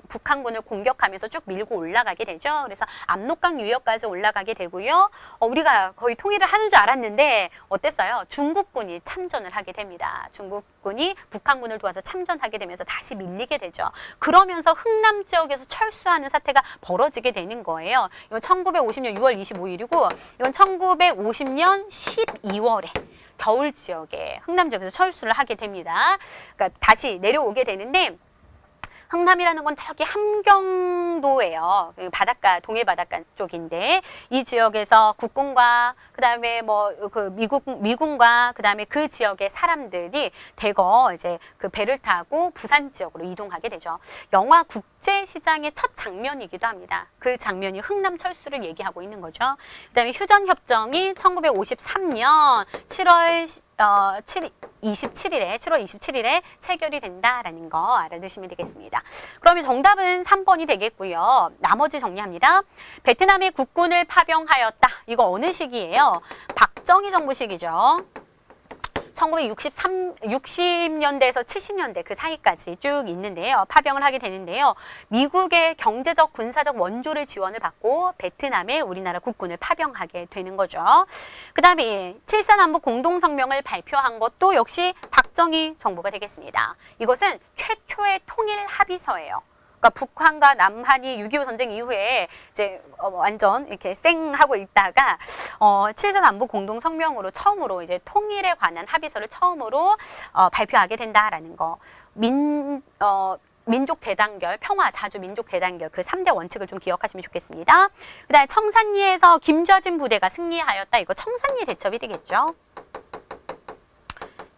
S1: 북한군을 공격하면서 쭉 밀고 올라가게 되죠. 그래서 압록강 유역까지 올라가게 되고요. 우리가 거의 통일을 하는 줄 알았는데 어땠어요? 중국군이 참전을 하게 됩니다. 중국군이 북한군을 도와서 참전하게 되면서 다시 밀리게 되죠. 그러면서 흥남 지역에서 철수하는 사태가 벌어지게 되는 거예요. 이건 1950년 6월 25일이고 이건 1950년 12월에 겨울 지역에 흥남 지역에서 철수를 하게 됩니다. 그러니까 다시 내려오게 되는데 흥남이라는 건 저기 함경도예요. 바닷가, 동해 바닷가 쪽인데 이 지역에서 국군과 그다음에 뭐 그 미군과 그다음에 그 지역의 사람들이 대거 이제 그 배를 타고 부산 지역으로 이동하게 되죠. 영화 국제시장의 첫 장면이기도 합니다. 그 장면이 흥남 철수를 얘기하고 있는 거죠. 그다음에 휴전협정이 1953년 7월 27일에 체결이 된다라는 거 알아두시면 되겠습니다. 그러면 정답은 3번이 되겠고요. 나머지 정리합니다. 베트남의 국군을 파병하였다. 이거 어느 시기예요? 박정희 정부 시기죠. 1960년대에서 70년대 그 사이까지 쭉 있는데요. 파병을 하게 되는데요. 미국의 경제적, 군사적 원조를 지원을 받고 베트남에 우리나라 국군을 파병하게 되는 거죠. 그 다음에 7.4남북 공동성명을 발표한 것도 역시 박정희 정부가 되겠습니다. 이것은 최초의 통일 합의서예요. 그러니까 북한과 남한이 6.25 전쟁 이후에 이제 완전 이렇게 쌩하고 있다가 7.4남북 공동성명으로 처음으로 이제 통일에 관한 합의서를 처음으로 발표하게 된다라는 거. 민족 대단결, 평화, 자주 민족 대단결 그 3대 원칙을 좀 기억하시면 좋겠습니다. 그다음에 청산리에서 김좌진 부대가 승리하였다. 이거 청산리 대첩이 되겠죠.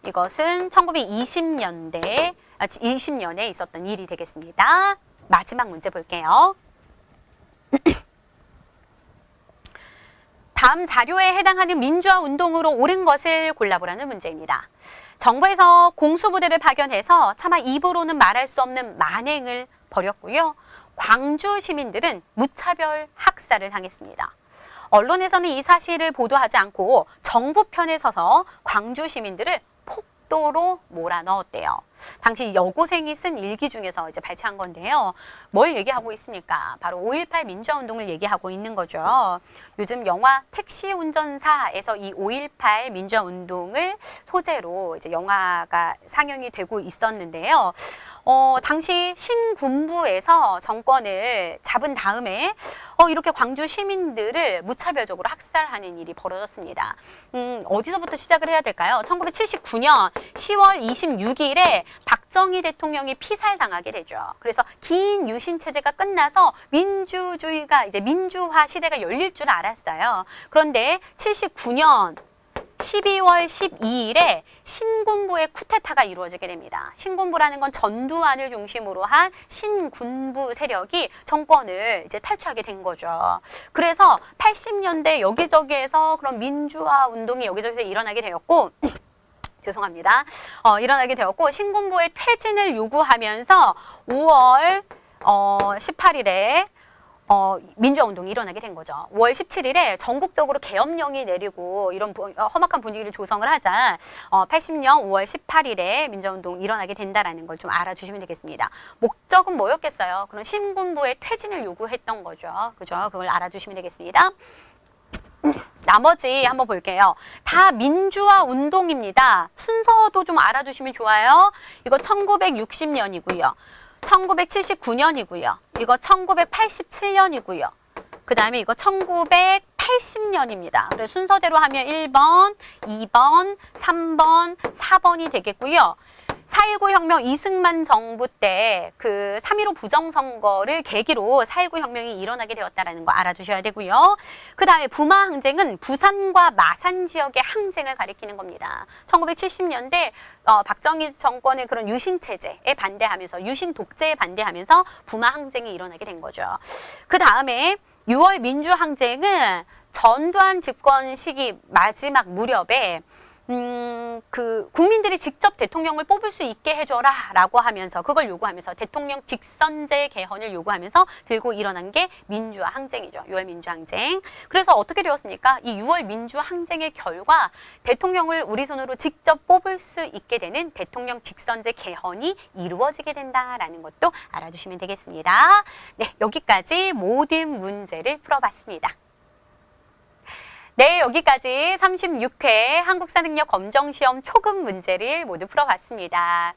S1: 이것은 2020년에 있었던 일이 되겠습니다. 마지막 문제 볼게요. 다음 자료에 해당하는 민주화 운동으로 옳은 것을 골라보라는 문제입니다. 정부에서 공수부대를 파견해서 차마 입으로는 말할 수 없는 만행을 벌였고요. 광주 시민들은 무차별 학살을 당했습니다. 언론에서는 이 사실을 보도하지 않고 정부 편에 서서 광주 시민들을 폭도로 몰아넣었대요. 당시 여고생이 쓴 일기 중에서 이제 발췌한 건데요. 뭘 얘기하고 있습니까? 바로 5.18 민주화운동을 얘기하고 있는 거죠. 요즘 영화 택시 운전사에서 이 5.18 민주화운동을 소재로 이제 영화가 상영이 되고 있었는데요. 당시 신군부에서 정권을 잡은 다음에 이렇게 광주 시민들을 무차별적으로 학살하는 일이 벌어졌습니다. 어디서부터 시작을 해야 될까요? 1979년 10월 26일에 박정희 대통령이 피살당하게 되죠. 그래서 긴 유신 체제가 끝나서 민주주의가 이제 민주화 시대가 열릴 줄 알았어요. 그런데 79년 12월 12일에 신군부의 쿠데타가 이루어지게 됩니다. 신군부라는 건 전두환을 중심으로 한 신군부 세력이 정권을 이제 탈취하게 된 거죠. 그래서 80년대 여기저기에서 그런 민주화 운동이 여기저기서 일어나게 되었고 죄송합니다. 일어나게 되었고 신군부의 퇴진을 요구하면서 5월 18일에 민주화운동이 일어나게 된 거죠. 5월 17일에 전국적으로 계엄령이 내리고 이런 험악한 분위기를 조성을 하자 80년 5월 18일에 민주화운동이 일어나게 된다라는 걸 좀 알아주시면 되겠습니다. 목적은 뭐였겠어요? 그런 신군부의 퇴진을 요구했던 거죠. 그죠? 그걸 알아주시면 되겠습니다. 나머지 한번 볼게요. 다 민주화 운동입니다. 순서도 좀 알아주시면 좋아요. 이거 1960년이고요. 1979년이고요. 이거 1987년이고요. 그 다음에 이거 1980년입니다. 그래서 순서대로 하면 1번, 2번, 3번, 4번이 되겠고요. 4.19 혁명 이승만 정부 때 그 3.15 부정선거를 계기로 4.19 혁명이 일어나게 되었다는 거 알아두셔야 되고요. 그 다음에 부마 항쟁은 부산과 마산 지역의 항쟁을 가리키는 겁니다. 1970년대 박정희 정권의 그런 유신 체제에 반대하면서 유신 독재에 반대하면서 부마 항쟁이 일어나게 된 거죠. 그 다음에 6월 민주항쟁은 전두환 집권 시기 마지막 무렵에 그 국민들이 직접 대통령을 뽑을 수 있게 해줘라 라고 하면서 그걸 요구하면서 대통령 직선제 개헌을 요구하면서 들고 일어난 게 민주화 항쟁이죠. 6월 민주항쟁. 그래서 어떻게 되었습니까? 이 6월 민주항쟁의 결과 대통령을 우리 손으로 직접 뽑을 수 있게 되는 대통령 직선제 개헌이 이루어지게 된다라는 것도 알아두시면 되겠습니다. 네, 여기까지 모든 문제를 풀어봤습니다. 네, 여기까지 36회 한국사능력 검정시험 초급 문제를 모두 풀어봤습니다.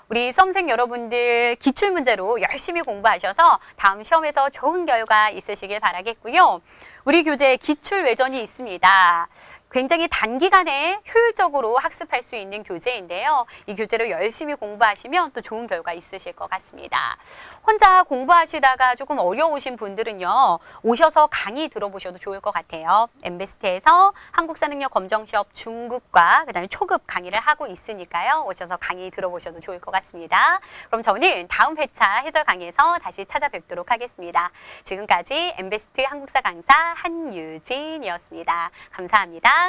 S1: 우리 수험생 여러분들 기출문제로 열심히 공부하셔서 다음 시험에서 좋은 결과 있으시길 바라겠고요. 우리 교재에 기출외전이 있습니다. 굉장히 단기간에 효율적으로 학습할 수 있는 교재인데요. 이 교재를 열심히 공부하시면 또 좋은 결과 있으실 것 같습니다. 혼자 공부하시다가 조금 어려우신 분들은요. 오셔서 강의 들어보셔도 좋을 것 같아요. 엠베스트에서 한국사능력 검정시험 중급과 그다음에 초급 강의를 하고 있으니까요. 오셔서 강의 들어보셔도 좋을 것 같습니다. 그럼 저는 다음 회차 해설 강의에서 다시 찾아뵙도록 하겠습니다. 지금까지 엠베스트 한국사 강사 한유진이었습니다. 감사합니다.